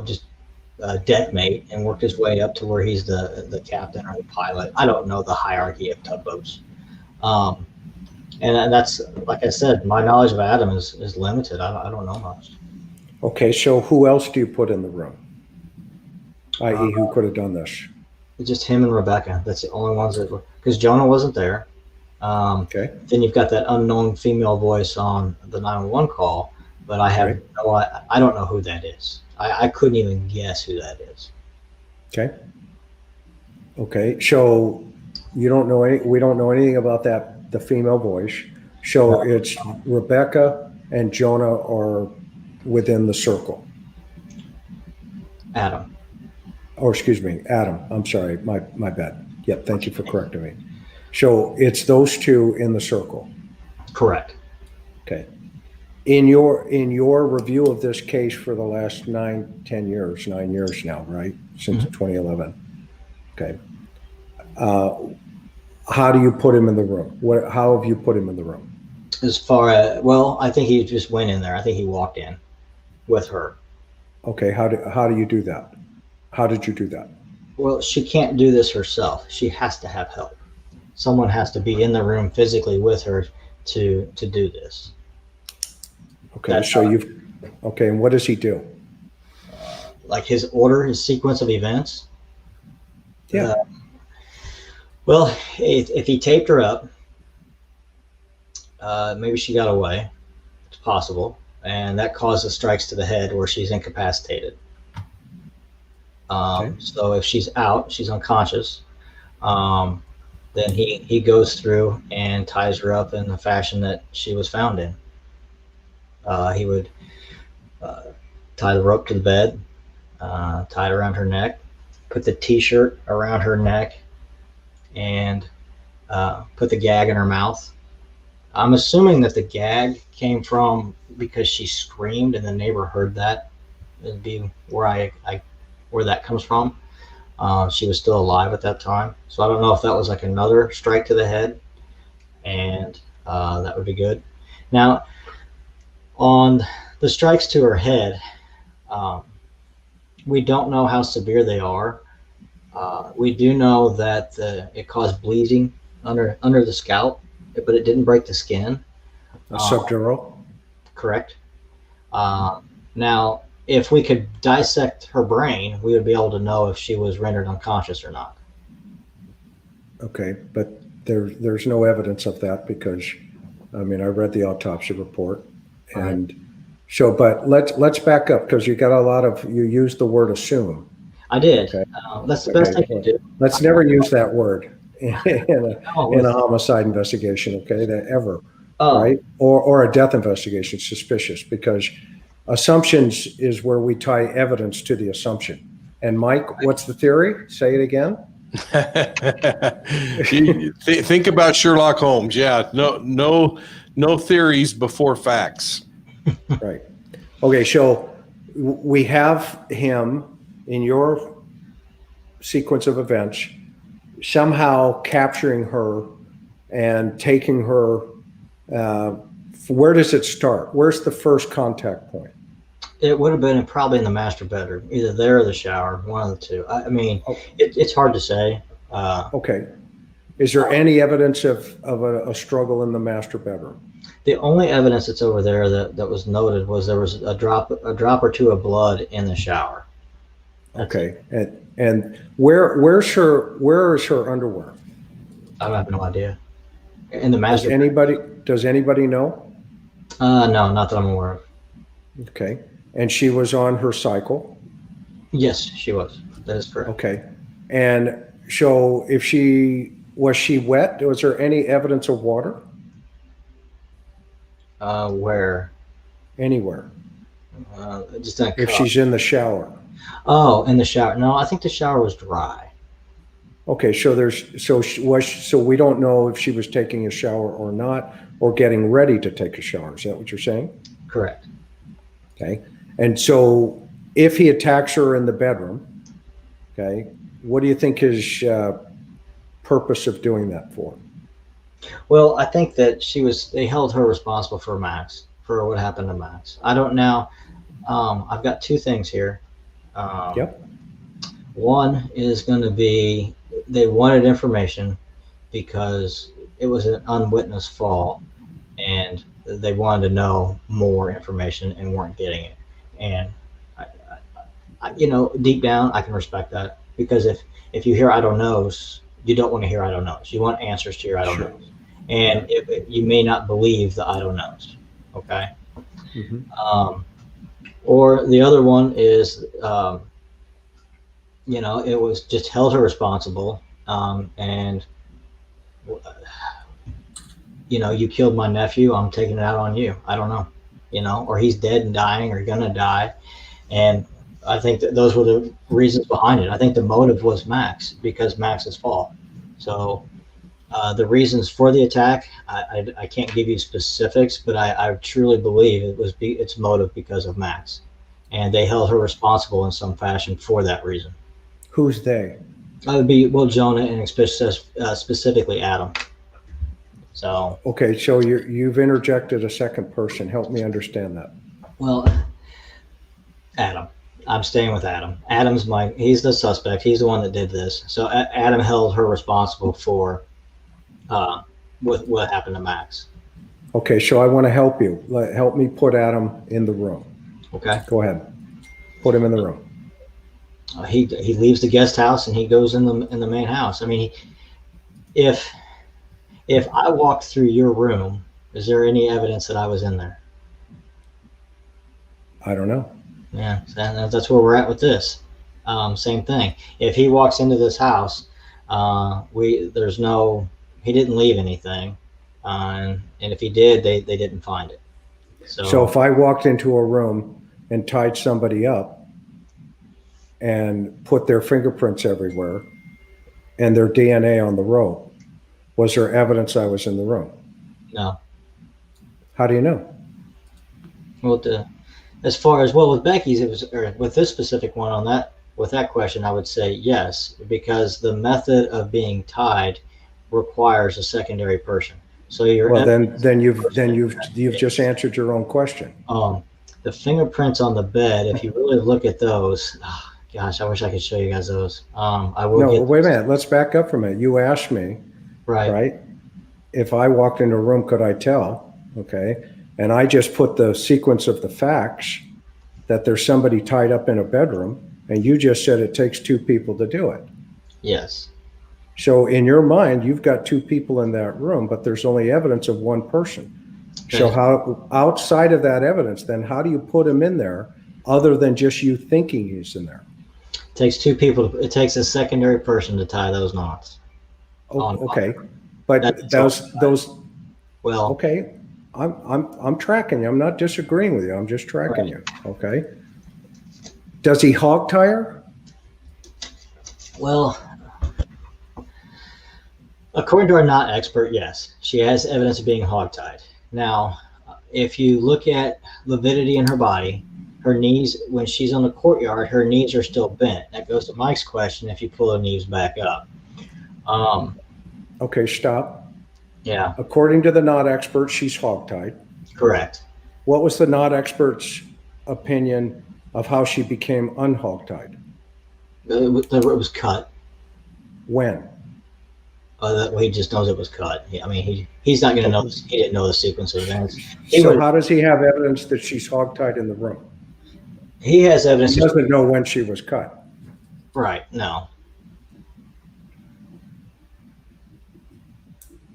just a deck mate and worked his way up to where he's the captain or the pilot. I don't know the hierarchy of tugboats. And that's, like I said, my knowledge of Adam is limited. I don't know much. Okay, so who else do you put in the room? I.e., who could have done this? It's just him and Rebecca. That's the only ones that were, because Jonah wasn't there. Okay. Then you've got that unknown female voice on the 911 call, but I have I don't know who that is. I couldn't even guess who that is. Okay. Okay. So we don't know anything about the female voice. So it's Rebecca and Jonah are within the circle. Adam. Or excuse me, Adam. I'm sorry. My bad. Yep. Thank you for correcting me. So it's those two in the circle. Correct. Okay. In your review of this case for the last 9 years now, right? Since 2011. Okay. How do you put him in the room? How have you put him in the room? As far as, well, I think he just went in there. I think he walked in with her. Okay. How do you do that? How did you do that? Well, she can't do this herself. She has to have help. Someone has to be in the room physically with her to do this. Okay. That's So okay. And what does he do? Like his sequence of events. Yeah. Well, if he taped her up, maybe she got away. It's possible. And that causes strikes to the head where she's incapacitated. So if she's out, she's unconscious, then he goes through and ties her up in the fashion that she was found in. He would tie the rope to the bed, tie it around her neck, put the t-shirt around her neck, and put the gag in her mouth. I'm assuming that the gag came from because she screamed and the neighbor heard that. It'd be where where that comes from. She was still alive at that time. So I don't know if that was like another strike to the head, and that would be good. Now, on the strikes to her head, we don't know how severe they are. We do know that it caused bleeding under the scalp, but it didn't break the skin. A subdural? Correct. Now, if we could dissect her brain, we would be able to know if she was rendered unconscious or not. Okay, but there's no evidence of that because, I mean, I read the autopsy report, and so, but let's back up because you used the word assume. I did. Okay. That's the best I can do. Let's never use that word in a homicide investigation, okay, that ever, right? Or a death investigation, suspicious, because assumptions is where we tie evidence to the assumption. And Mike, what's the theory? Say it again. Think about Sherlock Holmes. Yeah, no theories before facts. Right. Okay, so we have him in your sequence of events somehow capturing her and taking her. Where does it start? Where's the first contact point? It would have been probably in the master bedroom, either there or the shower, one of the two. I mean, it's hard to say. Okay. Is there any evidence of a struggle in the master bedroom? The only evidence that's over there that was noted was there was a drop or two of blood in the shower. Okay. And where is her underwear? I have no idea. In the master. Does anybody know? No, not that I'm aware of. Okay. And she was on her cycle? Yes, she was. That is correct. Okay. And so was she wet? Was there any evidence of water? Where? Anywhere. Just in a if cup. she's in the shower. Oh, in the shower. No, I think the shower was dry. Okay, so we don't know if she was taking a shower or not, or getting ready to take a shower. Is that what you're saying? Correct. Okay. And so if he attacks her in the bedroom, okay, what do you think his purpose of doing that for? Well, I think that they held her responsible for what happened to Max. I don't know. I've got two things here. Yep. One is going to be they wanted information because it was an unwitnessed fall, and they wanted to know more information and weren't getting it. And deep down, I can respect that, because if you hear "I don't knows," you don't want to hear "I don't knows." You want answers to your "I don't knows," and you may not believe the "I don't knows." Okay. Mm-hmm. Or the other one is, it was just held her responsible, and you killed my nephew. I'm taking it out on you. I don't know, or he's dead and dying or gonna die. And I think that those were the reasons behind it. I think the motive was Max, because Max's fault. So the reasons for the attack, I can't give you specifics, but I truly believe its motive because of Max, and they held her responsible in some fashion for that reason. Who's they? That would be Jonah, and specifically Adam. So okay, so you've interjected a second person. Help me understand that. Adam. I'm staying with Adam. He's the suspect. He's the one that did this. So Adam held her responsible for what happened to Max. Okay, so I want to help you. Help me put Adam in the room. Okay. Go ahead. Put him in the room. He leaves the guest house and he goes in the main house. I mean, if I walked through your room, is there any evidence that I was in there? I don't know. Yeah, that's where we're at with this. Same thing. If he walks into this house, he didn't leave anything, and if he did, they didn't find it. So if I walked into a room and tied somebody up and put their fingerprints everywhere and their DNA on the rope, was there evidence I was in the room? No. How do you know? Well, as far as with Becky's, with this specific one with that question, I would say yes, because the method of being tied requires a secondary person. So then you've just answered your own question. The fingerprints on the bed, if you really look at those, gosh, I wish I could show you guys those. I will. No, wait a minute. Let's back up for a minute. You asked me, right? If I walked into a room, could I tell? Okay. And I just put the sequence of the facts that there's somebody tied up in a bedroom, and you just said it takes two people to do it. Yes. So in your mind, you've got two people in that room, but there's only evidence of one person. So how, outside of that evidence, then how do you put him in there other than just you thinking he's in there? It takes two people. It takes a secondary person to tie those knots. Okay, but those. Well, Okay, I'm tracking you. I'm not disagreeing with you. I'm just tracking you. Okay. Does he hog tie her? well, according to our not expert, yes, she has evidence of being hogtied. Now, if you look at lividity in her body, her knees, when she's on the courtyard, her knees are still bent. That goes to Mike's question, if you pull her knees back up. Okay, stop. Yeah, According to the not expert, she's hogtied. correct. What was the not expert's opinion of how she became unhogtied? It was cut. When? Well, he just knows it was cut. I mean, he's not going to know. He didn't know the sequence of events. So how does he have evidence that she's hogtied in the room? He has evidence. He doesn't know when she was cut. Right. No.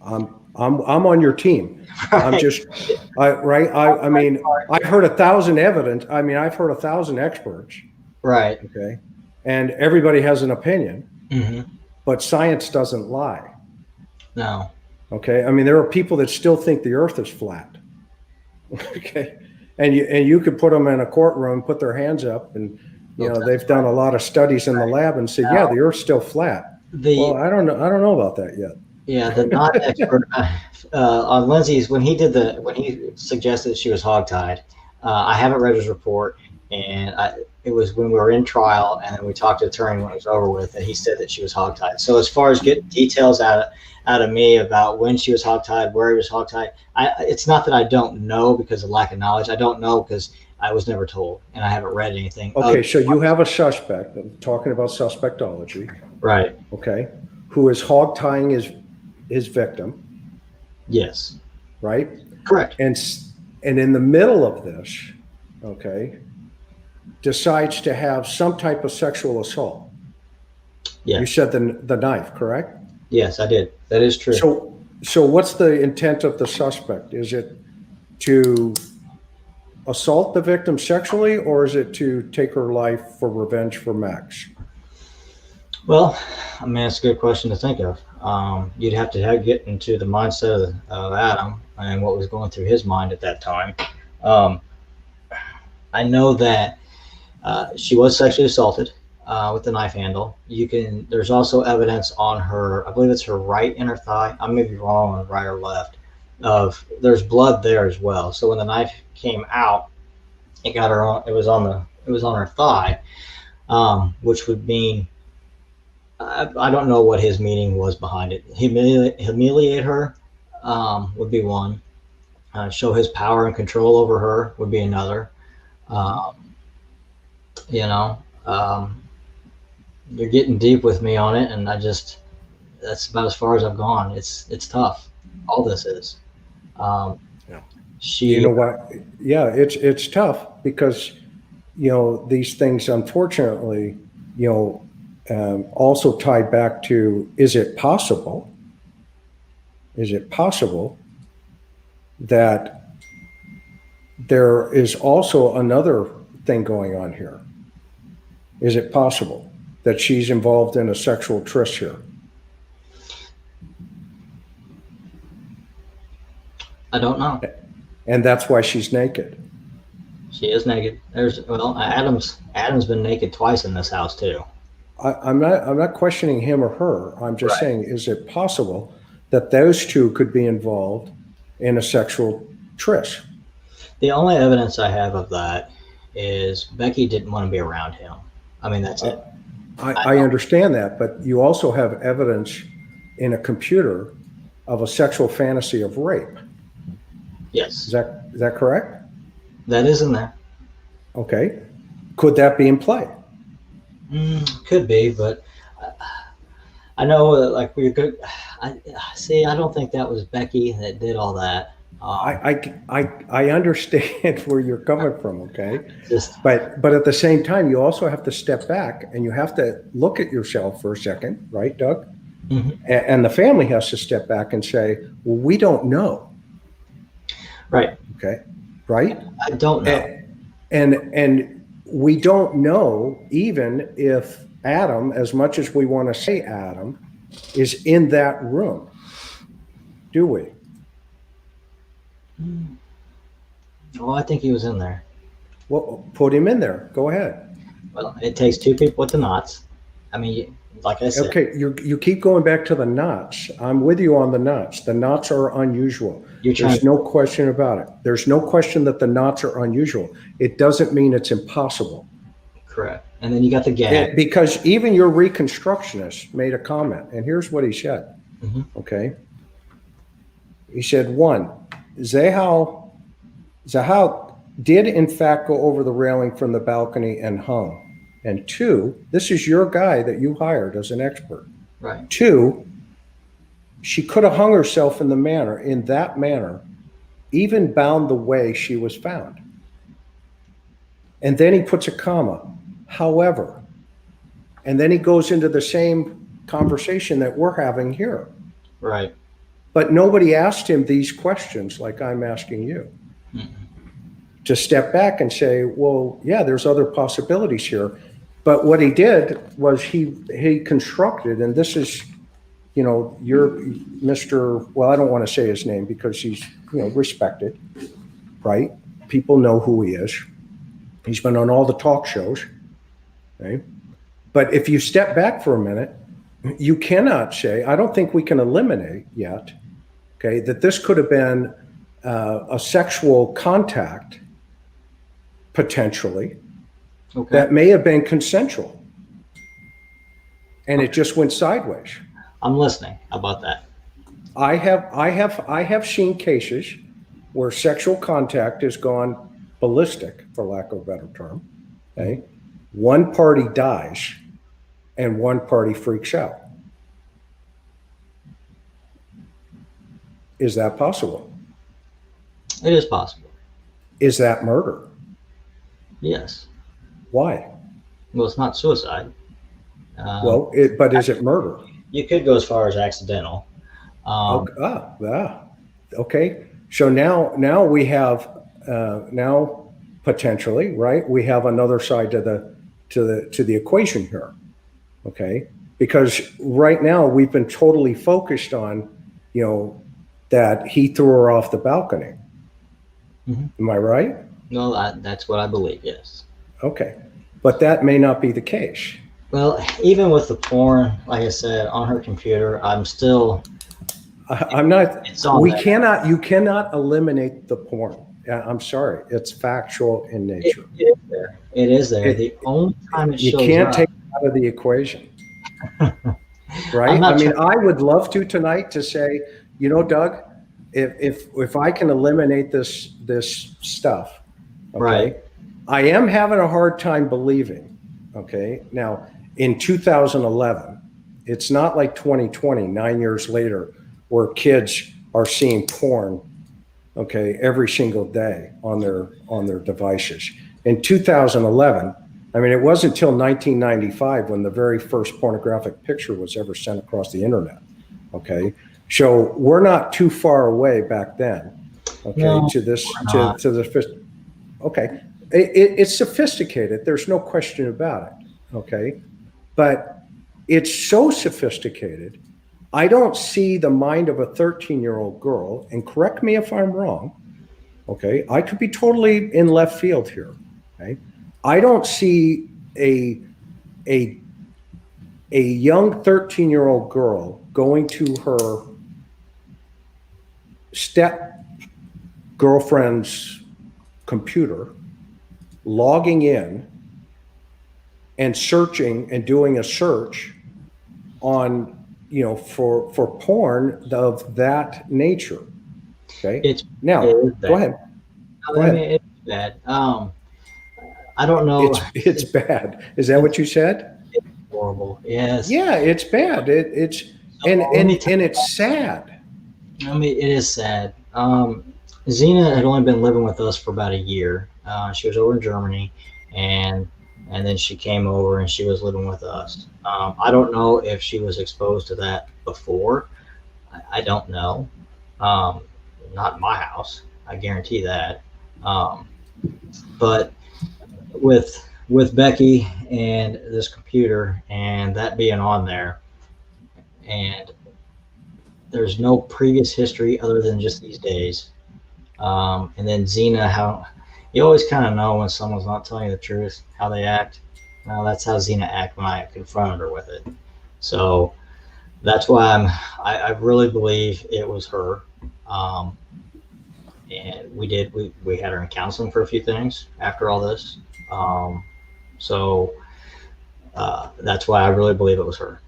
I'm on your team. I'm just, I mean, I've heard 1,000 evidence. I mean, I've heard 1,000 experts. Right. Okay. And everybody has an opinion, Mm-hmm. but science doesn't lie. No. Okay. I mean, there are people that still think the earth is flat. Okay. And you could put them in a courtroom, put their hands up, and, you know, they've done a lot of studies in the lab and say, yeah, the earth's still flat. Well, I don't know about that yet. Yeah, the not expert on Lindsay's when he suggested she was hogtied. I haven't read his report, and it was when we were in trial, and then we talked to the attorney when it was over with, and he said that she was hogtied. So as far as getting details out of me about when she was hogtied, where he was hogtied, it's not that I don't know because of lack of knowledge. I don't know because I was never told, and I haven't read anything. Okay, so you have a suspect. I'm talking about suspectology. Right. Okay, who is hog-tying his victim, Yes. right? Correct. And in the middle of this, okay, decides to have some type of sexual assault. Yes. You said the knife, correct? Yes, I did. That is true. So what's the intent of the suspect? Is it to assault the victim sexually, or is it to take her life for revenge for Max? Well, I mean, that's a good question to think of. You'd have to get into the mindset of Adam and what was going through his mind at that time. I know that she was sexually assaulted with the knife handle. There's also evidence on her, I believe it's her right inner thigh. I may be wrong on right or left. There's blood there as well. So when the knife came out, it was on her thigh, which would mean, I don't know what his meaning was behind it. Humiliate her would be one. Show his power and control over her would be another. You're getting deep with me on it, and that's about as far as I've gone. It's tough. All this is. You know what? Yeah, it's tough because, you know, these things, unfortunately, you know, also tie back to, is it possible that there is also another thing going on here? Is it possible that she's involved in a sexual tryst here? I don't know. And that's why she's naked. She is naked. Adam's been naked twice in this house too. I'm not questioning him or her. I'm just saying, is it possible that those two could be involved in a sexual tryst? The only evidence I have of that is Becky didn't want to be around him. I mean, that's it. I understand that, but you also have evidence in a computer of a sexual fantasy of rape. Yes. Is that correct? That is in there. Okay. Could that be in play? Could be, but I know, like, we're good. I don't think that was Becky that did all that. I understand where you're coming from, okay? Just But at the same time, you also have to step back and you have to look at yourself for a second, right, Doug? Mhm. And the family has to step back and say, well, we don't know, right. okay? Right? I don't know. And we don't know even if Adam, as much as we want to say Adam, is in that room, do we? Well, I think he was in there. Well, put him in there. Go ahead. Well, it takes two people with the knots. I mean, like I said. Okay, you keep going back to the knots. I'm with you on the knots. The knots are unusual. There's no question about it. There's no question that the knots are unusual. It doesn't mean it's impossible. Correct. And then you got the gag. Because even your reconstructionist made a comment, and here's what he said. Okay. He said, one, Zahau did in fact go over the railing from the balcony and hung. And two, this is your guy that you hired as an expert. Right. Two, she could have hung herself in that manner, even bound the way she was found. And then he puts a comma, however, and then he goes into the same conversation that we're having here. Right. But nobody asked him these questions like I'm asking you. To step back and say, well, yeah, there's other possibilities here. But what he did was he constructed, and this is, you're Mr., well, I don't want to say his name because he's, respected, right? People know who he is. He's been on all the talk shows, okay? But if you step back for a minute, you cannot say, I don't think we can eliminate yet, okay, that this could have been a sexual contact, potentially, that may have been consensual, and it just went sideways. I'm listening. How about that? I have seen cases where sexual contact has gone ballistic, for lack of a better term. Okay, one party dies, and one party freaks out. Is that possible? It is possible. Is that murder? Yes. Why? Well, it's not suicide. But is it murder? You could go as far as accidental. Okay. So now we have now potentially, right? We have another side to the equation here. Okay, because right now we've been totally focused on, that he threw her off the balcony. Am I right? No, that's what I believe. Yes. Okay, but that may not be the case. Well, even with the porn, like I said, on her computer, I'm still. I'm not. You cannot eliminate the porn. I'm sorry. It's factual in nature. It is there. It is there. The only time it shows up. You can't take it out of the equation. Right? I mean, I would love to tonight to say, Doug, if I can eliminate this stuff, okay, right. I am having a hard time believing, okay? Now, in 2011, it's not like 2020, 9 years later, where kids are seeing porn, okay, every single day on their devices. In 2011, I mean, it wasn't until 1995 when the very first pornographic picture was ever sent across the internet, okay? So we're not too far away back then, okay, to this. Okay, it's sophisticated. There's no question about it, okay? But it's so sophisticated, I don't see the mind of a 13-year-old girl, and correct me if I'm wrong, okay? I could be totally in left field here, okay? I don't see a young 13-year-old girl going to her step girlfriend's computer, logging in and searching and doing a search on, for porn of that nature. Okay. Now, go ahead. Go ahead. It's bad. I don't know. It's bad. Is that what you said? It's horrible. Yes. Yeah, it's bad. And it's sad. I mean, it is sad. Xena had only been living with us for about a year. She was over in Germany, and then she came over and she was living with us. I don't know if she was exposed to that before. I don't know. Um, Not in my house. I guarantee that. Um, but with Becky and this computer and that being on there, and there's no previous history other than just these days. And then Xena, how you always kind of know when someone's not telling you the truth, how they act. Well, that's how Xena acted when I confronted her with it. So that's why I really believe it was her. Um, and we had her in counseling for a few things after all this. Um, so that's why I really believe it was her.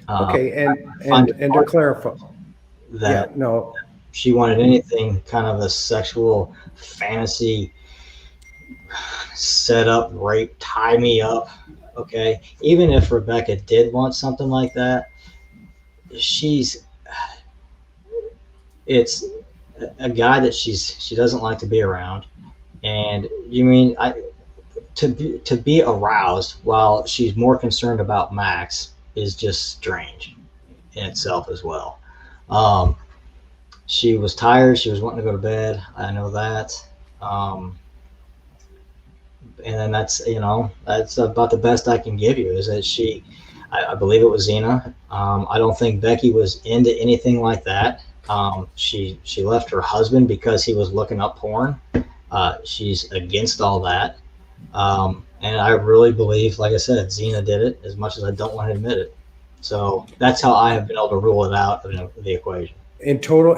Okay, Find it and to clarify, yeah, that no, she wanted anything kind of a sexual fantasy set up, rape, tie me up. Okay. Even if Rebecca did want something like that, she's, it's a guy that she doesn't like to be around. And you mean, to be aroused while she's more concerned about Max is just strange in itself as well. Um, she was tired. She was wanting to go to bed. I know that. Um, and then that's about the best I can give you is that I believe it was Xena. I don't think Becky was into anything like that. She left her husband because he was looking up porn. She's against all that. And I really believe, like I said, Xena did it, as much as I don't want to admit it. So that's how I have been able to rule it out of the equation. in total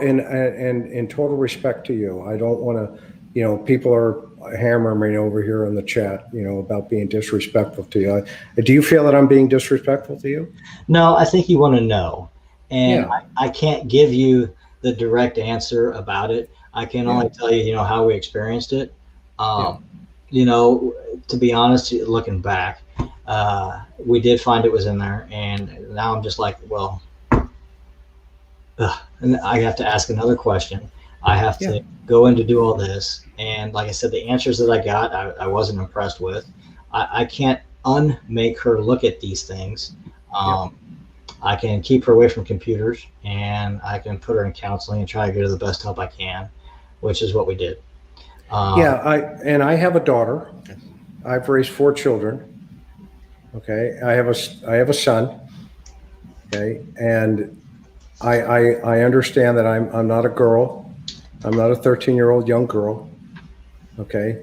respect to you, I don't want to, people are hammering me over here in the chat, about being disrespectful to you. Do you feel that I'm being disrespectful to you? No, I think you want to know. And Yeah. I can't give you the direct answer about it. I can only tell you, how we experienced it. To be honest, looking back, we did find it was in there. And now I'm just like, well, and I have to ask another question. I have to go in to do all this. And like I said, the answers that I got, I wasn't impressed with. I can't unmake her look at these things. I can keep her away from computers, and I can put her in counseling and try to get her the best help I can, which is what we did. I have a daughter. I've raised 4 children. Okay. I have a son. Okay. And I understand that I'm not a girl. I'm not a 13-year-old young girl. Okay.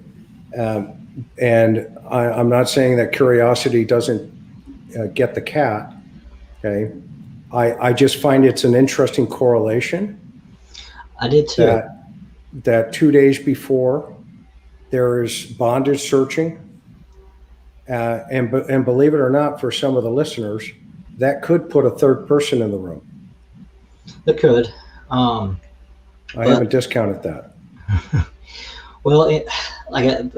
And I'm not saying that curiosity doesn't get the cat. Okay. I just find it's an interesting correlation. I did too. That 2 days before there is bondage searching. And believe it or not, for some of the listeners, that could put a third person in the room. It could. I haven't discounted that. Well,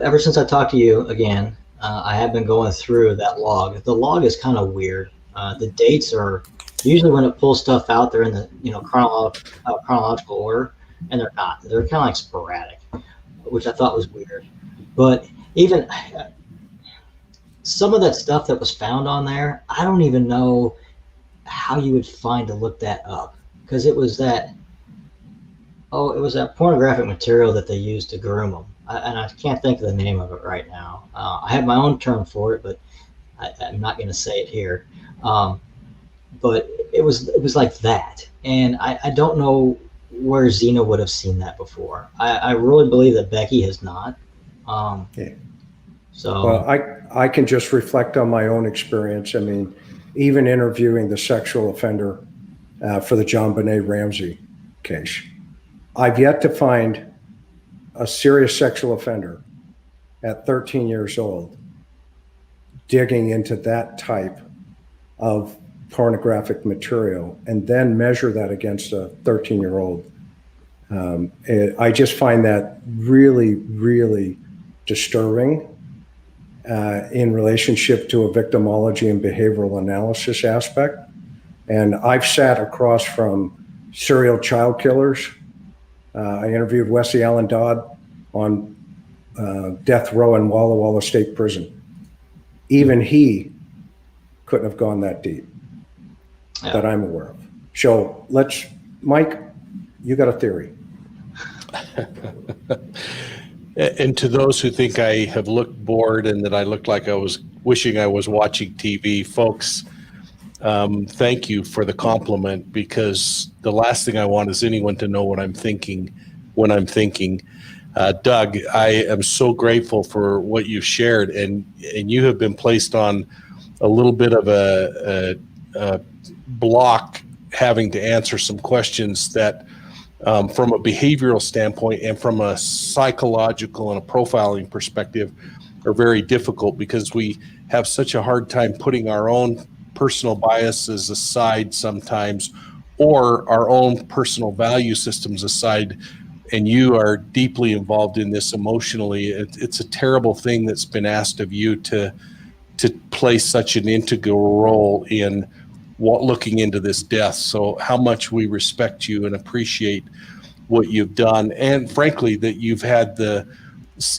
ever since I talked to you again, I have been going through that log. The log is kind of weird. The dates are usually when it pulls stuff out, they're in the chronological order, and they're not. They're kind of like sporadic, which I thought was weird. But even some of that stuff that was found on there, I don't even know how you would find to look that up, because it was that pornographic material that they used to groom them. And I can't think of the name of it right now. I have my own term for it, but I'm not going to say it here. But it was like that. And I don't know where Xena would have seen that before. I really believe that Becky has not. So Well, I can just reflect on my own experience. I mean, even interviewing the sexual offender for the John Benet Ramsey case, I've yet to find a serious sexual offender at 13 years old digging into that type of pornographic material and then measure that against a 13-year-old. I just find that really, really disturbing in relationship to a victimology and behavioral analysis aspect. And I've sat across from serial child killers I interviewed Wesley Allen Dodd on death row in Walla Walla State Prison. Even he couldn't have gone that deep that I'm aware of. So Mike, you got a theory. And to those who think I have looked bored and that I looked like I was wishing I was watching TV, folks, thank you for the compliment, because the last thing I want is anyone to know what I'm thinking when I'm thinking. Doug, I am so grateful for what you've shared, and you have been placed on a little bit of a block, having to answer some questions that from a behavioral standpoint and from a psychological and a profiling perspective are very difficult, because we have such a hard time putting our own personal biases aside sometimes, or our own personal value systems aside. And you are deeply involved in this emotionally. It's a terrible thing that's been asked of you to play such an integral role in looking into this death. So how much we respect you and appreciate what you've done, and frankly that you've had the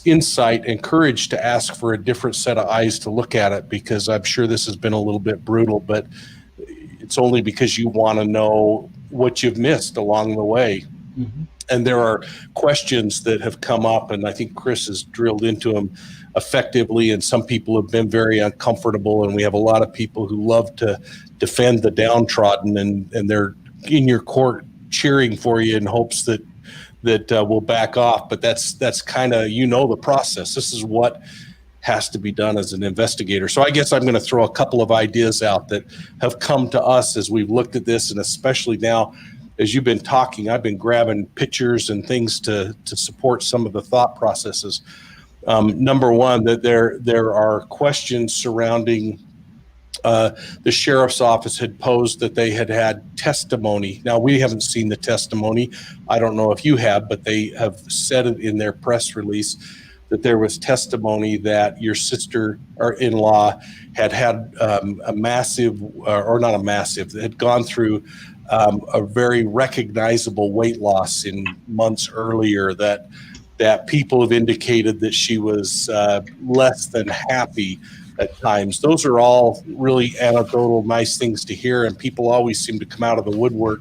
insight and courage to ask for a different set of eyes to look at it, because I'm sure this has been a little bit brutal, but it's only because you want to know what you've missed along the way. Mm-hmm. And there are questions that have come up, and I think Chris has drilled into them effectively, and some people have been very uncomfortable, and we have a lot of people who love to defend the downtrodden, and they're in your court cheering for you in hopes that we'll back off. But that's kind of, the process. This is what has to be done as an investigator. So I guess I'm going to throw a couple of ideas out that have come to us as we've looked at this, and especially now as you've been talking, I've been grabbing pictures and things to support some of the thought processes. Number one, that there are questions surrounding the sheriff's office had posed that they had testimony. Now, we haven't seen the testimony. I don't know if you have, but they have said it in their press release that there was testimony that your sister-in-law had a massive, or not a massive, had gone through a very recognizable weight loss in months earlier, that people have indicated that she was less than happy at times. Those are all really anecdotal, nice things to hear, and people always seem to come out of the woodwork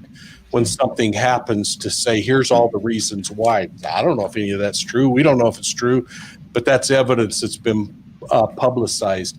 when something happens to say, here's all the reasons why. I don't know if any of that's true. We don't know if it's true, but that's evidence that's been publicized.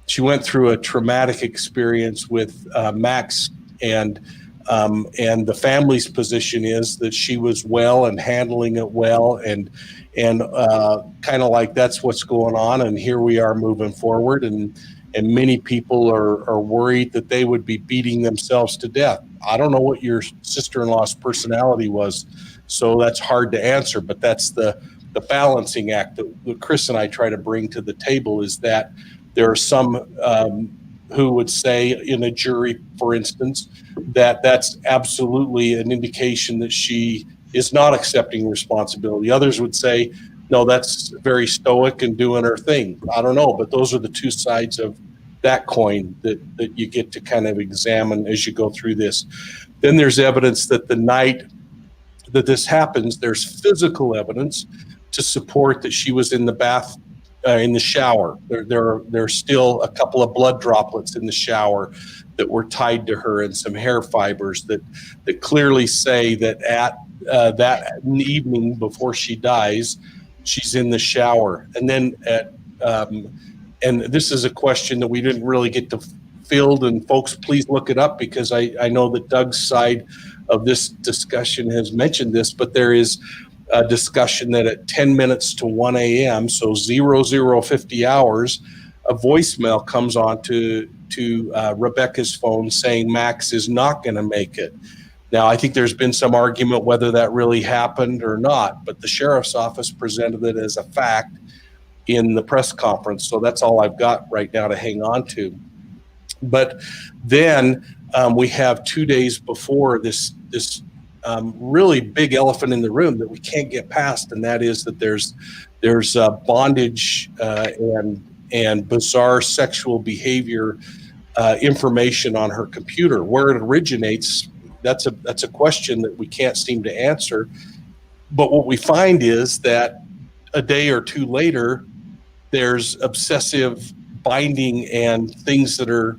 She went through a traumatic experience with Max, and the family's position is that she was well and handling it well, and kind of like that's what's going on, and here we are moving forward, and many people are worried that they would be beating themselves to death. I don't know what your sister-in-law's personality was, so that's hard to answer, but that's the balancing act that Chris and I try to bring to the table, is that there are some who would say in a jury, for instance, that that's absolutely an indication that she is not accepting responsibility. Others would say, no, that's very stoic and doing her thing. I don't know, but those are the two sides of that coin that you get to kind of examine as you go through this. Then there's evidence that the night that this happens, there's physical evidence to support that she was in the bath, in the shower. There's still a couple of blood droplets in the shower that were tied to her, and some hair fibers that clearly say that at that evening before she dies, she's in the shower. And then and this is a question that we didn't really get to field, and folks, please look it up, because I know that Doug's side of this discussion has mentioned this, but there is a discussion that at 10 minutes to 1 a.m., so 0050 hours, a voicemail comes on to Rebecca's phone saying Max is not going to make it. Now, I think there's been some argument whether that really happened or not, but the sheriff's office presented it as a fact in the press conference. So that's all I've got right now to hang on to. But then we have 2 days before this really big elephant in the room that we can't get past, and that is that there's bondage and bizarre sexual behavior information on her computer. Where it originates, that's a question that we can't seem to answer. But what we find is that a day or two later, there's obsessive binding and things that are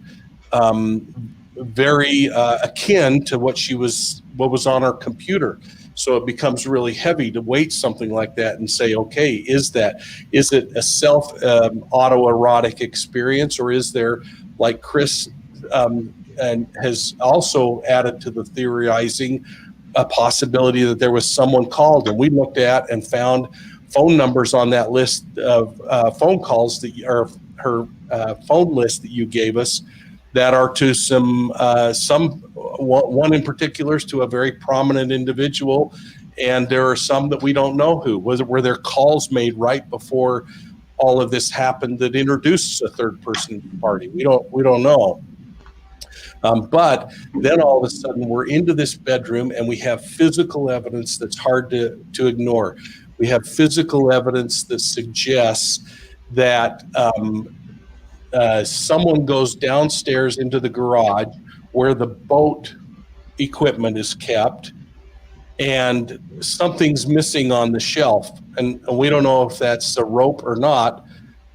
very akin to what was on our computer. So it becomes really heavy to weight something like that and say, okay, is it a self autoerotic experience, or is there, like Chris and has also added to the theorizing, a possibility that there was someone called, and we looked at and found phone numbers on that list of phone calls that or her phone list that you gave us that are to some one in particular is to a very prominent individual, and there are some that we don't know who. Were there calls made right before all of this happened that introduced a third person party? We don't know. But then all of a sudden we're into this bedroom and we have physical evidence that's hard to ignore. We have physical evidence that suggests that someone goes downstairs into the garage where the boat equipment is kept, and something's missing on the shelf. And we don't know if that's a rope or not,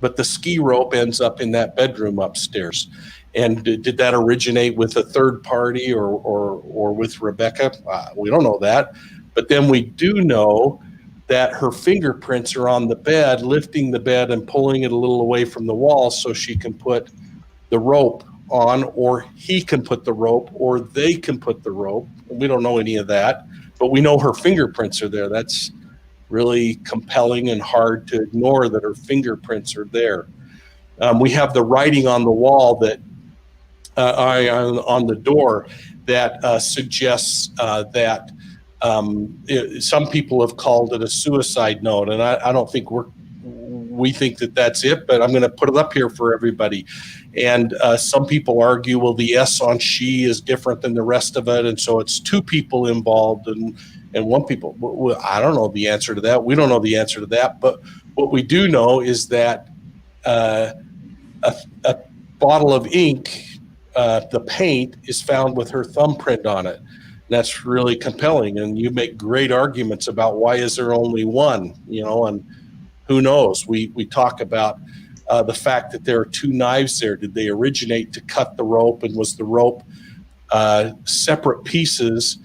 but the ski rope ends up in that bedroom upstairs. And did that originate with a third party or with Rebecca? We don't know that. But then we do know that her fingerprints are on the bed, lifting the bed and pulling it a little away from the wall so she can put the rope on, or he can put the rope, or they can put the rope. We don't know any of that, but we know her fingerprints are there. That's really compelling and hard to ignore, that her fingerprints are there. We have the writing on the wall that on the door that suggests that some people have called it a suicide note, and I don't think we think that that's it, but I'm going to put it up here for everybody. And some people argue, well, the S on she is different than the rest of it, and so it's two people involved and one people. Well, I don't know the answer to that. We don't know the answer to that, but what we do know is that a bottle of ink, the paint, is found with her thumbprint on it. That's really compelling, and you make great arguments about why is there only one, and who knows. We talk about the fact that there are two knives there. Did they originate to cut the rope, and was the rope separate pieces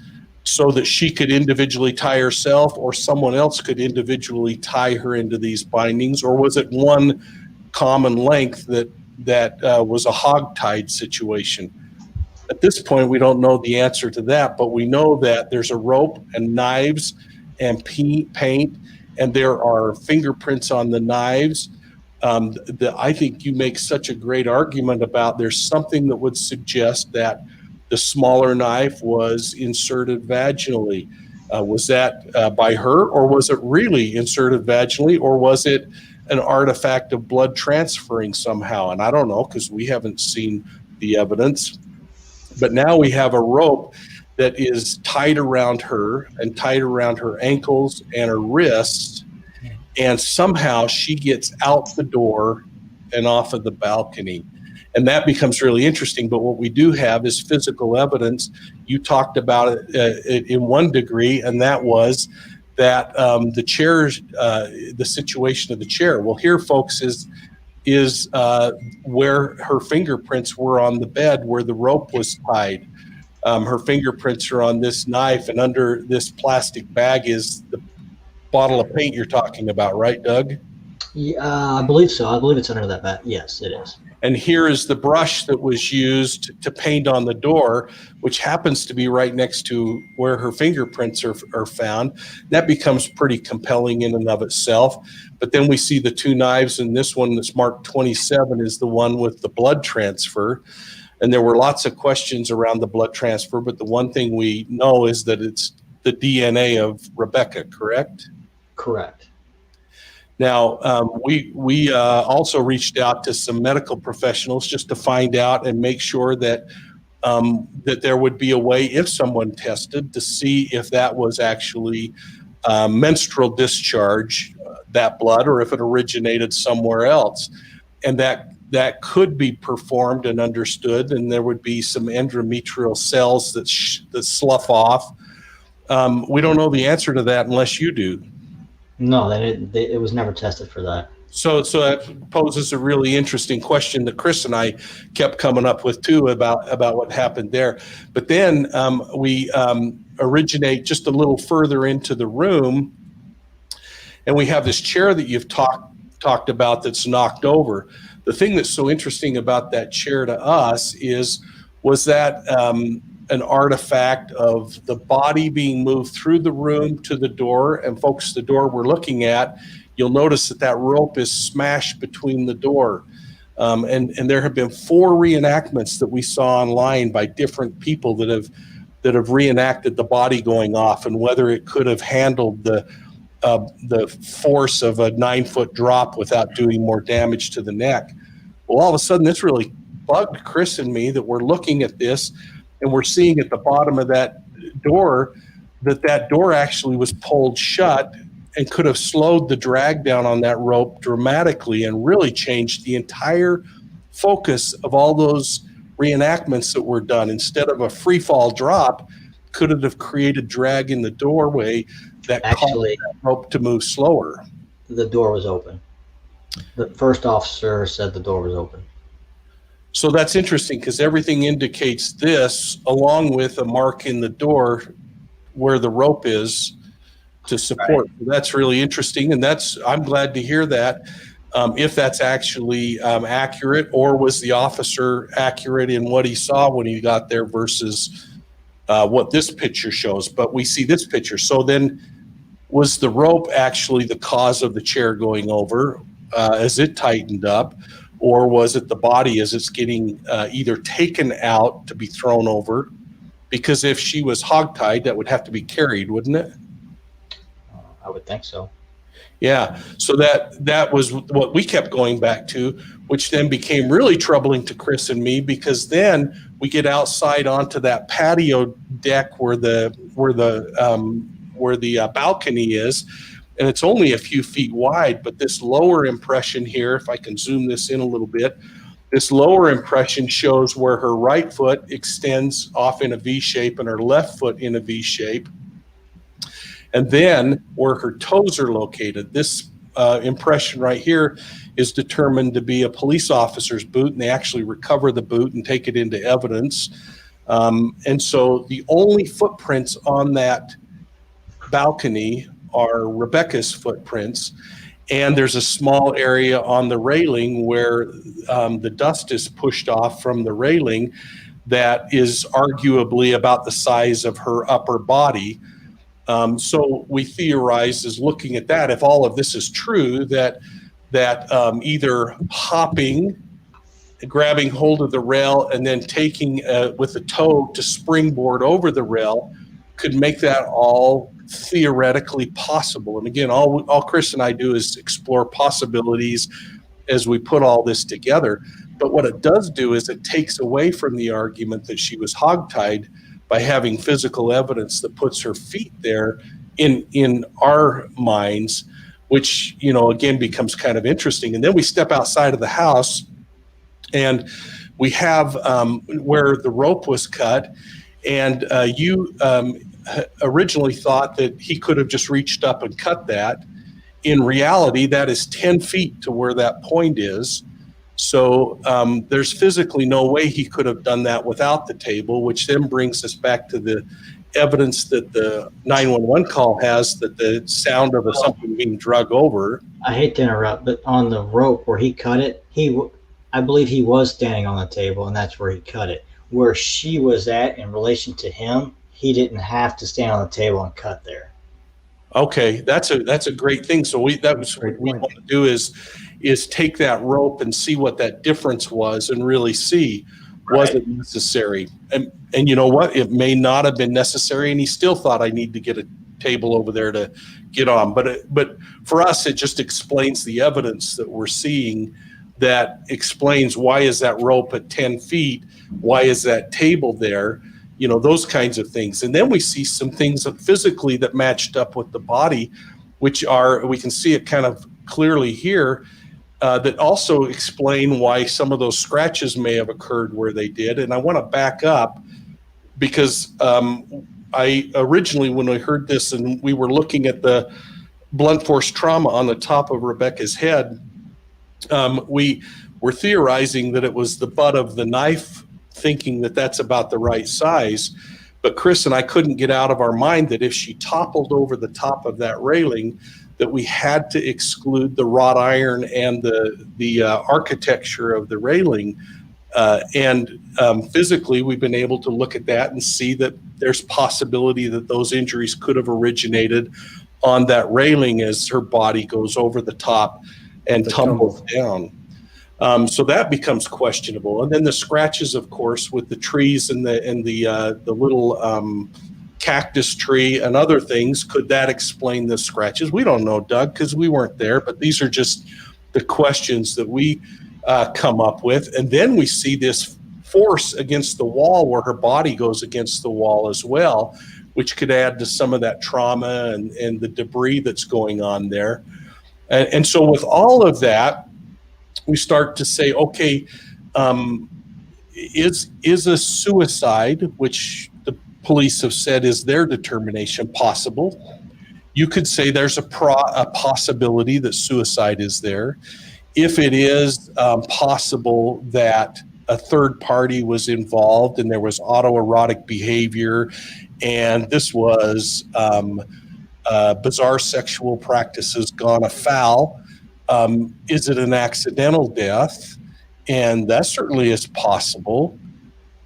so that she could individually tie herself, or someone else could individually tie her into these bindings, or was it one common length that was a hog-tied situation? At this point, we don't know the answer to that, but we know that there's a rope and knives and paint, and there are fingerprints on the knives. I think you make such a great argument about there's something that would suggest that the smaller knife was inserted vaginally. Was that by her, or was it really inserted vaginally, or was it an artifact of blood transferring somehow? And I don't know, because we haven't seen the evidence. But now we have a rope that is tied around her and tied around her ankles and her wrists, and somehow she gets out the door and off of the balcony. And that becomes really interesting. But what we do have is physical evidence. You talked about it in one degree, and that was that the chairs, the situation of the chair. Well, here, folks, is where her fingerprints were on the bed where the rope was tied. Her fingerprints are on this knife, and under this plastic bag is the bottle of paint you're talking about, right, Doug? Yeah, I believe so. I believe it's under that bag. Yes, it is. And here is the brush that was used to paint on the door, which happens to be right next to where her fingerprints are found. That becomes pretty compelling in and of itself. But then we see the two knives, and this one that's marked 27 is the one with the blood transfer. And there were lots of questions around the blood transfer, but the one thing we know is that it's the DNA of Rebecca, correct? Correct. Now, we also reached out to some medical professionals just to find out and make sure that that there would be a way, if someone tested, to see if that was actually menstrual discharge, that blood, or if it originated somewhere else. And that could be performed and understood, and there would be some endometrial cells that slough off We don't know the answer to that unless you do. No, it was never tested for that. So that poses a really interesting question that Chris and I kept coming up with too about what happened there. But then we originate just a little further into the room, and we have this chair that you've talked about that's knocked over. The thing that's so interesting about that chair to us was that an artifact of the body being moved through the room to the door. And folks, the door we're looking at, you'll notice that rope is smashed between the door. And there have been 4 reenactments that we saw online by different people that have reenacted the body going off and whether it could have handled the force of a 9-foot drop without doing more damage to the neck. Well, all of a sudden, this really bugged Chris and me that we're looking at this and we're seeing at the bottom of that door that door actually was pulled shut and could have slowed the drag down on that rope dramatically and really changed the entire focus of all those reenactments that were done. Instead of a free fall drop, could it have created drag in the doorway that Actually, caused that rope to move slower? The door was open. The first officer said the door was open. So that's interesting because everything indicates this, along with a mark in the door where the rope is to support. Right. So that's really interesting, and I'm glad to hear that. If that's actually accurate, or was the officer accurate in what he saw when he got there versus what this picture shows? But we see this picture. So then, was the rope actually the cause of the chair going over as it tightened up? Or was it the body as it's getting either taken out to be thrown over? Because if she was hogtied, that would have to be carried, wouldn't it? I would think so. Yeah. So that was what we kept going back to, which then became really troubling to Chris and me, because then we get outside onto that patio deck where the balcony is. And it's only a few feet wide, but this lower impression here, if I can zoom this in a little bit, this lower impression shows where her right foot extends off in a V shape and her left foot in a V shape. And then where her toes are located, this impression right here is determined to be a police officer's boot, and they actually recover the boot and take it into evidence. And so the only footprints on that balcony are Rebecca's footprints, and there's a small area on the railing where the dust is pushed off from the railing that is arguably about the size of her upper body. So we theorize, is looking at that, if all of this is true, that either hopping, grabbing hold of the rail, and then taking with the toe to springboard over the rail could make that all theoretically possible. And again, all Chris and I do is explore possibilities as we put all this together. But what it does do is it takes away from the argument that she was hogtied by having physical evidence that puts her feet there in our minds, which, again, becomes kind of interesting. And then we step outside of the house and we have where the rope was cut, and you originally thought that he could have just reached up and cut that. In reality, that is 10 feet to where that point is. So there's physically no way he could have done that without the table, which then brings us back to the evidence that the 911 call has, that the sound of something being drug over. I hate to interrupt, but on the rope where he cut it, I believe he was standing on the table, and that's where he cut it. Where she was at in relation to him, he didn't have to stand on the table and cut there. Okay, that's a great thing. So what we want to do is take that rope and see what that difference was, and really see, was it necessary? And you know what? It may not have been necessary, and he still thought, I need to get a table over there to get on. But for us, it just explains the evidence that we're seeing, that explains why is that rope at 10 feet? Why is that table there? Those kinds of things. And then we see some things physically that matched up with the body, which we can see it kind of clearly here, that also explain why some of those scratches may have occurred where they did. And I want to back up because I originally, when we heard this and we were looking at the blunt force trauma on the top of Rebecca's head, we were theorizing that it was the butt of the knife, thinking that that's about the right size. But Chris and I couldn't get out of our mind that if she toppled over the top of that railing, that we had to exclude the wrought iron and the architecture of the railing. Physically, we've been able to look at that and see that there's possibility that those injuries could have originated on that railing as her body goes over the top and tumbles down. So that becomes questionable. And then the scratches, of course, with the trees and the little cactus tree and other things, could that explain the scratches? We don't know, Doug, because we weren't there, but these are just the questions that we come up with. And then we see this force against the wall where her body goes against the wall as well, which could add to some of that trauma and the debris that's going on there. And so with all of that, we start to say, okay, is a suicide, which the police have said is their determination, possible? You could say there's a possibility that suicide is there. If it is possible that a third party was involved and there was autoerotic behavior, and this was bizarre sexual practices gone afoul, is it an accidental death? And that certainly is possible.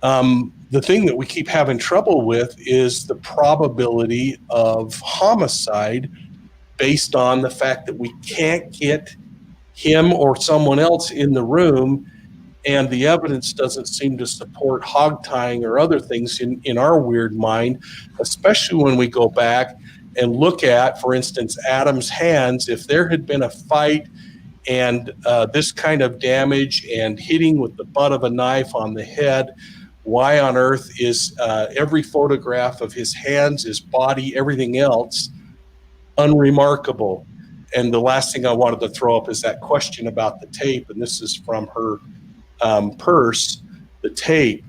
The thing that we keep having trouble with is the probability of homicide based on the fact that we can't get him or someone else in the room, and the evidence doesn't seem to support hog tying or other things in our weird mind, especially when we go back and look at, for instance, Adam's hands. If there had been a fight and this kind of damage and hitting with the butt of a knife on the head, why on earth is every photograph of his hands, his body, everything else unremarkable? And the last thing I wanted to throw up is that question about the tape, and this is from her purse, the tape.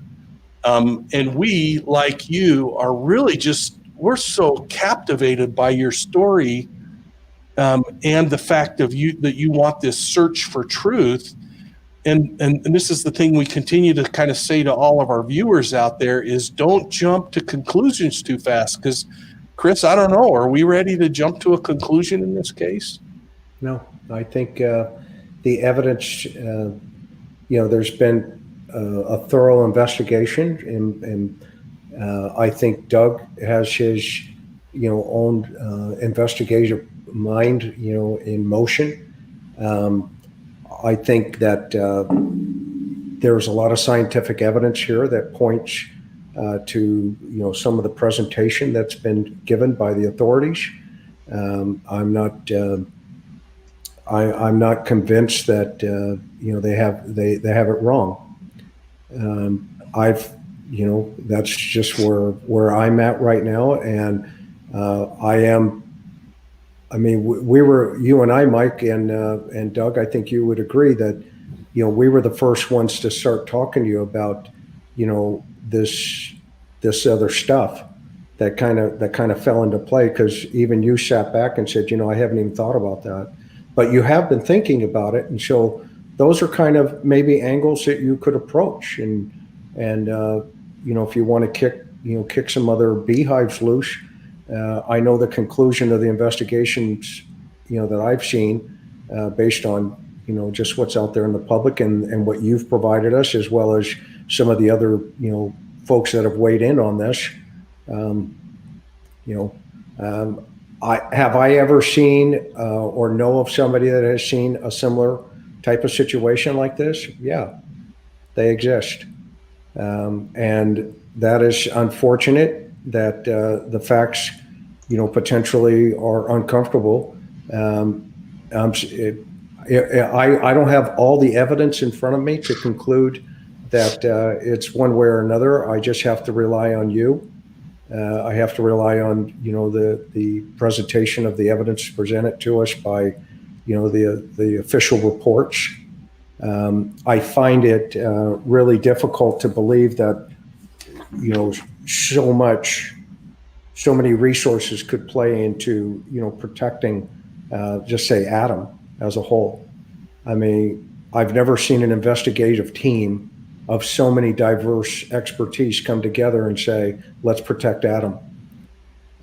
And we, like you, are really we're so captivated by your story and the fact of that you want this search for truth. And this is the thing we continue to kind of say to all of our viewers out there is don't jump to conclusions too fast. Because, Chris, I don't know, are we ready to jump to a conclusion in this case? No, I think the evidence, there's been a thorough investigation, and I think Doug has his, own investigative mind, in motion. I think that there's a lot of scientific evidence here that points to, some of the presentation that's been given by the authorities. I'm not convinced that they have it wrong. That's just where I'm at right now, and you and I, Mike, and Doug, I think you would agree that we were the first ones to start talking to you about this other stuff that kind of fell into play, because even you sat back and said, I haven't even thought about that. But you have been thinking about it, and so those are kind of maybe angles that you could approach, and if you want to kick some other beehives loose. I know the conclusion of the investigations, that I've seen, based on just what's out there in the public and what you've provided us, as well as some of the other folks that have weighed in on this. Have I ever seen or know of somebody that has seen a similar type of situation like this? Yeah, they exist. And that is unfortunate that the facts, potentially are uncomfortable. I don't have all the evidence in front of me to conclude that it's one way or another. I just have to rely on you. I have to rely on, the presentation of the evidence presented to us by, the official reports. I find it really difficult to believe that, so much so many resources could play into, protecting, just say Adam as a whole. I mean, I've never seen an investigative team of so many diverse expertise come together and say, let's protect Adam.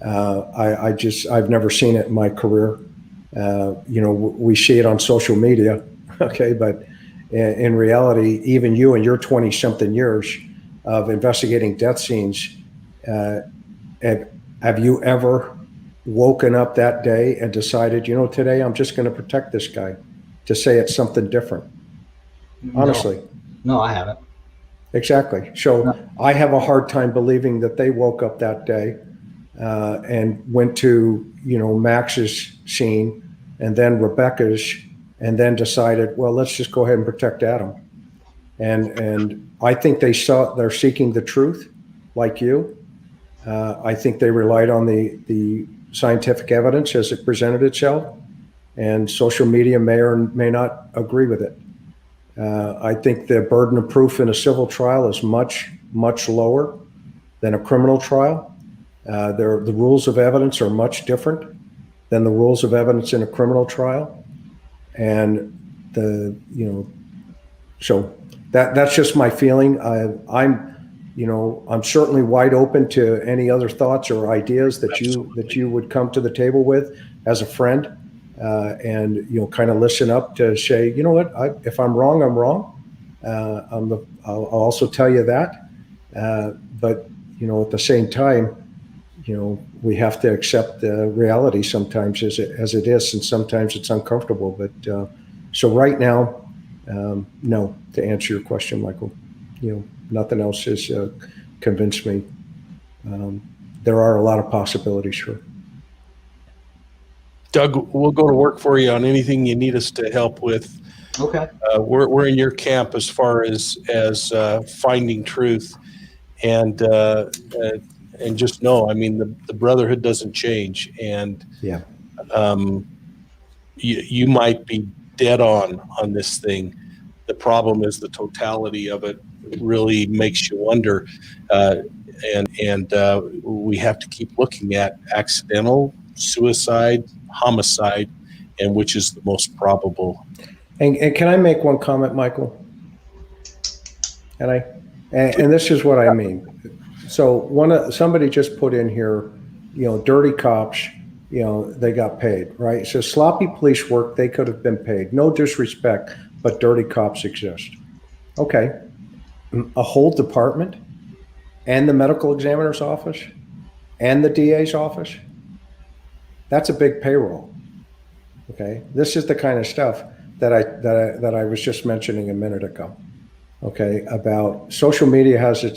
I've never seen it in my career. We see it on social media, okay, but in reality, even you in your 20-something years of investigating death scenes, have you ever woken up that day and decided, today I'm just going to protect this guy, to say it's something different? Honestly. No, I haven't. Exactly. So I have a hard time believing that they woke up that day and went to, Max's scene and then Rebecca's, and then decided, well, let's just go ahead and protect Adam. And I think they're seeking the truth, like you. I think they relied on the scientific evidence as it presented itself, and social media may or may not agree with it. I think the burden of proof in a civil trial is much, much lower than a criminal trial. The rules of evidence are much different than the rules of evidence in a criminal trial. And so that's just my feeling. I'm certainly wide open to any other thoughts or ideas that you would come to the table with as a friend, and kind of listen up to say, what, if I'm wrong, I'm wrong. I'll also tell you that, but at the same time, we have to accept the reality sometimes as it is, and sometimes it's uncomfortable. But so right now, no, to answer your question, Michael, nothing else has convinced me. There are a lot of possibilities, sure. Doug, we'll go to work for you on anything you need us to help with. Okay. We're in your camp as far as finding truth, and just know, I mean, the brotherhood doesn't change, and yeah, you might be dead on this thing. The problem is the totality of it really makes you wonder, and we have to keep looking at accidental, suicide, homicide, and which is the most probable. And can I make one comment, Michael? And this is what I mean. So somebody just put in here, dirty cops, they got paid, right? So sloppy police work, they could have been paid. No disrespect, but dirty cops exist. Okay. A whole department and the medical examiner's office and the DA's office, that's a big payroll. Okay. This is the kind of stuff that I was just mentioning a minute ago. Okay. About social media has an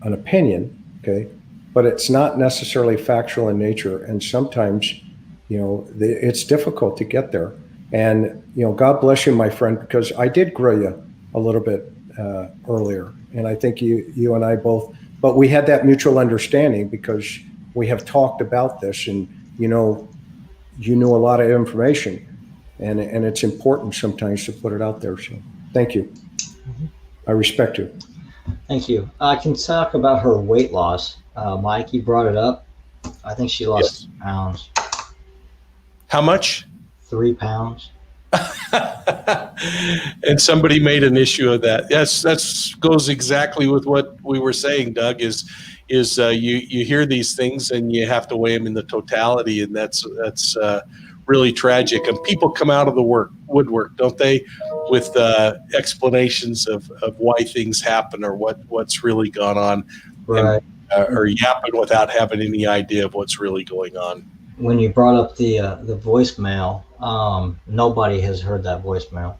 opinion. Okay. But it's not necessarily factual in nature. And sometimes, it's difficult to get there. And, God bless you, my friend, because I did grill you a little bit earlier. And I think you and I both, but we had that mutual understanding because we have talked about this, and, you knew a lot of information, and it's important sometimes to put it out there. So thank you. Mm-hmm. I respect you. Thank you. I can talk about her weight loss. Mike, you brought it up. I think she lost 3 pounds. How much? 3 pounds. And somebody made an issue of that. Yes, that goes exactly with what we were saying, Doug, is you hear these things and you have to weigh them in the totality, and that's really tragic. And people come out of the woodwork, don't they, with explanations of why things happen or what's really gone on, right? Or yapping without having any idea of what's really going on. When you brought up the voicemail, nobody has heard that voicemail.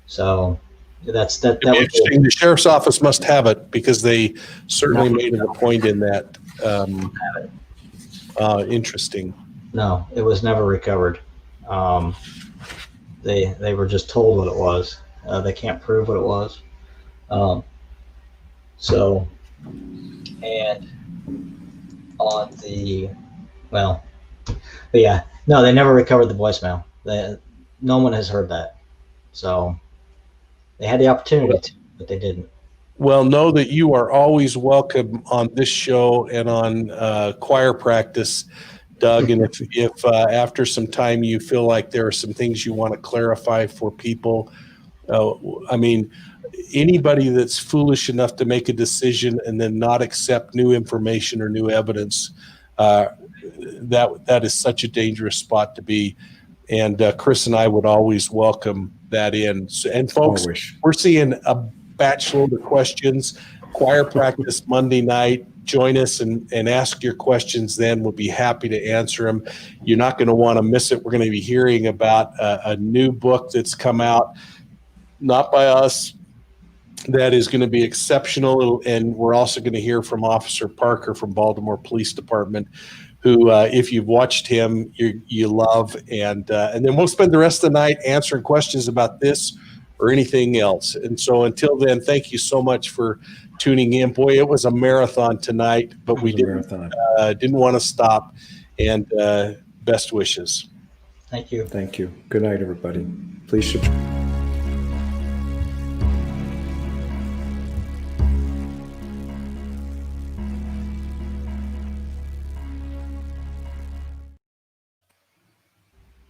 So that was interesting. The sheriff's office must have it, because they certainly made it a point in that. Interesting. No, it was never recovered. They were just told what it was. They can't prove what it was. So, and on but yeah, no, they never recovered the voicemail. No one has heard that. So they had the opportunity to, but they didn't. Well, know that you are always welcome on this show and on choir practice, Doug. And if after some time you feel like there are some things you want to clarify for people, I mean, anybody that's foolish enough to make a decision and then not accept new information or new evidence, that is such a dangerous spot to be. And Chris and I would always welcome that in. And folks, Always. we're seeing a batchload of questions, choir practice Monday night. Join us and ask your questions then. We'll be happy to answer them. You're not going to want to miss it. We're going to be hearing about a new book that's come out, not by us, that is going to be exceptional. And we're also going to hear from Officer Parker from Baltimore Police Department, who, if you've watched him, you love. And then we'll spend the rest of the night answering questions about this or anything else. And so until then, thank you so much for tuning in. Boy, it was a marathon tonight, but we didn't want to stop. And best wishes. Thank you. Thank you. Good night, everybody. Please subscribe.